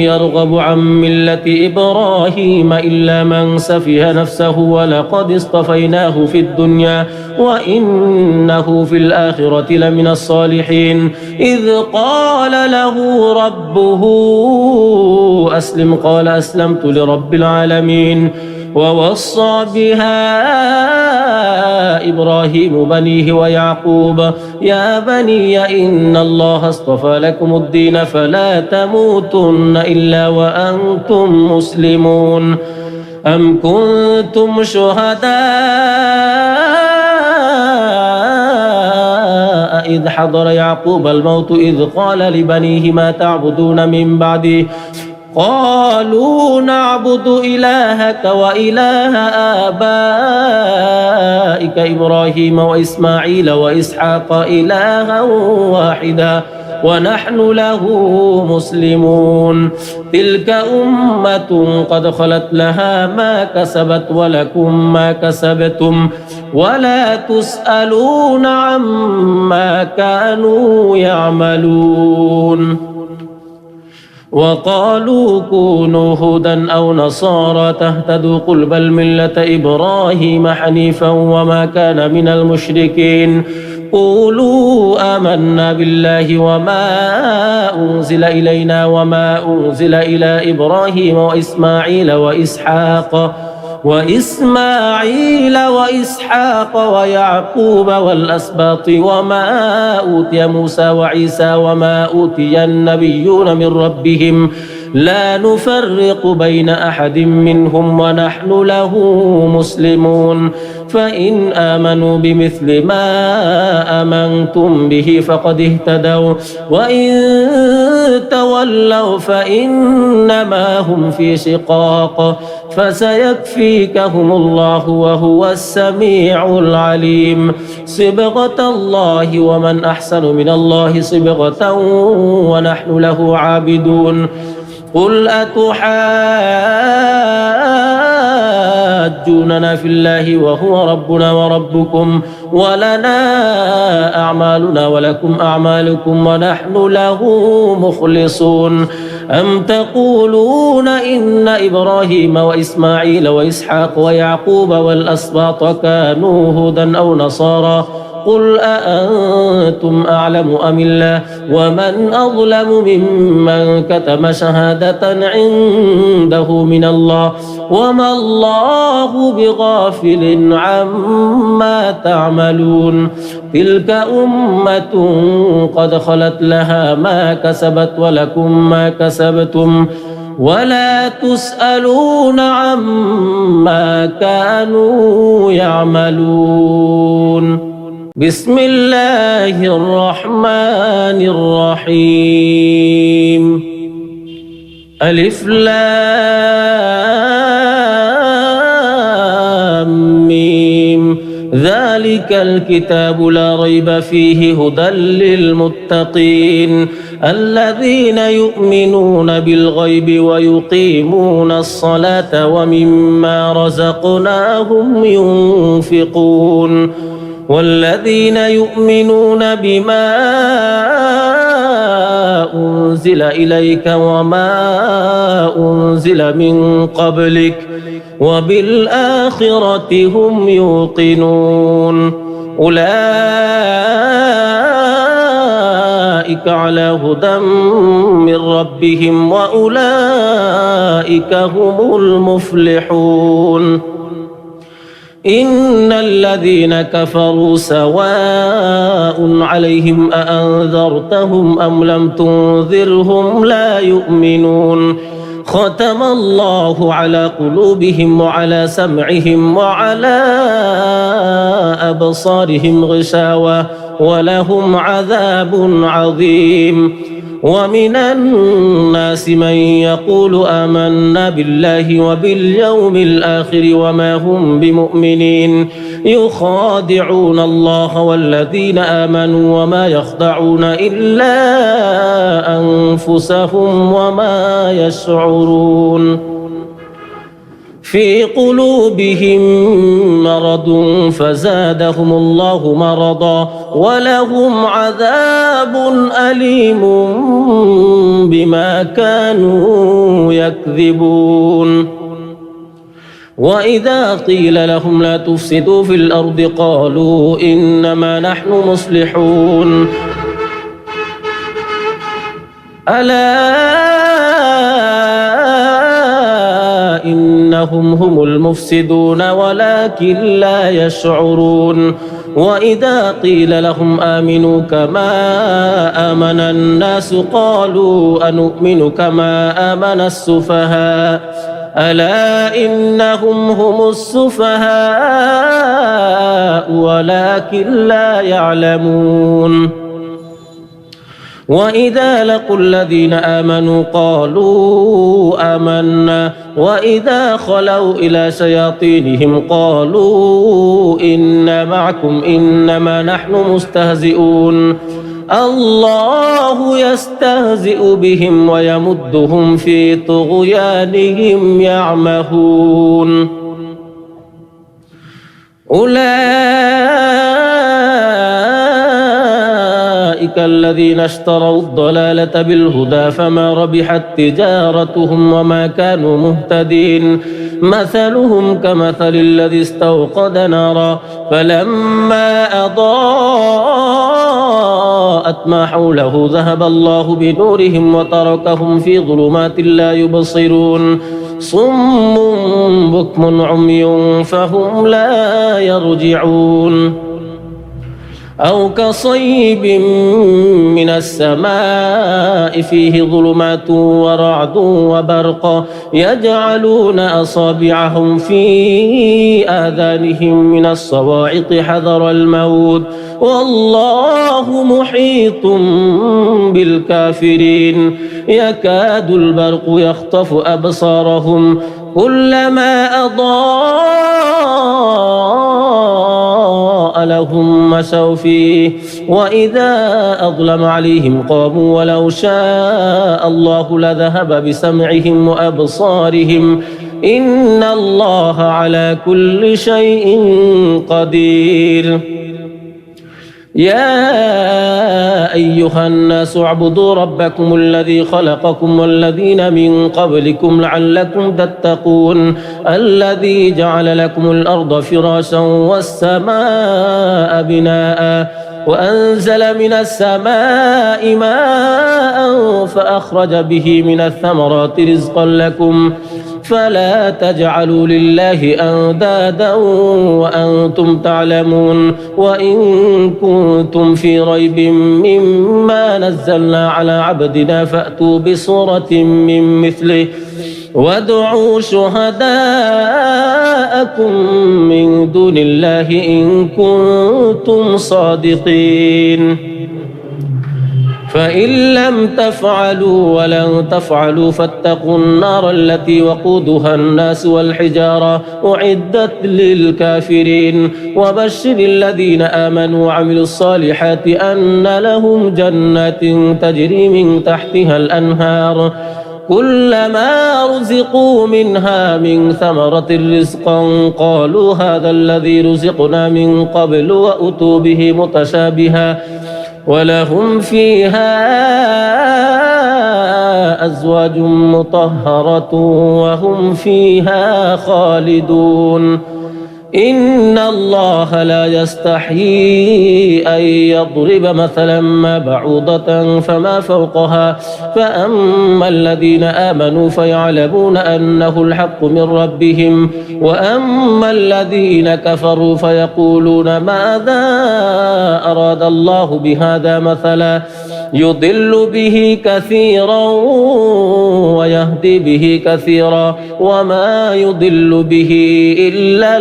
يرغب عن ملة إبراهيم إلا من سفه نفسه ولقد اصطفيناه في الدنيا وإنه في الآخرة لمن الصالحين إذ قال له ربه أسلم قال أسلمت لرب العالمين ووصى بها إبراهيم بنيه ويعقوب يا بني إن الله اصطفى لكم الدين فلا تموتن إلا وأنتم مسلمون أم كنتم شهداء إذ حضر يعقوب الموت إذ قال لبنيه ما تعبدون من بعده قالوا نعبد إلهك وإله آبائك إبراهيم وإسماعيل وإسحاق إلها واحدا ونحن له مسلمون تلك أمة قد خلت لها ما كسبت ولكم ما كسبتم ولا تسألون عما كانوا يعملون وقالوا كونوا هودا أو نصارى تهتدوا قل بل ملة إبراهيم حنيفا وما كان من المشركين قولوا آمنا بالله وما أنزل إلينا وما أنزل إلى إبراهيم وإسماعيل وإسحاق ويعقوب والأسباط وما أوتي موسى وعيسى وما أوتي النبيون من ربهم لا نفرق بين أحد منهم ونحن له مسلمون فإن آمنوا بمثل ما آمنتم به فقد اهتدوا وإن تولوا فإنما هم في شقاق فسيكفيكهم الله وهو السميع العليم صبغة الله ومن أحسن من الله صبغة ونحن له عابدون قل أتحاجوننا في الله وهو ربنا وربكم ولنا أعمالنا ولكم أعمالكم ونحن له مخلصون أم تقولون إن إبراهيم وإسماعيل وإسحاق ويعقوب والأسباط كانوا هودا أو نصارى قل أأنتم أعلم أم الله ومن أظلم ممن كتم شهادة عنده من الله وما الله بغافل عما تعملون تلك أمة قد خلت لها ما كسبت ولكم ما كسبتم ولا تسألون عما كانوا يعملون بسم الله الرحمن الرحيم ألف لام ميم ذلك الكتاب لا ريب فيه هدى للمتقين الذين يؤمنون بالغيب ويقيمون الصلاة ومما رزقناهم ينفقون والذين يؤمنون بما أنزل إليك وما أنزل من قبلك وبالآخرة هم يوقنون أولئك على هدى من ربهم وأولئك هم المفلحون إن الذين كفروا سواء عليهم أأنذرتهم أم لم تنذرهم لا يؤمنون ختم الله على قلوبهم وعلى سمعهم وعلى أبصارهم غشاوة ولهم عذاب عظيم ومن الناس من يقول آمنا بالله وباليوم الآخر وما هم بمؤمنين يخادعون الله والذين آمنوا وما يخدعون إلا أنفسهم وما يشعرون في قلوبهم مرض فزادهم الله مرضا ولهم عذاب أليم بما كانوا يكذبون وإذا قيل لهم لا تفسدوا في الأرض قالوا إنما نحن مصلحون ألا إنهم هم المفسدون ولكن لا يشعرون وإذا قيل لهم آمنوا كما آمن الناس قالوا أنؤمن كما آمن السفهاء ألا إنهم هم السفهاء ولكن لا يعلمون وإذا لقوا الذين آمنوا قالوا آمنا وإذا خلوا إلى شياطينهم قالوا إنا معكم إنما نحن مستهزئون الله يستهزئ بهم ويمدهم في طغيانهم يعمهون أولئك الذين اشتروا الضلالة بالهدى فما ربحت تجارتهم وما كانوا مهتدين مثلهم كمثل الذي استوقد نارا فلما أضاءت ما حوله ذهب الله بنورهم وتركهم في ظلمات لا يبصرون صم بكم عمي فهم لا يرجعون أو كصيب من السماء فيه ظلمات ورعد وبرق يجعلون أصابعهم في آذانهم من الصواعق حذر الموت والله محيط بالكافرين يكاد البرق يخطف أبصارهم كلما أضاء لهم مشوا فيه وإذا أظلم عليهم قاموا ولو شاء الله لذهب بسمعهم وأبصارهم إن الله على كل شيء قدير يا أيها الناس اعبدوا ربكم الذي خلقكم والذين من قبلكم لعلكم تتقون الذي جعل لكم الأرض فراشا والسماء بناء وأنزل من السماء ماء فأخرج به من الثمرات رزقا لكم فلا تجعلوا لله أندادا وأنتم تعلمون وإن كنتم في ريب مما نزلنا على عبدنا فأتوا بصورة من مثله وادعوا شهداءكم من دون الله إن كنتم صادقين فإن لم تفعلوا ولن تفعلوا فاتقوا النار التي وقودها الناس والحجارة أعدت للكافرين وبشر الذين آمنوا وعملوا الصالحات أن لهم جنات تجري من تحتها الأنهار كلما رزقوا منها من ثمرة رزقا قالوا هذا الذي رزقنا من قبل وأتوا به متشابها ولهم فيها أزواج مطهرة وهم فيها خالدون إن الله لا يستحيي أن يضرب مثلا ما بعوضة فما فوقها فأما الذين آمنوا فيعلمون أنه الحق من ربهم وأما الذين كفروا فيقولون ماذا أراد الله بهذا مثلا يضل به كثيرا ويهدي به كثيرا وما يضل به إلا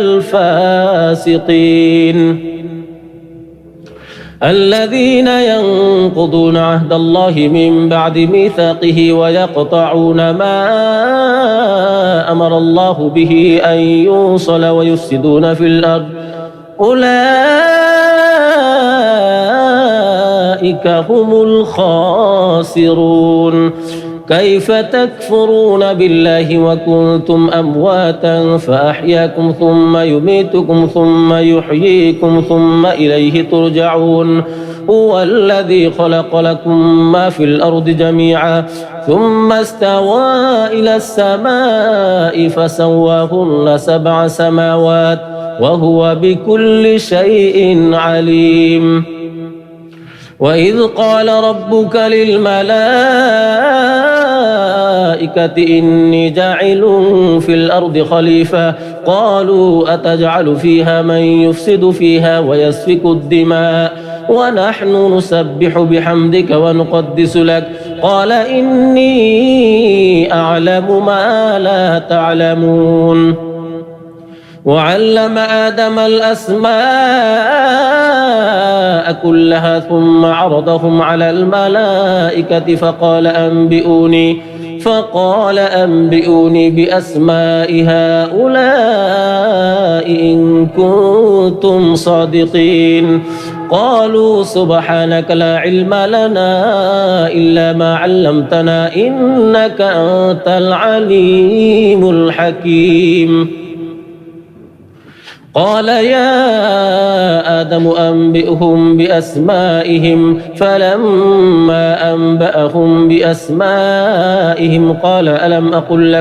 الفاسقين الذين ينقضون عهد الله من بعد ميثاقه ويقطعون ما أمر الله به أن يوصل ويفسدون في الأرض أولئك هم الخاسرون كيف تكفرون بالله وكنتم أمواتا فأحياكم ثم يميتكم ثم يحييكم ثم إليه ترجعون هو الذي خلق لكم ما في الأرض جميعا ثم استوى إلى السماء فسواهن 7 سماوات وهو بكل شيء عليم وإذ قال ربك للملائكة إني جاعل في الأرض خليفة قالوا أتجعل فيها من يفسد فيها ويسفك الدماء ونحن نسبح بحمدك ونقدس لك قال إني أعلم ما لا تعلمون وعلم آدم الأسماء كلها ثم عرضهم على الملائكة فقال أنبئوني بأسماء هؤلاء إن كنتم صادقين قالوا سبحانك لا علم لنا إلا ما علمتنا إنك أنت العليم الحكيم قال يا آدم أنبئهم بأسمائهم فلما أنبأهم بأسمائهم قال ألم أقل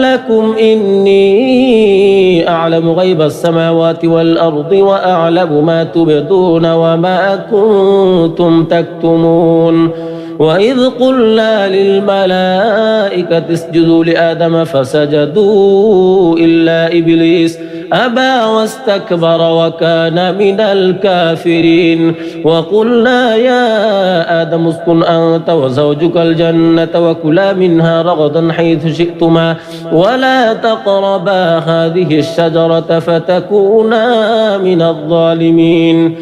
لكم إني أعلم غيب السماوات والأرض وأعلم ما تبدون وما كنتم تكتمون وإذ قلنا للملائكة اسجدوا لآدم فسجدوا إلا إبليس أبى واستكبر وكان من الكافرين وقلنا يا آدم اسكن أنت وزوجك الجنة وكلا منها رغدا حيث شئتما ولا تقربا هذه الشجرة فتكونا من الظالمين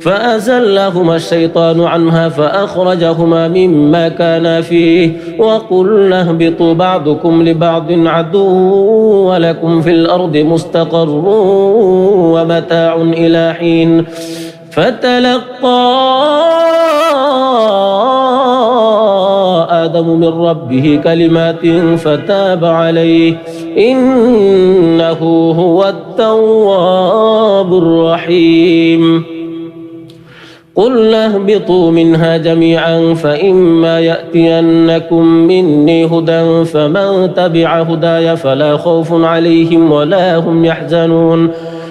فأزلهما الشيطان عنها فأخرجهما مما كانا فيه وقلنا اهبطوا بعضكم لبعض عدو ولكم في الأرض مستقر ومتاع إلى حين فتلقى آدم من ربه كلمات فتاب عليه إنه هو التواب الرحيم قلنا اهبطوا منها جميعا فإما يأتينكم مني هدى فمن تبع هداي فلا خوف عليهم ولا هم يحزنون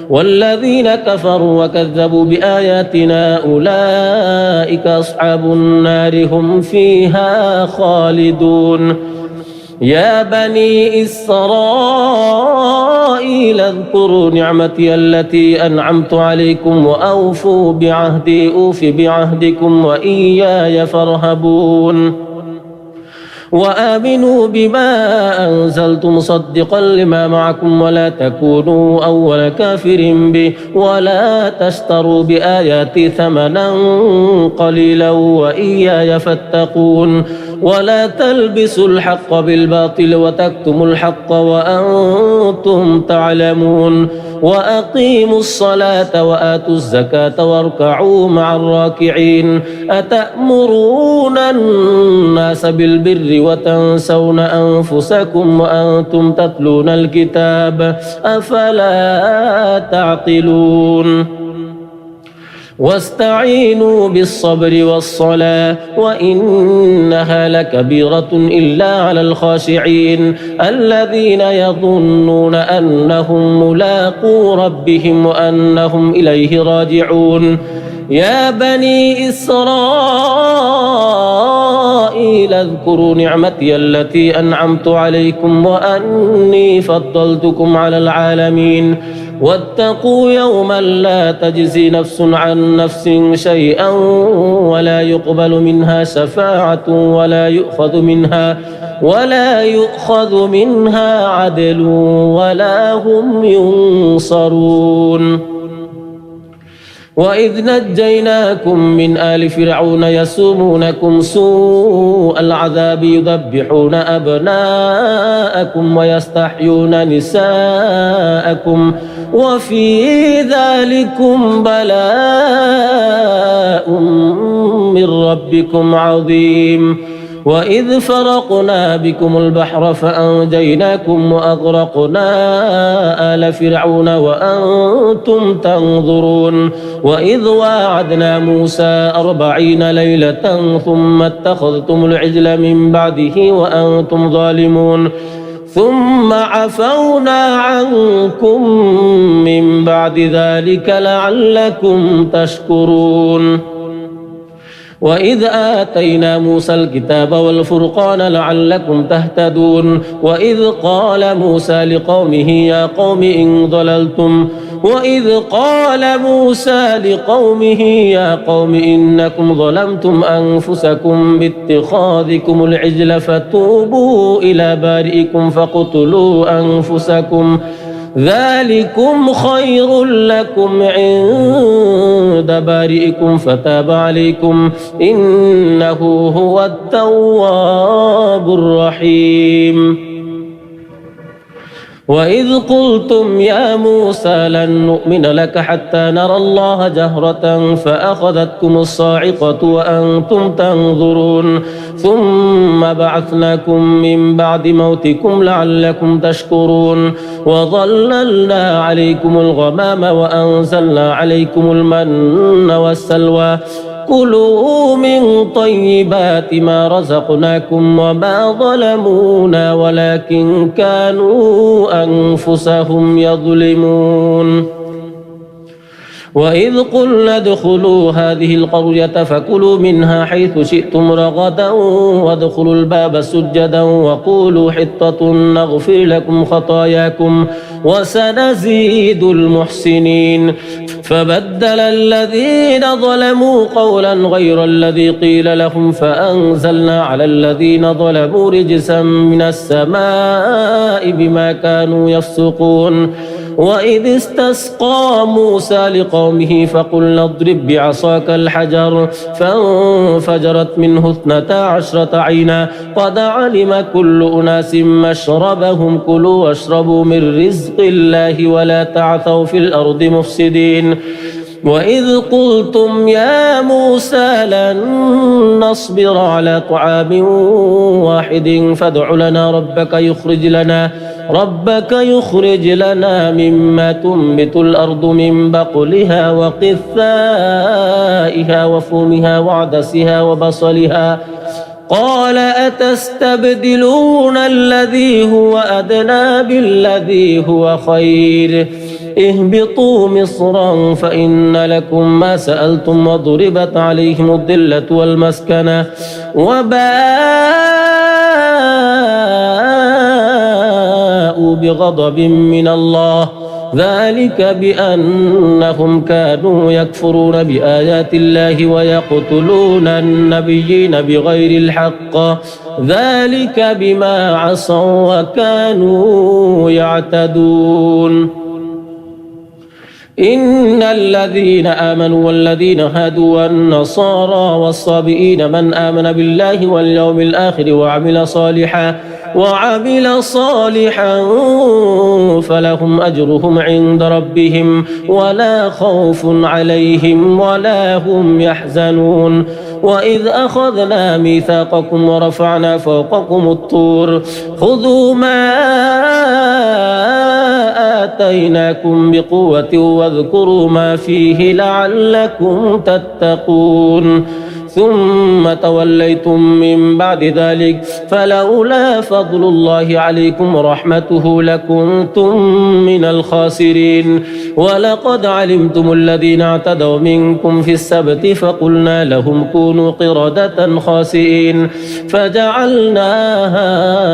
والذين كفروا وكذبوا بآياتنا أولئك أصحاب النار هم فيها خالدون يا بني إسرائيل اذكروا نعمتي التي أنعمت عليكم وأوفوا بعهدي أوف بعهدكم وإياي فارهبون وآمنوا بما أنزلت مصدقا لما معكم ولا تكونوا أول كافر به ولا تشتروا بآياتي ثمنا قليلا وإياي فاتقون ولا تلبسوا الحق بالباطل وتكتموا الحق وأنتم تعلمون وأقيموا الصلاة وآتوا الزكاة واركعوا مع الراكعين أتأمرون الناس بالبر وتنسون أنفسكم وأنتم تتلون الكتاب أفلا تعقلون واستعينوا بالصبر والصلاة وإنها لكبيرة إلا على الخاشعين الذين يظنون أنهم ملاقو ربهم وأنهم إليه راجعون يا بني إسرائيل اذكروا نعمتي التي أنعمت عليكم وأني فضلتكم على العالمين واتقوا يوما لا تجزي نفس عن نفس شيئا ولا يقبل منها شفاعة ولا يؤخذ منها عدل ولا هم ينصرون وإذ نجيناكم من آل فرعون يسومونكم سوء العذاب يذبحون أبناءكم ويستحيون نساءكم وفي ذلكم بلاء من ربكم عظيم وإذ فرقنا بكم البحر فأنجيناكم وأغرقنا آل فرعون وأنتم تنظرون وإذ واعدنا موسى 40 ليلة ثم اتخذتم العجل من بعده وأنتم ظالمون ثم عفونا عنكم من بعد ذلك لعلكم تشكرون وإذ آتينا موسى الكتاب والفرقان لعلكم تهتدون وإذ قال موسى لقومه يا قوم إنكم ظلمتم أنفسكم باتخاذكم العجل فتوبوا إلى بارئكم فاقتلوا أنفسكم ذلكم خير لكم عند بارئكم فتاب عليكم إنه هو التواب الرحيم وإذ قلتم يا موسى لن نؤمن لك حتى نرى الله جهرة فأخذتكم الصاعقة وأنتم تنظرون ثم بعثناكم من بعد موتكم لعلكم تشكرون وظللنا عليكم الغمام وأنزلنا عليكم المن والسلوى كلوا من طيبات ما رزقناكم وما ظلمونا ولكن كانوا أنفسهم يظلمون وإذ قلنا ادخلوا هذه القرية فكلوا منها حيث شئتم رغدا وادخلوا الباب سجدا وقولوا حطة نغفر لكم خطاياكم وسنزيد المحسنين فبدل الذين ظلموا قولا غير الذي قيل لهم فأنزلنا على الذين ظلموا رجسا من السماء بما كانوا يفسقون وإذ استسقى موسى لقومه فقلنا اضرب بعصاك الحجر فانفجرت منه 12 عينا قد علم كل أناس مشربهم كلوا واشربوا من رزق الله ولا تعثوا في الأرض مفسدين وإذ قلتم يا موسى لن نصبر على طعام واحد فادع لنا ربك يخرج لنا مما تنبت الأرض من بقلها وقثائها وفومها وعدسها وبصلها قال أتستبدلون الذي هو أدنى بالذي هو خير اهبطوا مصرا فإن لكم ما سألتم وضربت عليهم الذلة والمسكنة وباءوا بغضب من الله ذلك بأنهم كانوا يكفرون بآيات الله ويقتلون النبيين بغير الحق ذلك بما عصوا وكانوا يعتدون إن الذين آمنوا والذين هادوا والنصارى والصابئين من آمن بالله واليوم الآخر وعمل صالحا فلهم أجرهم عند ربهم ولا خوف عليهم ولا هم يحزنون وإذ أخذنا ميثاقكم ورفعنا فوقكم الطور خذوا ما آتيناكم بقوة واذكروا ما فيه لعلكم تتقون ثم توليتم من بعد ذلك فلولا فضل الله عليكم ورحمته لكنتم من الخاسرين ولقد علمتم الذين اعتدوا منكم في السبت فقلنا لهم كونوا قردة خاسئين فجعلناها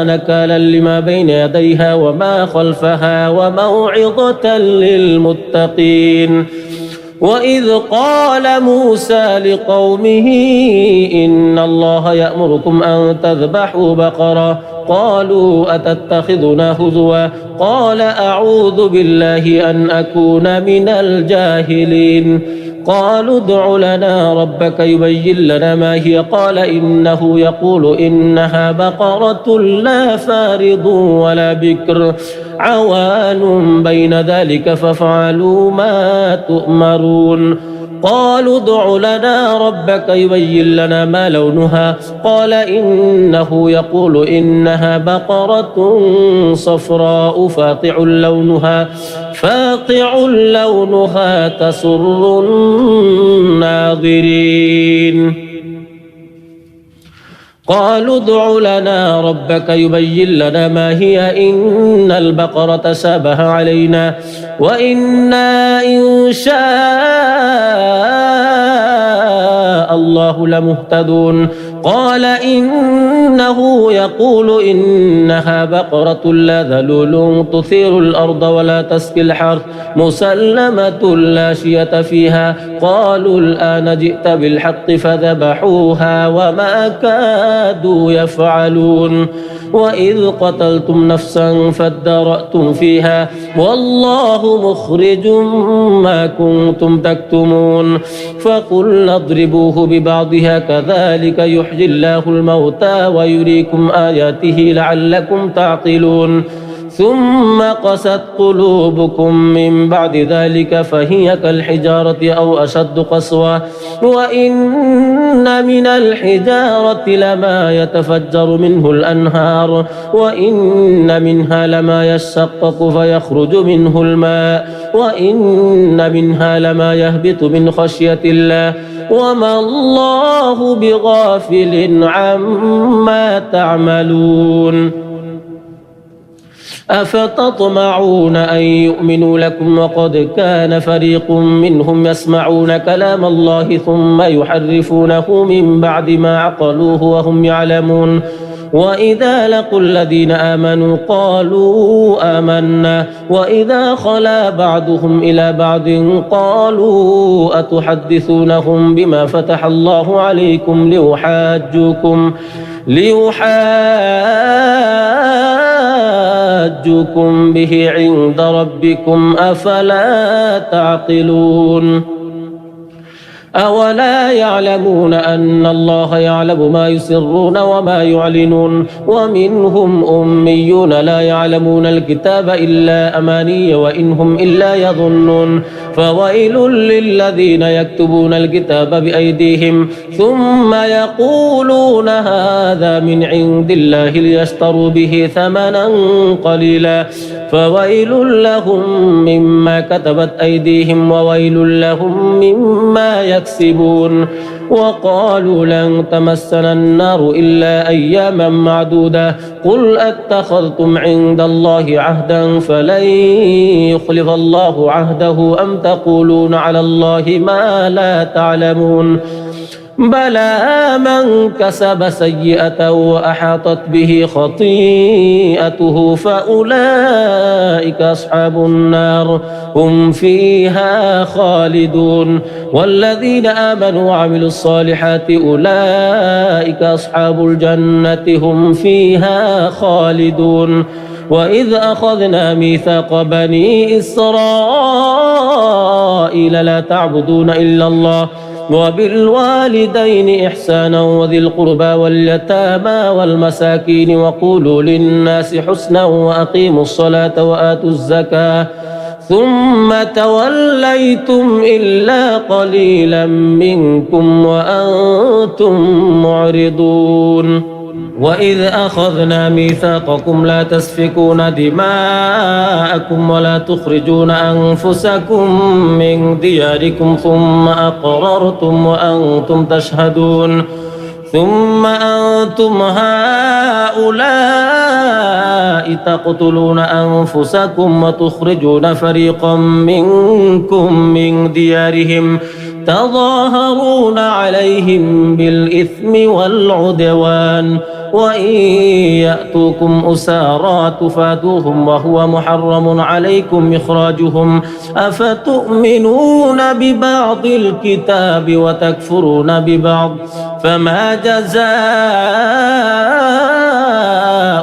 نكالا لما بين يديها وما خلفها وموعظة للمتقين وإذ قال موسى لقومه إن الله يأمركم أن تذبحوا بقرة قالوا أتتخذنا هزوا قال أعوذ بالله أن أكون من الجاهلين قالوا ادع لنا ربك يبين لنا ما هي قال إنه يقول إنها بقرة لا فارض ولا بكر عوان بين ذلك فافعلوا ما تؤمرون قالوا ادع لنا ربك يبين لنا ما لونها قال إنه يقول إنها بقرة صفراء فاقع لونها تسر الناظرين قالوا ادع لنا ربك يبين لنا ما هي إن البقرة شابه علينا وإنا إن شاء الله لمهتدون قال إنه يقول إنها بقرة لا ذلول تثير الأرض ولا تسقي الحرث مسلمة لا شية فيها قالوا الآن جئت بالحق فذبحوها وما كادوا يفعلون وإذ قتلتم نفسا فادارأتم فيها والله مخرج ما كنتم تكتمون فقلنا اضربوه ببعضها كذلك يحيي الله الموتى ويريكم آياته لعلكم تعقلون ثم قست قلوبكم من بعد ذلك فهي كالحجارة أو أشد قسوة وإن من الحجارة لما يتفجر منه الأنهار وإن منها لما يشقق فيخرج منه الماء وإن منها لما يهبط من خشية الله وما الله بغافل عما تعملون أفتطمعون أن يؤمنوا لكم وقد كان فريق منهم يسمعون كلام الله ثم يحرفونه من بعد ما عقلوه وهم يعلمون وإذا لقوا الذين آمنوا قالوا آمنا وإذا خلا بعضهم إلى بعض قالوا أتحدثونهم بما فتح الله عليكم ليحاجوكم به عند ربكم أفلا تعقلون أولا يعلمون أن الله يعلم ما يسرون وما يعلنون ومنهم أميون لا يعلمون الكتاب إلا أماني وإن هم إلا يظنون فويل للذين يكتبون الكتاب بأيديهم ثم يقولون هذا من عند الله ليشتروا به ثمنا قليلا فويل لهم مما كتبت أيديهم وويل لهم مما يكسبون وقالوا لن تمسنا النار إلا أياما معدودة قل أتخذتم عند الله عهدا فلن يخلف الله عهده أم تقولون على الله ما لا تعلمون بلى من كسب سيئة وأحاطت به خطيئته فأولئك أصحاب النار هم فيها خالدون والذين آمنوا وعملوا الصالحات أولئك أصحاب الجنة هم فيها خالدون وإذ أخذنا ميثاق بني إسرائيل لا تعبدون إلا الله وبالوالدين إحسانا وذي القربى واليتامى والمساكين وقولوا للناس حسنا وأقيموا الصلاة وآتوا الزكاة ثم توليتم إلا قليلا منكم وأنتم معرضون وإذ أخذنا ميثاقكم لا تسفكون دماءكم ولا تخرجون أنفسكم من دياركم ثم أقررتم وأنتم تشهدون ثم أنتم هؤلاء تقتلون أنفسكم وتخرجون فريقا منكم من ديارهم تظاهرون عليهم بالإثم والعدوان وإن يأتوكم أسارى تفادوهم وهو محرم عليكم إخراجهم أفتؤمنون ببعض الكتاب وتكفرون ببعض فما جزاء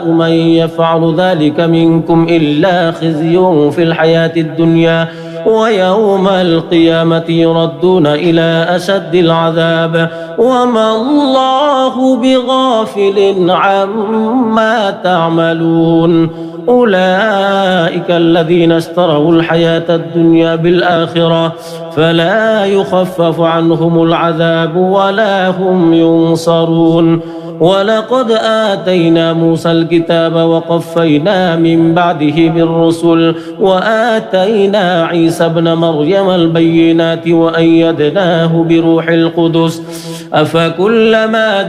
من يفعل ذلك منكم إلا خزي في الحياة الدنيا ويوم القيامة يردون إلى أشد العذاب وما الله بغافل عما تعملون أولئك الذين اشتروا الحياة الدنيا بالآخرة فلا يخفف عنهم العذاب ولا هم ينصرون ولقد آتينا موسى الكتاب وقفينا من بعده بالرسل وآتينا عيسى ابن مريم البينات وأيدناه بروح القدس أفكلما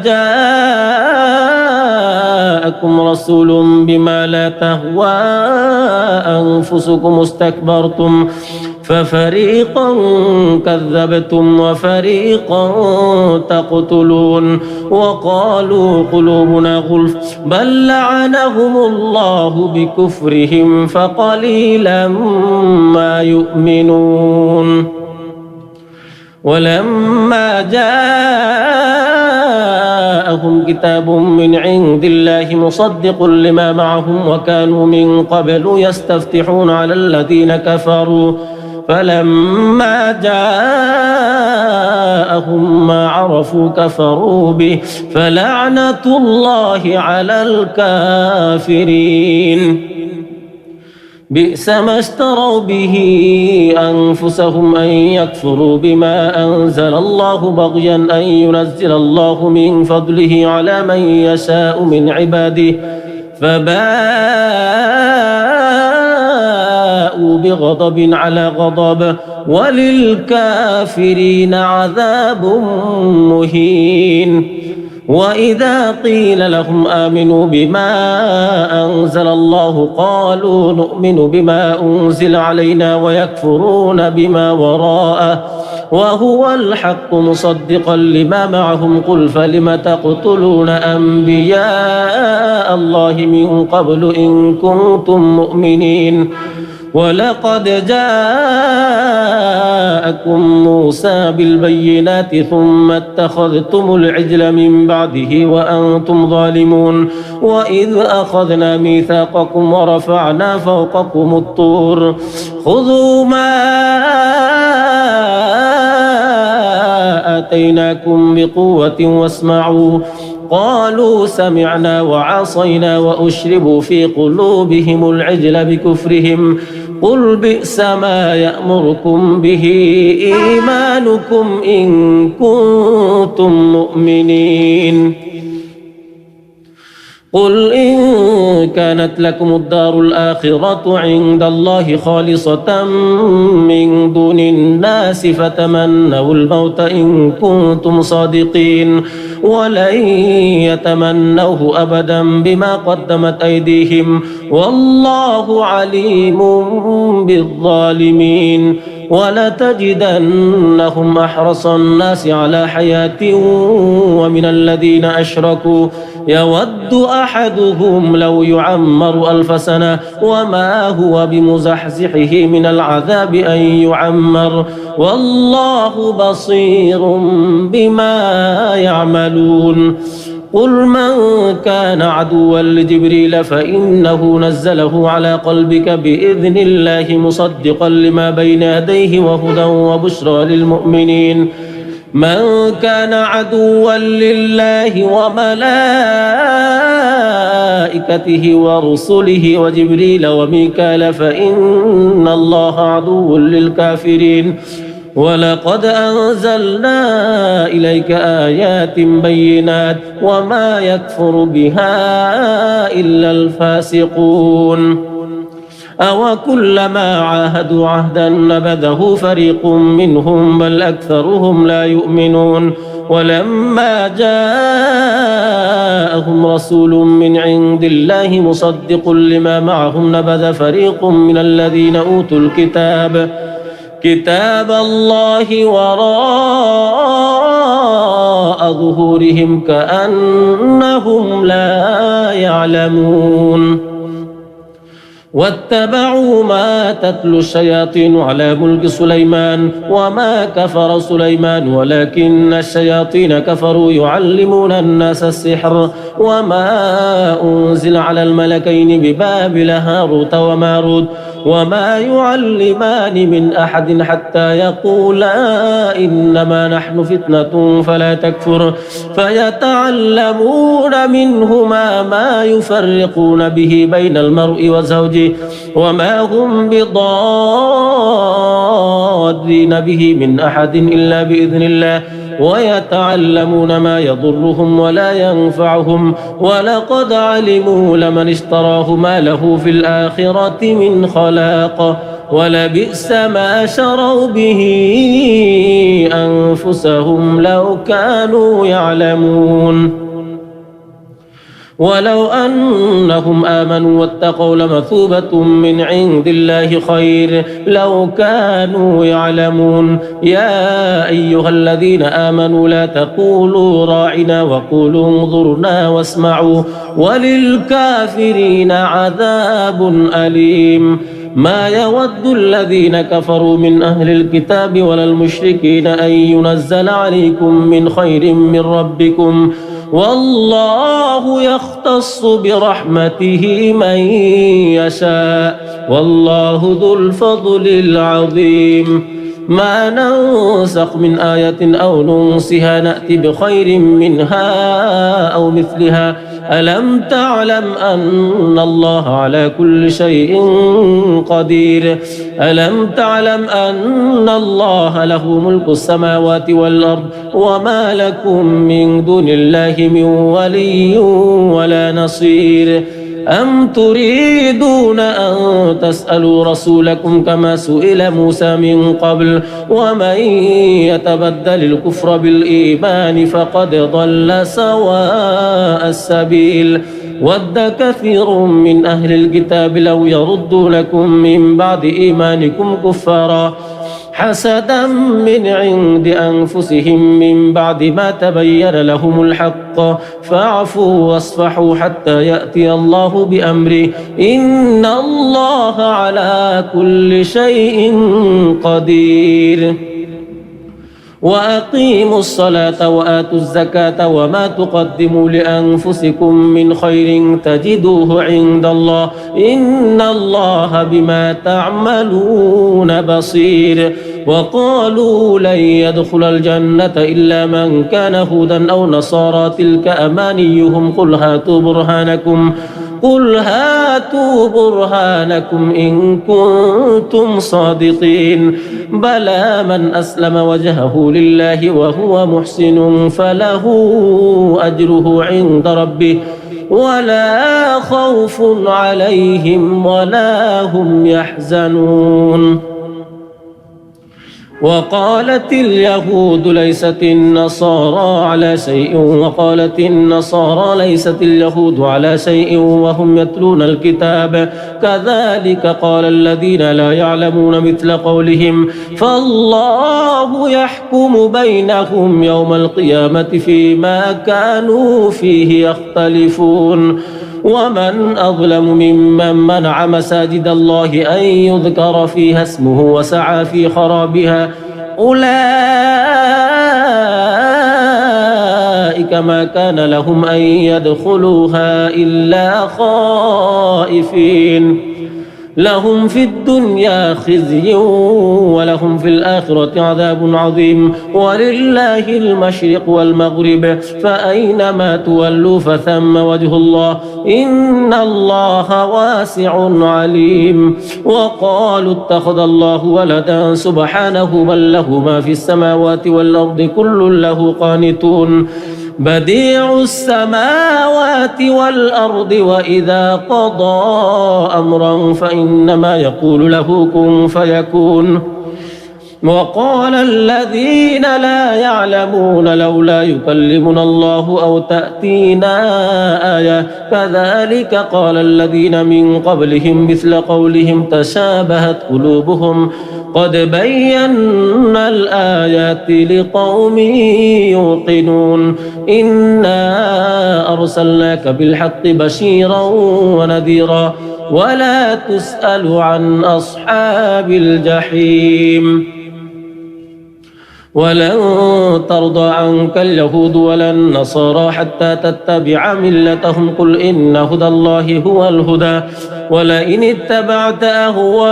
جاءكم رسول بما لا تهوى أنفسكم استكبرتم ففريقا كذبتم وفريقا تقتلون وقالوا قلوبنا غلف بل لعنهم الله بكفرهم فقليلا ما يؤمنون ولما جاءهم كتاب من عند الله مصدق لما معهم وكانوا من قبل يستفتحون على الذين كفروا فلما جاءهم ما عرفوا كفروا به فلعنة الله على الكافرين بئس ما اشتروا به أنفسهم أن يكفروا بما أنزل الله بغيا أن ينزل الله من فضله على من يشاء من عباده فباءوا بغضب على غضب وللكافرين عذاب مهين وإذا قيل لهم آمنوا بما أنزل الله قالوا نؤمن بما أنزل علينا ويكفرون بما وراءه وهو الحق مصدقا لما معهم قل فلم تقتلون أنبياء الله من قبل إن كنتم مؤمنين ولقد جاءكم موسى بالبينات ثم اتخذتم العجل من بعده وأنتم ظالمون وإذ أخذنا ميثاقكم ورفعنا فوقكم الطور خذوا ما آتيناكم بقوة واسمعوا قالوا سمعنا وعصينا وأشربوا في قلوبهم العجل بكفرهم قل بئس ما يأمركم به إيمانكم إن كنتم مؤمنين قل إن كانت لكم الدار الآخرة عند الله خالصة من دون الناس فتمنوا الموت إن كنتم صادقين ولن يتمنوه أبدا بما قدمت أيديهم والله عليم بالظالمين ولتجدنهم أحرص الناس على حياة ومن الذين أشركوا يود أحدهم لو يعمر 1000 سنة وما هو بمزحزحه من العذاب أن يعمر والله بصير بما يعملون قل من كان عدوا لجبريل فإنه نزله على قلبك بإذن الله مصدقا لما بين يديه وهدى وبشرى للمؤمنين من كان عدوا لله وملائكته ورسله وجبريل وميكال فإن الله عدو للكافرين ولقد أنزلنا إليك آيات بينات وما يكفر بها إلا الفاسقون أوكلما عاهدوا عهدا نبذه فريق منهم بل أكثرهم لا يؤمنون ولما جاءهم رسول من عند الله مصدق لما معهم نبذ فريق من الذين أوتوا الكتاب كتاب الله وراء ظهورهم كأنهم لا يعلمون واتبعوا ما تتلو الشياطين على ملك سليمان وما كفر سليمان ولكن الشياطين كفروا يعلمون الناس السحر وما أنزل على الملكين ببابل هاروت وماروت وما يعلمان من أحد حتى يقولا إنما نحن فتنة فلا تكفر فيتعلمون منهما ما يفرقون به بين المرء وزوجه وما هم بضارين به من أحد إلا بإذن الله ويتعلمون ما يضرهم ولا ينفعهم ولقد علموا لمن اشتراه ما له في الآخرة من خلاق ولبئس ما شروا به أنفسهم لو كانوا يعلمون ولو أنهم آمنوا واتقوا لمثوبة من عند الله خير لو كانوا يعلمون يا أيها الذين آمنوا لا تقولوا راعنا وقولوا انظرنا واسمعوا وللكافرين عذاب أليم ما يود الذين كفروا من أهل الكتاب ولا المشركين أن ينزل عليكم من خير من ربكم والله يختص برحمته من يشاء والله ذو الفضل العظيم ما ننسخ من آية أو ننسها نأتي بخير منها أو مثلها ألم تعلم أن الله على كل شيء قدير ألم تعلم أن الله له ملك السماوات والأرض وما لكم من دون الله من ولي ولا نصير أم تريدون أن تسألوا رسولكم كما سئل موسى من قبل ومن يتبدل الكفر بالإيمان فقد ضل سواء السبيل ود كثير من أهل الكتاب لو يردونكم من بعد إيمانكم كفارا حسدا من عند أنفسهم من بعد ما تبين لهم الحق فاعفوا واصفحوا حتى يأتي الله بأمره إن الله على كل شيء قدير وأقيموا الصلاة وآتوا الزكاة وما تقدموا لأنفسكم من خير تجدوه عند الله إن الله بما تعملون بصير وقالوا لن يدخل الجنة إلا من كان هودا أو نصارى تلك أمانيهم قل هاتوا برهانكم إن كنتم صادقين بلى من أسلم وجهه لله وهو محسن فله أجره عند ربه ولا خوف عليهم ولا هم يحزنون وقالت اليهود ليست النصارى على شيء وقالت النصارى ليست اليهود على شيء وهم يتلون الكتاب كذلك قال الذين لا يعلمون مثل قولهم فالله يحكم بينهم يوم القيامة فيما كانوا فيه يختلفون ومن أظلم ممن منع مساجد الله أن يذكر فيها اسمه وسعى في خرابها أولئك ما كان لهم أن يدخلوها إلا خائفين لهم في الدنيا خزي ولهم في الآخرة عذاب عظيم ولله المشرق والمغرب فأينما تولوا فثم وجه الله إن الله واسع عليم وقالوا اتخذ الله ولدا سبحانه بل له ما في السماوات والأرض كل له قانتون بديع السماوات والأرض وإذا قضى أمرا فإنما يقول له كن فيكون وقال الذين لا يعلمون لولا يكلمنا الله أو تأتينا آية كذلك قال الذين من قبلهم مثل قولهم تشابهت قلوبهم قد بينا الآيات لقوم يوقنون إنا أرسلناك بالحق بشيرا ونذيرا ولا تسأل عن أصحاب الجحيم ولن ترضى عنك اليهود ولا النصارى حتى تتبع ملتهم قل إن هدى الله هو الهدى ولئن اتبعت أهواءهم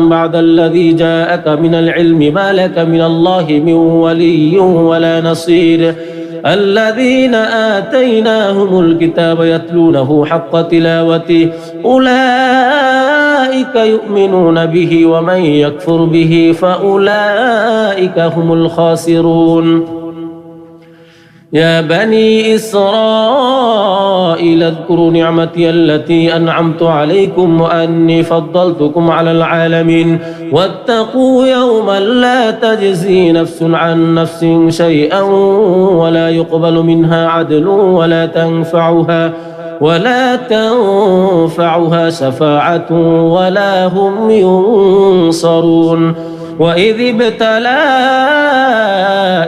بعد الذي جاءك من العلم ما لك من الله من ولي ولا نصير الذين آتيناهم الكتاب يتلونه حق تلاوته أولئك يؤمنون به ومن يكفر به فأولئك هم الخاسرون يا بني إسرائيل اذكروا نعمتي التي أنعمت عليكم وأني فضلتكم على العالمين واتقوا يوما لا تجزي نفس عن نفس شيئا ولا يقبل منها عدل ولا تنفعها شفاعة ولا هم ينصرون وإذ ابتلى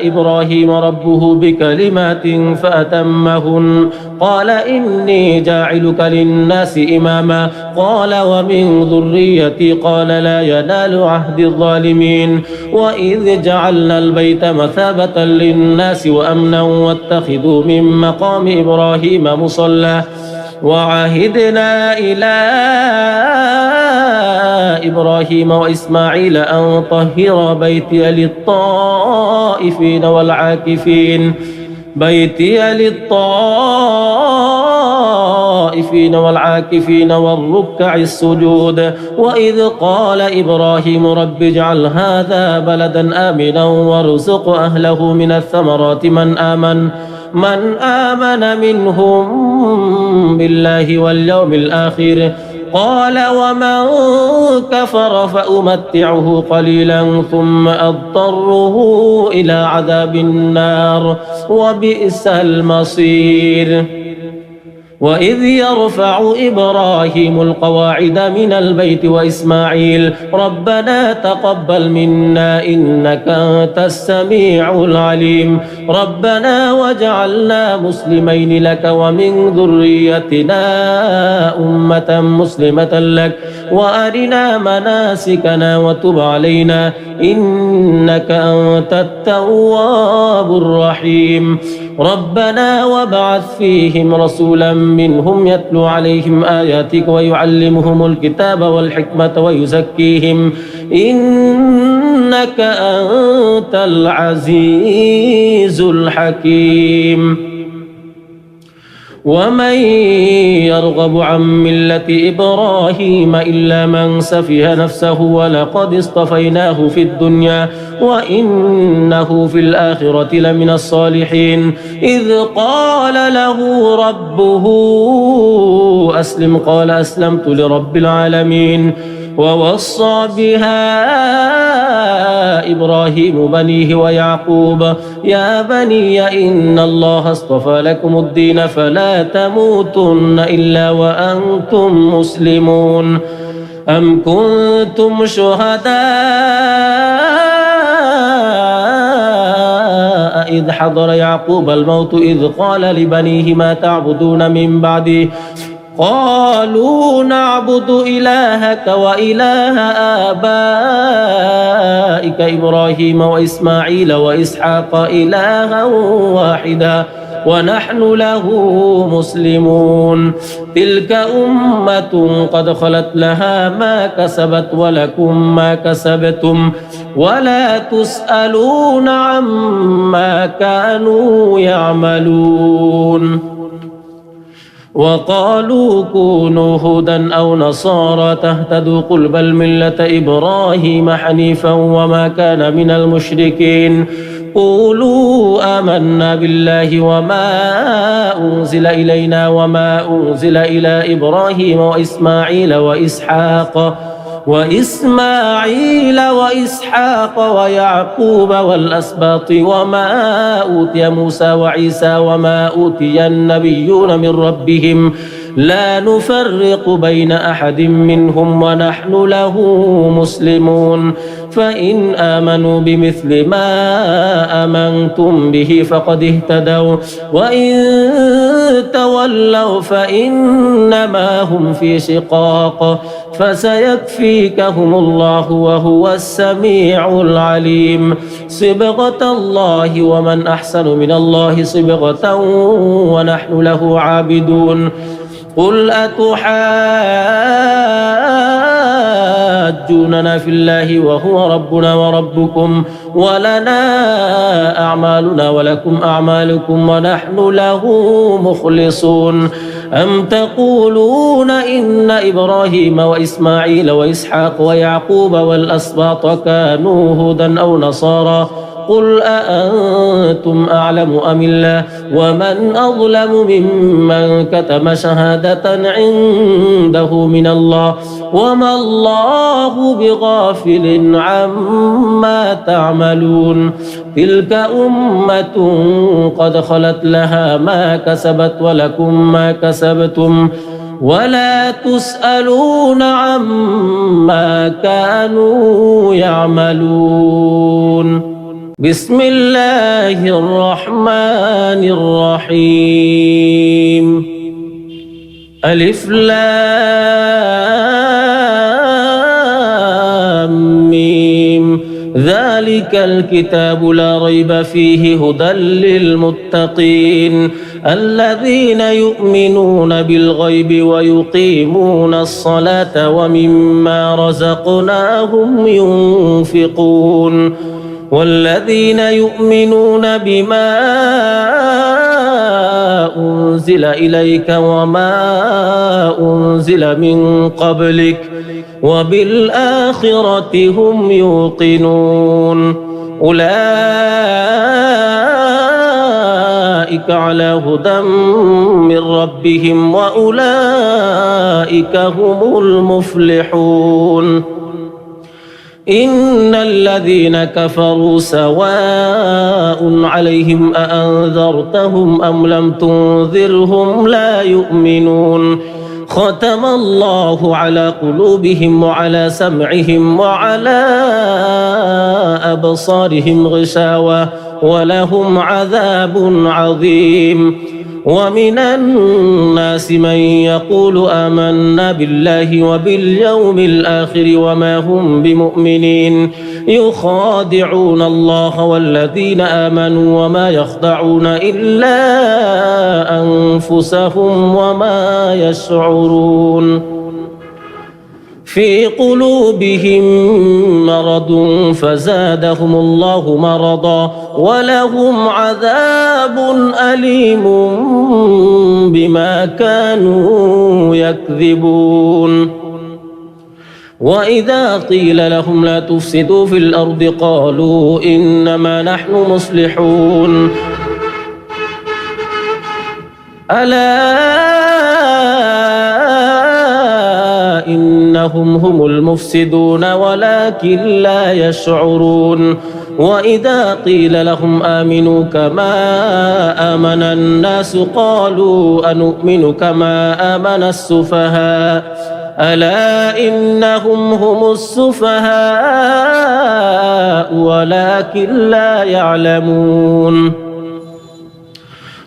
إبراهيم ربه بكلمات فأتمهن قال إني جاعلك للناس إماما قال ومن ذريتي قال لا ينال عهد الظالمين وإذ جعلنا البيت مثابة للناس وأمنا واتخذوا من مقام إبراهيم مصلى وعهدنا إلى إبراهيم وإسماعيل أن طهر بيتي للطائفين والعاكفين والركع السجود وإذ قال إبراهيم رب اجعل هذا بلدا آمنا وارزق أهله من الثمرات من آمن منهم بالله واليوم الآخر قال ومن كفر فأمتعه قليلا ثم أضطره إلى عذاب النار وبئس المصير وإذ يرفع إبراهيم القواعد من البيت وإسماعيل ربنا تقبل منا إنك أنت السميع العليم ربنا واجعلنا مسلمين لك ومن ذريتنا أمة مسلمة لك وأرنا مناسكنا وتب علينا إنك أنت التواب الرحيم ربنا وابعث فيهم رسولا منهم يتلو عليهم آياتك ويعلمهم الكتاب والحكمة ويزكيهم إنك أنت العزيز الحكيم ومن يرغب عن ملة إبراهيم إلا من سفه نفسه ولقد اصطفيناه في الدنيا وإنه في الآخرة لمن الصالحين إذ قال له ربه أسلم قال أسلمت لرب العالمين ووصى بها إبراهيم بنيه ويعقوب يا بني إن الله اصطفى لكم الدين فلا تموتن إلا وأنتم مسلمون أم كنتم شهداء إذ حضر يعقوب الموت إذ قال لبنيه ما تعبدون من بعده قالوا نعبد إلهك وإله آبائك إبراهيم وإسماعيل وإسحاق إلها واحدا ونحن له مسلمون تلك أمة قد خلت لها ما كسبت ولكم ما كسبتم ولا تسألون عما كانوا يعملون وقالوا كونوا هودا أو نصارى تهتدوا قل بل ملة إبراهيم حنيفا وما كان من المشركين قولوا آمنا بالله وما أنزل إلينا وما أنزل إلى إبراهيم وإسماعيل وإسحاق ويعقوب والأسباط وما أوتي موسى وعيسى وما أوتي النبيون من ربهم لا نفرق بين أحد منهم ونحن له مسلمون فإن آمنوا بمثل ما آمنتم به فقد اهتدوا وإن تولوا فإنما هم في شقاق فسيكفيكهم الله وهو السميع العليم صبغة الله ومن أحسن من الله صبغة ونحن له عابدون قل أتحاجوننا في الله وهو ربنا وربكم ولنا أعمالنا ولكم أعمالكم ونحن له مخلصون أم تقولون إن إبراهيم وإسماعيل وإسحاق ويعقوب والأسباط كانوا هودا أو نصارى قل أأنتم أعلم أم الله ومن أظلم ممن كتم شهادة عنده من الله وما الله بغافل عما تعملون تلك أمة قد خلت لها ما كسبت ولكم ما كسبتم ولا تسألون عما كانوا يعملون بسم الله الرحمن الرحيم ألف لام ميم ذلك الكتاب لا ريب فيه هدى للمتقين الذين يؤمنون بالغيب ويقيمون الصلاة ومما رزقناهم ينفقون والذين يؤمنون بما أنزل إليك وما أنزل من قبلك وبالآخرة هم يوقنون أولئك على هدى من ربهم وأولئك هم المفلحون إن الذين كفروا سواء عليهم أأنذرتهم أم لم تنذرهم لا يؤمنون ختم الله على قلوبهم وعلى سمعهم وعلى أبصارهم غشاوة ولهم عذاب عظيم ومن الناس من يقول آمنا بالله وباليوم الآخر وما هم بمؤمنين يخادعون الله والذين آمنوا وما يخدعون إلا أنفسهم وما يشعرون في قلوبهم مرض فزادهم الله مرضا ولهم عذاب أليم بما كانوا يكذبون وإذا قيل لهم لا تفسدوا في الأرض قالوا إنما نحن مصلحون ألا إنهم هم المفسدون ولكن لا يشعرون وإذا قيل لهم آمنوا كما آمن الناس قالوا أنؤمن كما آمن السفهاء ألا إنهم هم السفهاء ولكن لا يعلمون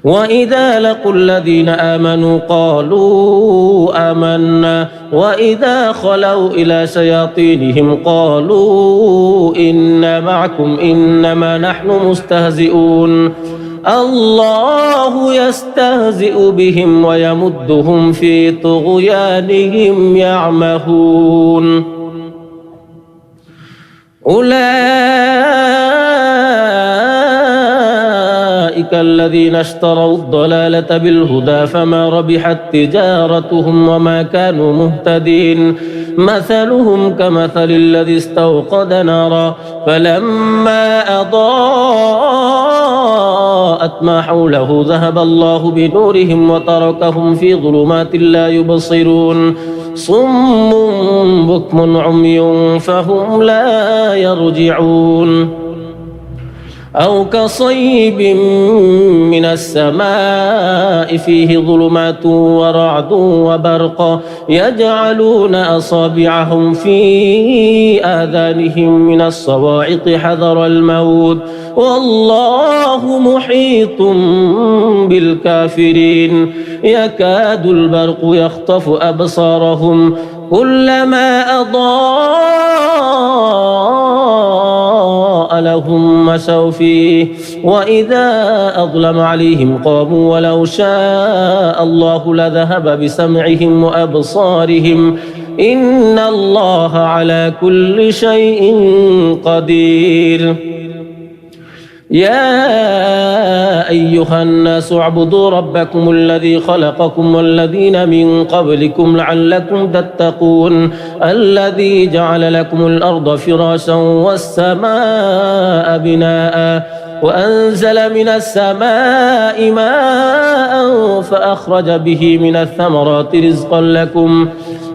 وإذا لقوا الذين آمنوا قالوا آمنا وإذا خلوا إلى شياطينهم قالوا إنا معكم إنما نحن مستهزئون الله يستهزئ بهم ويمدهم في طغيانهم يعمهون أولئك الذين اشتروا الضلالة بالهدى فما ربحت تجارتهم وما كانوا مهتدين مثلهم كمثل الذي استوقد نارا فلما أضاءت ما حوله ذهب الله بنورهم وتركهم في ظلمات لا يبصرون صم بكم عمي فهم لا يرجعون أو كصيب من السماء فيه ظلمات ورعد وبرق يجعلون أصابعهم في آذانهم من الصواعق حذر الموت والله محيط بالكافرين يكاد البرق يخطف أبصارهم كلما أضاء لهم مشوا فيه وإذا أظلم عليهم قاموا ولو شاء الله لذهب بسمعهم وأبصارهم إن الله على كل شيء قدير يا أيها الناس اعبدوا ربكم الذي خلقكم والذين من قبلكم لعلكم تتقون الذي جعل لكم الأرض فراشا والسماء بناء وأنزل من السماء ماء فأخرج به من الثمرات رزقا لكم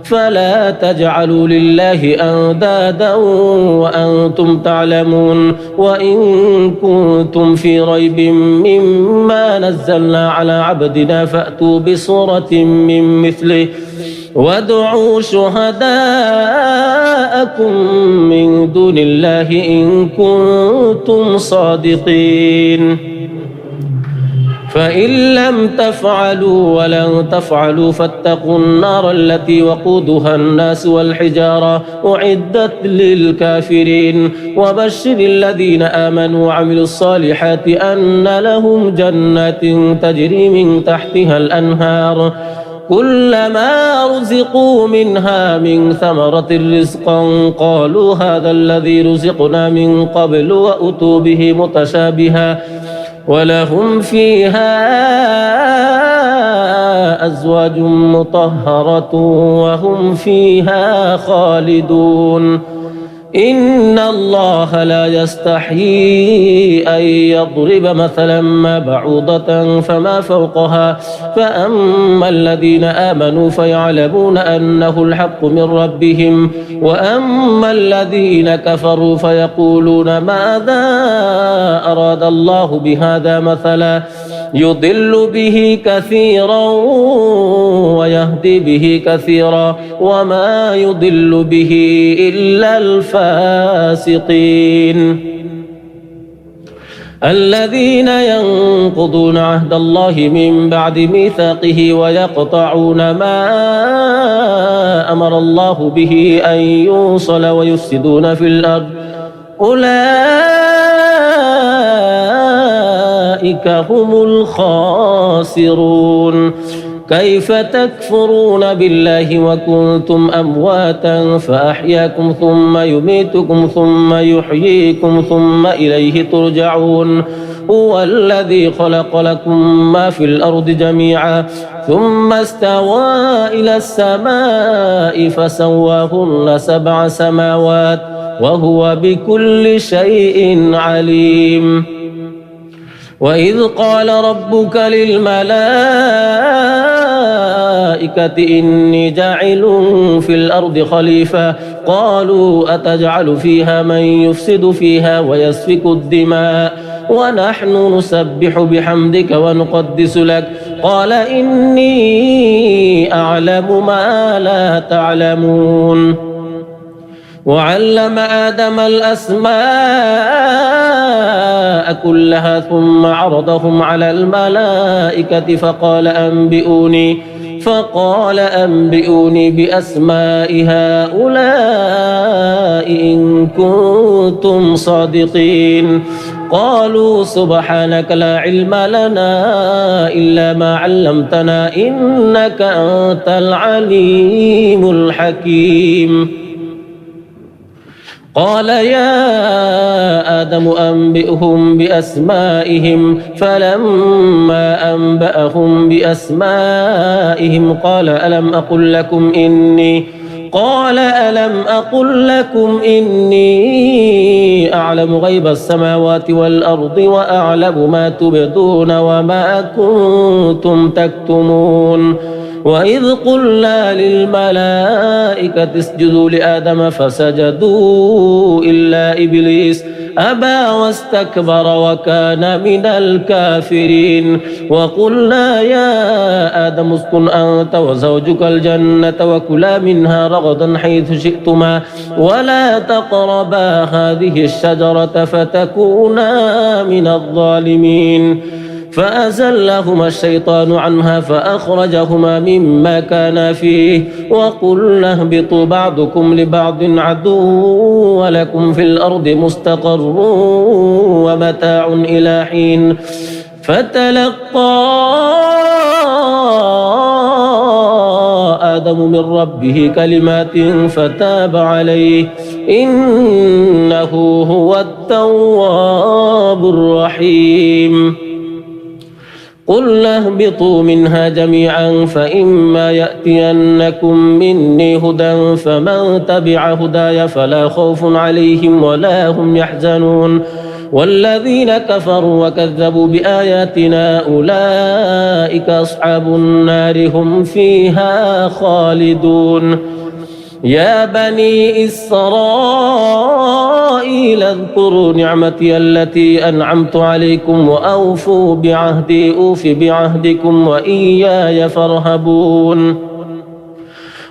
فلا تجعلوا لله أندادا وأنتم تعلمون وإن كنتم في ريب مما نزلنا على عبدنا فأتوا بصورة من مثله وادعوا شهداءكم من دون الله إن كنتم صادقين فإن لم تفعلوا ولن تفعلوا فاتقوا النار التي وقودها الناس والحجارة أعدت للكافرين وبشر الذين آمنوا وعملوا الصالحات أن لهم جنات تجري من تحتها الأنهار كلما رزقوا منها من ثمرة رزقا قالوا هذا الذي رزقنا من قبل وأتوا به متشابها ولهم فيها أزواج مطهرة وهم فيها خالدون إن الله لا يستحيي أن يضرب مثلا ما بعوضة فما فوقها فأما الذين آمنوا فيعلمون أنه الحق من ربهم وأما الذين كفروا فيقولون ماذا أراد الله بهذا مثلا يضل به كثيرا ويهدي به كثيرا وما يضل به إلا الفاسقين الذين ينقضون عهد الله من بعد ميثاقه ويقطعون ما أمر الله به أن يوصل ويفسدون في الأرض أولئك هم الخاسرون كيف تكفرون بالله وكنتم أمواتا فأحياكم ثم يميتكم ثم يحييكم ثم إليه ترجعون هو الذي خلق لكم ما في الأرض جميعا ثم استوى إلى السماء فسواهن 7 سماوات وهو بكل شيء عليم وإذ قال ربك للملائكة إني جاعل في الأرض خليفة قالوا أتجعل فيها من يفسد فيها ويسفك الدماء ونحن نسبح بحمدك ونقدس لك قال إني أعلم ما لا تعلمون وعلم آدم الأسماء كلها ثم عرضهم على الملائكة فقال أنبئوني بأسماء هؤلاء إن كنتم صادقين قالوا سبحانك لا علم لنا إلا ما علمتنا إنك أنت العليم الحكيم قال يا آدم أنبئهم بأسمائهم فلما أنبأهم بأسمائهم قال ألم أقل لكم إني أعلم غيب السماوات والأرض وأعلم ما تبدون وما كنتم تكتمون وإذ قلنا للملائكة اسجدوا لآدم فسجدوا إلا إبليس أبى واستكبر وكان من الكافرين وقلنا يا آدم اسكن أنت وزوجك الجنة وكلا منها رغدا حيث شئتما ولا تقربا هذه الشجرة فتكونا من الظالمين فأزلهما الشيطان عنها فأخرجهما مما كانا فيه وقلنا اهبطوا بعضكم لبعض عدو ولكم في الأرض مستقر ومتاع إلى حين فتلقى آدم من ربه كلمات فتاب عليه إنه هو التواب الرحيم قلنا اهبطوا منها جميعا فإما يأتينكم مني هدى فمن تبع هداي فلا خوف عليهم ولا هم يحزنون والذين كفروا وكذبوا بآياتنا أولئك أصحاب النار هم فيها خالدون يا بني إسرائيل اذكروا نعمتي التي أنعمت عليكم وأوفوا بعهدي أوف بعهدكم وإياي فارهبون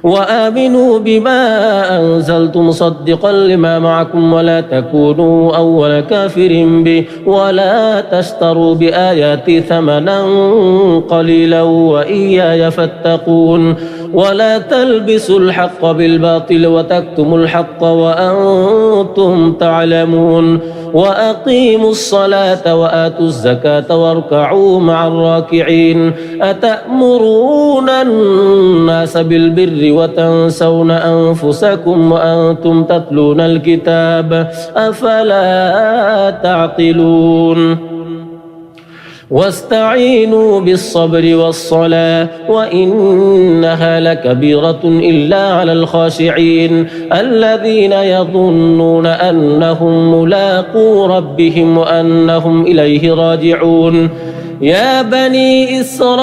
وآمنوا بما أنزلت مصدقا لما معكم ولا تكونوا أول كافر به ولا تشتروا بآياتي ثمنا قليلا وإياي فاتقون ولا تلبسوا الحق بالباطل وتكتموا الحق وأنتم تعلمون وأقيموا الصلاة وآتوا الزكاة واركعوا مع الراكعين أتأمرون الناس بالبر وتنسون أنفسكم وأنتم تتلون الكتاب أفلا تعقلون واستعينوا بالصبر والصلاة وإنها لكبيرة إلا على الخاشعين الذين يظنون أنهم ملاقو ربهم وأنهم إليه راجعون يا بني إسرائيل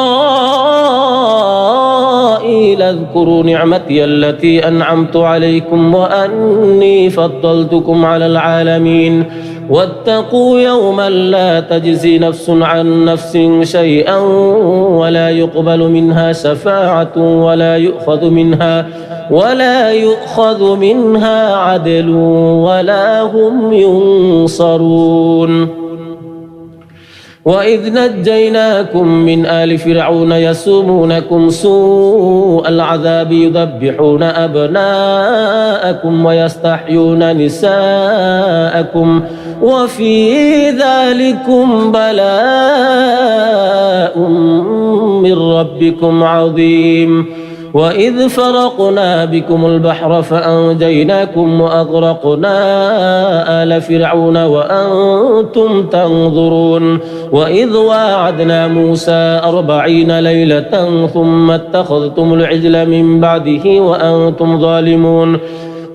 اذكروا نعمتي التي أنعمت عليكم وأني فضلتكم على العالمين واتقوا يوما لا تجزي نفس عن نفس شيئا ولا يقبل منها شفاعة ولا يؤخذ منها عدل ولا هم ينصرون وإذ نجيناكم من آل فرعون يسومونكم سوء العذاب يذبحون أبناءكم ويستحيون نساءكم وفي ذلكم بلاء من ربكم عظيم وإذ فرقنا بكم البحر فأنجيناكم وأغرقنا آل فرعون وأنتم تنظرون وإذ واعدنا موسى 40 ليلة ثم اتخذتم العجل من بعده وأنتم ظالمون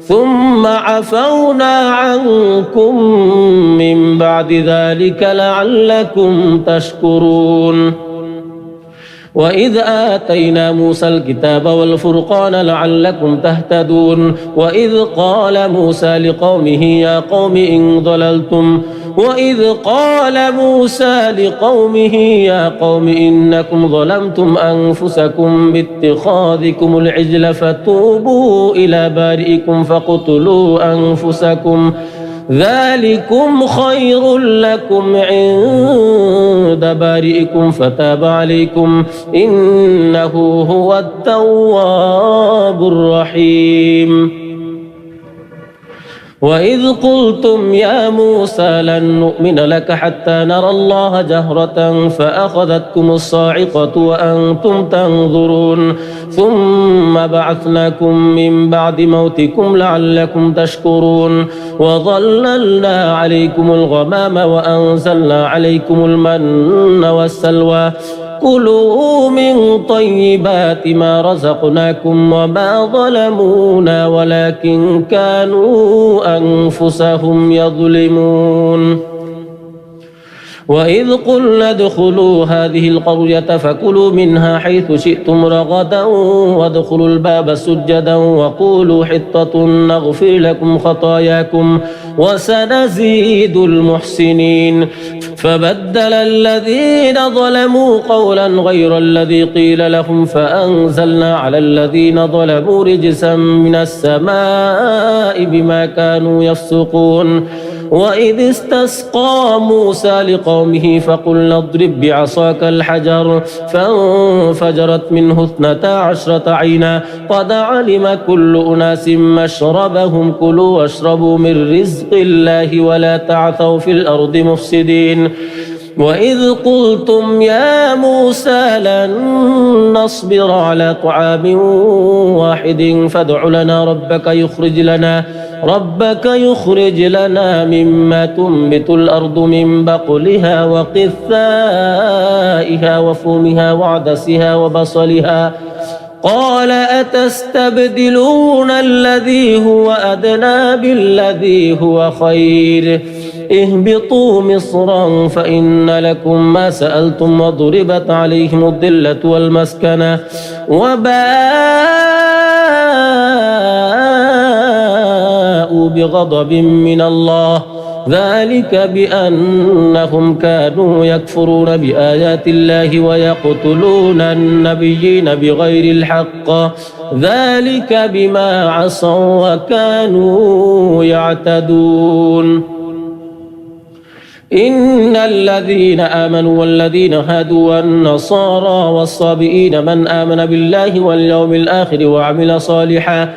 ثم عفونا عنكم من بعد ذلك لعلكم تشكرون وإذ آتينا موسى الكتاب والفرقان لعلكم تهتدون وإذ قال موسى لقومه يا قوم إنكم ظلمتم أنفسكم باتخاذكم العجل فتوبوا إلى بارئكم فاقتلوا أنفسكم ذلكم خير لكم عند بارئكم فتاب عليكم إنه هو التواب الرحيم وإذ قلتم يا موسى لن نؤمن لك حتى نرى الله جهرة فأخذتكم الصاعقة وأنتم تنظرون ثم بعثناكم من بعد موتكم لعلكم تشكرون وظللنا عليكم الغمام وأنزلنا عليكم المن والسلوى كلوا من طيبات ما رزقناكم وما ظلمونا ولكن كانوا أنفسهم يظلمون وإذ قلنا ادخلوا هذه القرية فكلوا منها حيث شئتم رغدا وادخلوا الباب سجدا وقولوا حطة نغفر لكم خطاياكم وسنزيد المحسنين فبدل الذين ظلموا قولا غير الذي قيل لهم فأنزلنا على الذين ظلموا رجسا من السماء بما كانوا يفسقون وإذ استسقى موسى لقومه فقلنا اضرب بعصاك الحجر فانفجرت منه 12 عينا قد علم كل أناس مشربهم كلوا واشربوا من رزق الله ولا تعثوا في الأرض مفسدين وإذ قلتم يا موسى لن نصبر على طعام واحد فادع لنا ربك يخرج لنا مما تنبت الأرض من بقلها وقثائها وفومها وعدسها وبصلها قال أتستبدلون الذي هو أدنى بالذي هو خير اهبطوا مصرا فإن لكم ما سألتم وضربت عليهم الذلة والمسكنة وباءوا بغضب من الله ذلك بأنهم كانوا يكفرون بآيات الله ويقتلون النبيين بغير الحق ذلك بما عصوا وكانوا يعتدون إن الذين آمنوا والذين هادوا والنصارى والصابئين من آمن بالله واليوم الآخر وعمل صالحا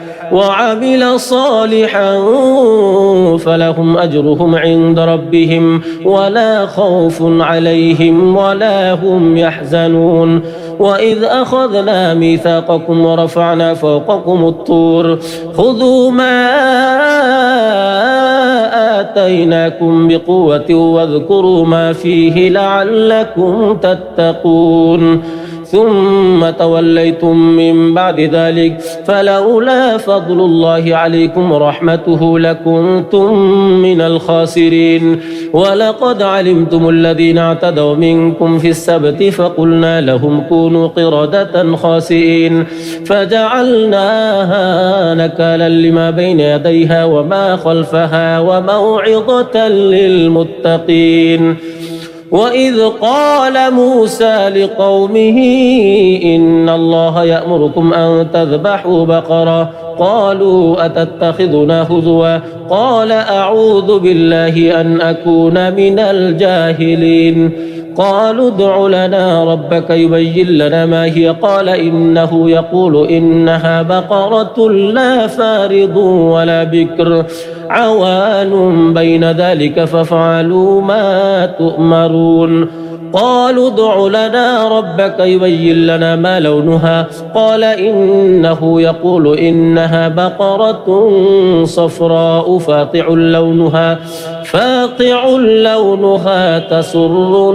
فلهم أجرهم عند ربهم ولا خوف عليهم ولا هم يحزنون وإذ أخذنا ميثاقكم ورفعنا فوقكم الطور خذوا ما آتيناكم بقوة واذكروا ما فيه لعلكم تتقون ثم توليتم من بعد ذلك فلولا فضل الله عليكم ورحمته لكنتم من الخاسرين ولقد علمتم الذين اعتدوا منكم في السبت فقلنا لهم كونوا قردة خاسئين فجعلناها نكالا لما بين يديها وما خلفها وموعظة للمتقين وإذ قال موسى لقومه إن الله يأمركم أن تذبحوا بقرة قالوا أتتخذنا هزوا قال أعوذ بالله أن أكون من الجاهلين قالوا ادع لنا ربك يبين لنا ما هي قال إنه يقول إنها بقرة لا فارض ولا بكر عوان بين ذلك فافعلوا ما تؤمرون قالوا ادع لنا ربك يبين لنا ما لونها قال إنه يقول إنها بقرة صفراء فاقع لونها تسر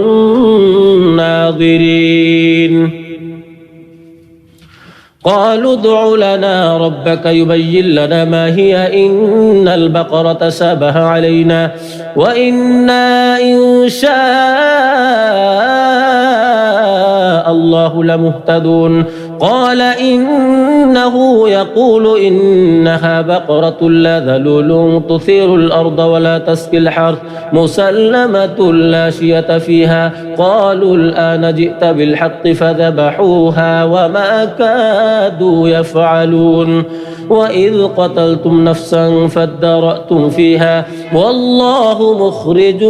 الناظرين قالوا ادع لنا ربك يبين لنا ما هي إن البقرة تشابه علينا وإنا إن شاء الله لمهتدون قال إنه يقول إنها بقرة لا ذلول تثير الأرض ولا تسقي الحرث مسلمة لا شية فيها قالوا الآن جئت بالحق فذبحوها وما كادوا يفعلون وإذ قتلتم نفسا فادارأتم فيها والله مخرج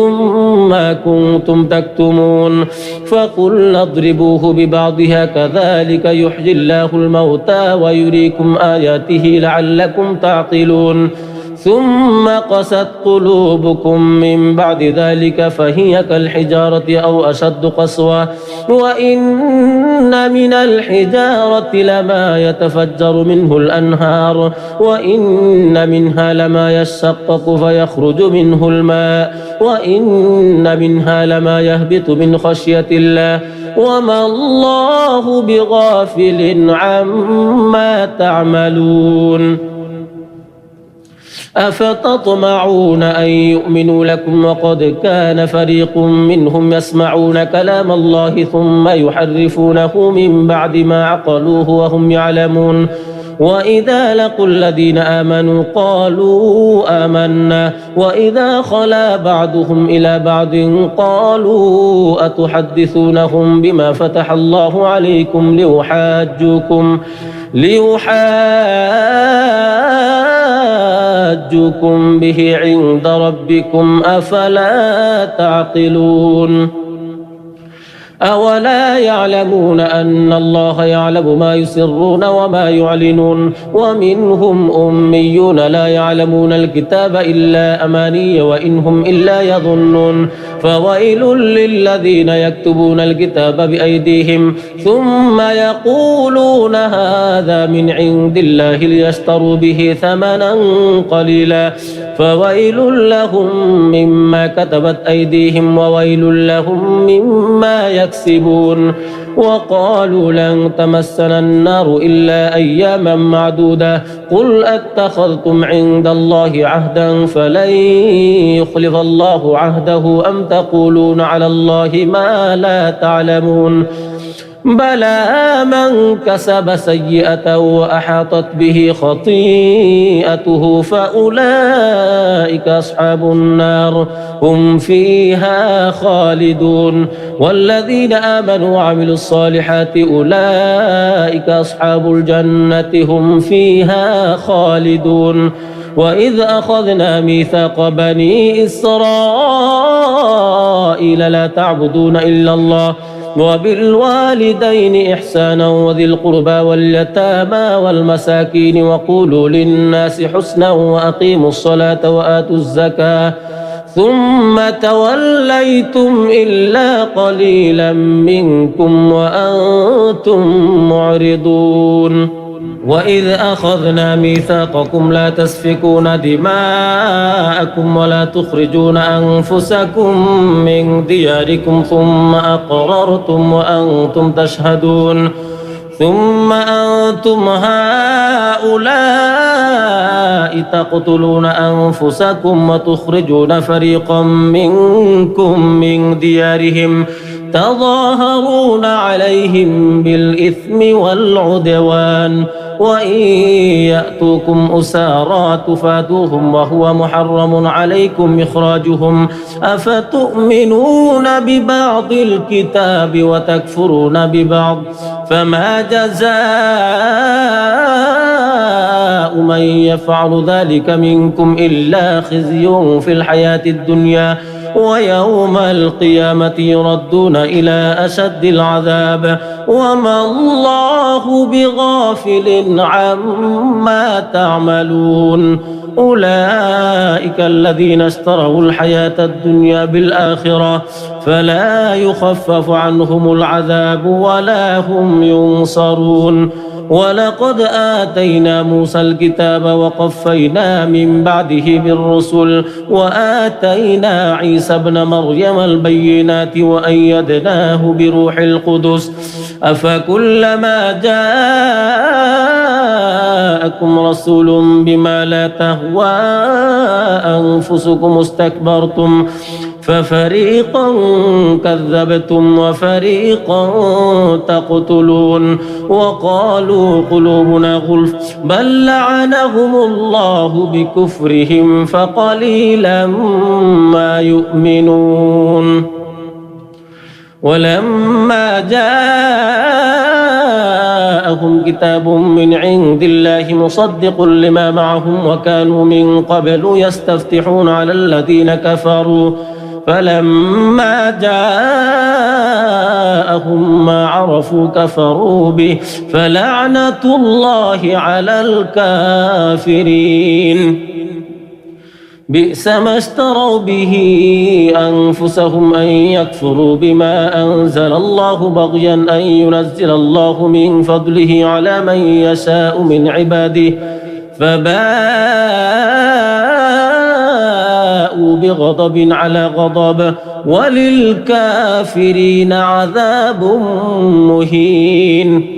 ما كنتم تكتمون فقلنا اضربوه ببعضها كذلك يحيي الله الموتى ويريكم آياته لعلكم تعقلون ثم قست قلوبكم من بعد ذلك فهي كالحجارة أو أشد قسوة وإن من الحجارة لما يتفجر منه الأنهار وإن منها لما يشقق فيخرج منه الماء وإن منها لما يهبط من خشية الله وما الله بغافل عما تعملون أفتطمعون أن يؤمنوا لكم وقد كان فريق منهم يسمعون كلام الله ثم يحرفونه من بعد ما عقلوه وهم يعلمون وإذا لقوا الذين آمنوا قالوا آمنا وإذا خلا بعضهم إلى بعض قالوا أتحدثونهم بما فتح الله عليكم ليحاجوكم به عند ربكم أفلا تعقلون أولا يعلمون أن الله يعلم ما يسرون وما يعلنون ومنهم أميون لا يعلمون الكتاب إلا أماني وإنهم إلا يظنون فويل للذين يكتبون الكتاب بأيديهم ثم يقولون هذا من عند الله ليشتروا به ثمنا قليلا فويل لهم مما كتبت أيديهم وويل لهم مما يكسبون وقالوا لن تمسنا النار إلا أياما معدودة قل أتخذتم عند الله عهدا فلن يخلف الله عهده أم تقولون على الله ما لا تعلمون بلى من كسب سيئة وأحاطت به خطيئته فأولئك أصحاب النار هم فيها خالدون والذين آمنوا وعملوا الصالحات أولئك أصحاب الجنة هم فيها خالدون وإذ أخذنا ميثاق بني إسرائيل لا تعبدون إلا الله وبالوالدين إحسانا وذي القربى واليتامى والمساكين وقولوا للناس حسنا وأقيموا الصلاة وآتوا الزكاة ثم توليتم إلا قليلا منكم وأنتم معرضون وإذ أخذنا ميثاقكم لا تسفكون دماءكم ولا تخرجون أنفسكم من دياركم ثم أقررتم وأنتم تشهدون ثم أنتم هؤلاء تقتلون أنفسكم وتخرجون فريقا منكم من ديارهم تظاهرون عليهم بالإثم والعدوان وإن يأتوكم أسارى تفادوهم وهو محرم عليكم إخراجهم أفتؤمنون ببعض الكتاب وتكفرون ببعض فما جزاء من يفعل ذلك منكم إلا خزي في الحياة الدنيا ويوم القيامة يردون إلى أشد العذاب وما الله بغافل عما تعملون أولئك الذين اشتروا الحياة الدنيا بالآخرة فلا يخفف عنهم العذاب ولا هم ينصرون ولقد آتينا موسى الكتاب وقفينا من بعده بالرسل وآتينا عيسى ابن مريم البينات وأيدناه بروح القدس أفكلما جاءكم رسول بما لا تهوى أنفسكم استكبرتم ففريقا كذبتم وفريقا تقتلون وقالوا قلوبنا غلف بل لعنهم الله بكفرهم فقليلا ما يؤمنون ولما جاءهم كتاب من عند الله مصدق لما معهم وكانوا من قبل يستفتحون على الذين كفروا فلما جاءهم ما عرفوا كفروا به فلعنة الله على الكافرين بئس ما اشتروا به أنفسهم أن يكفروا بما أنزل الله بغيا أن ينزل الله من فضله على من يشاء من عباده فباءوا بغضب على غضب وللكافرين عذاب مهين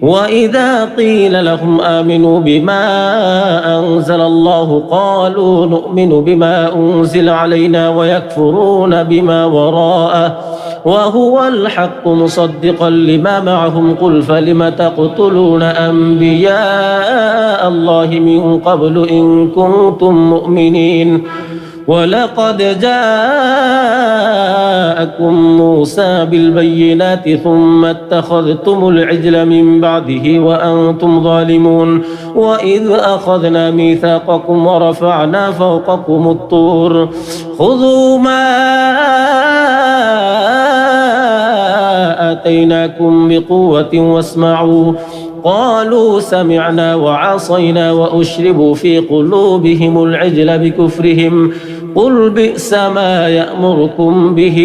وإذا قيل لهم آمنوا بما أنزل الله قالوا نؤمن بما أنزل علينا ويكفرون بما وراءه وهو الحق مصدقا لما معهم قل فلم تقتلون أنبياء الله من قبل إن كنتم مؤمنين ولقد جاءكم موسى بالبينات ثم اتخذتم العجل من بعده وأنتم ظالمون وإذ أخذنا ميثاقكم ورفعنا فوقكم الطور خذوا ما آتيناكم بقوة واسمعوا قالوا سمعنا وعصينا وأشربوا في قلوبهم العجل بكفرهم قل بئس ما يأمركم به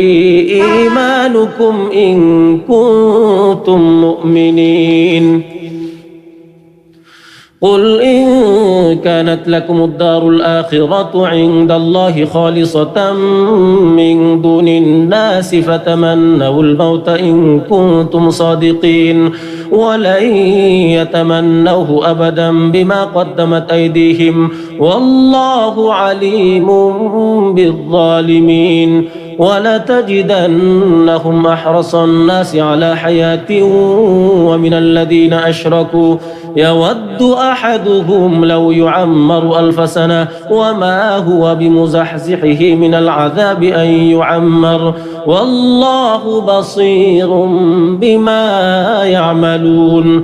إيمانكم إن كنتم مؤمنين قل إن كانت لكم الدار الآخرة عند الله خالصة من دون الناس فتمنوا الموت إن كنتم صادقين ولن يتمنوه أبدا بما قدمت أيديهم والله عليم بالظالمين ولتجدنهم أحرص الناس على حياة ومن الذين أشركوا يود أحدهم لو يعمر 1000 سنة وما هو بمزحزحه من العذاب أن يعمر والله بصير بما يعملون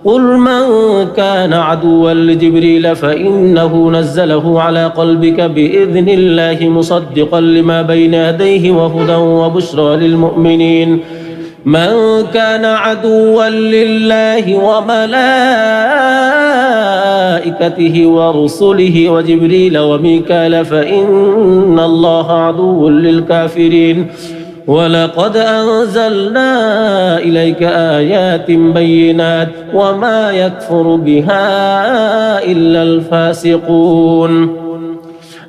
قل من كان عدوا لجبريل فإنه نزله على قلبك بإذن الله مصدقا لما بين يديه وهدى وبشرى للمؤمنين من كان عدوا لله وملائكته ورسله وجبريل وميكال فإن الله عدو للكافرين ولقد أنزلنا إليك آيات بينات وما يكفر بها إلا الفاسقون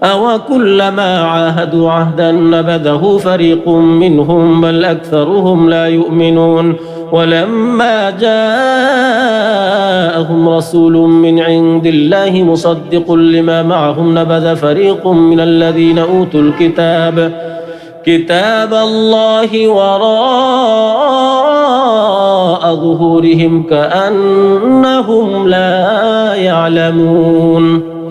أوكلما عاهدوا عهدا نبذه فريق منهم بل أكثرهم لا يؤمنون ولما جاءهم رسول من عند الله مصدق لما معهم نبذ فريق من الذين أوتوا كتاب الله وراء ظهورهم كأنهم لا يعلمون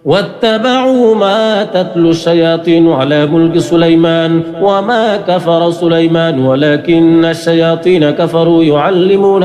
واتبعوا ما تتلو الشياطين على ملك سليمان وما كفر سليمان ولكن الشياطين كفروا يعلمون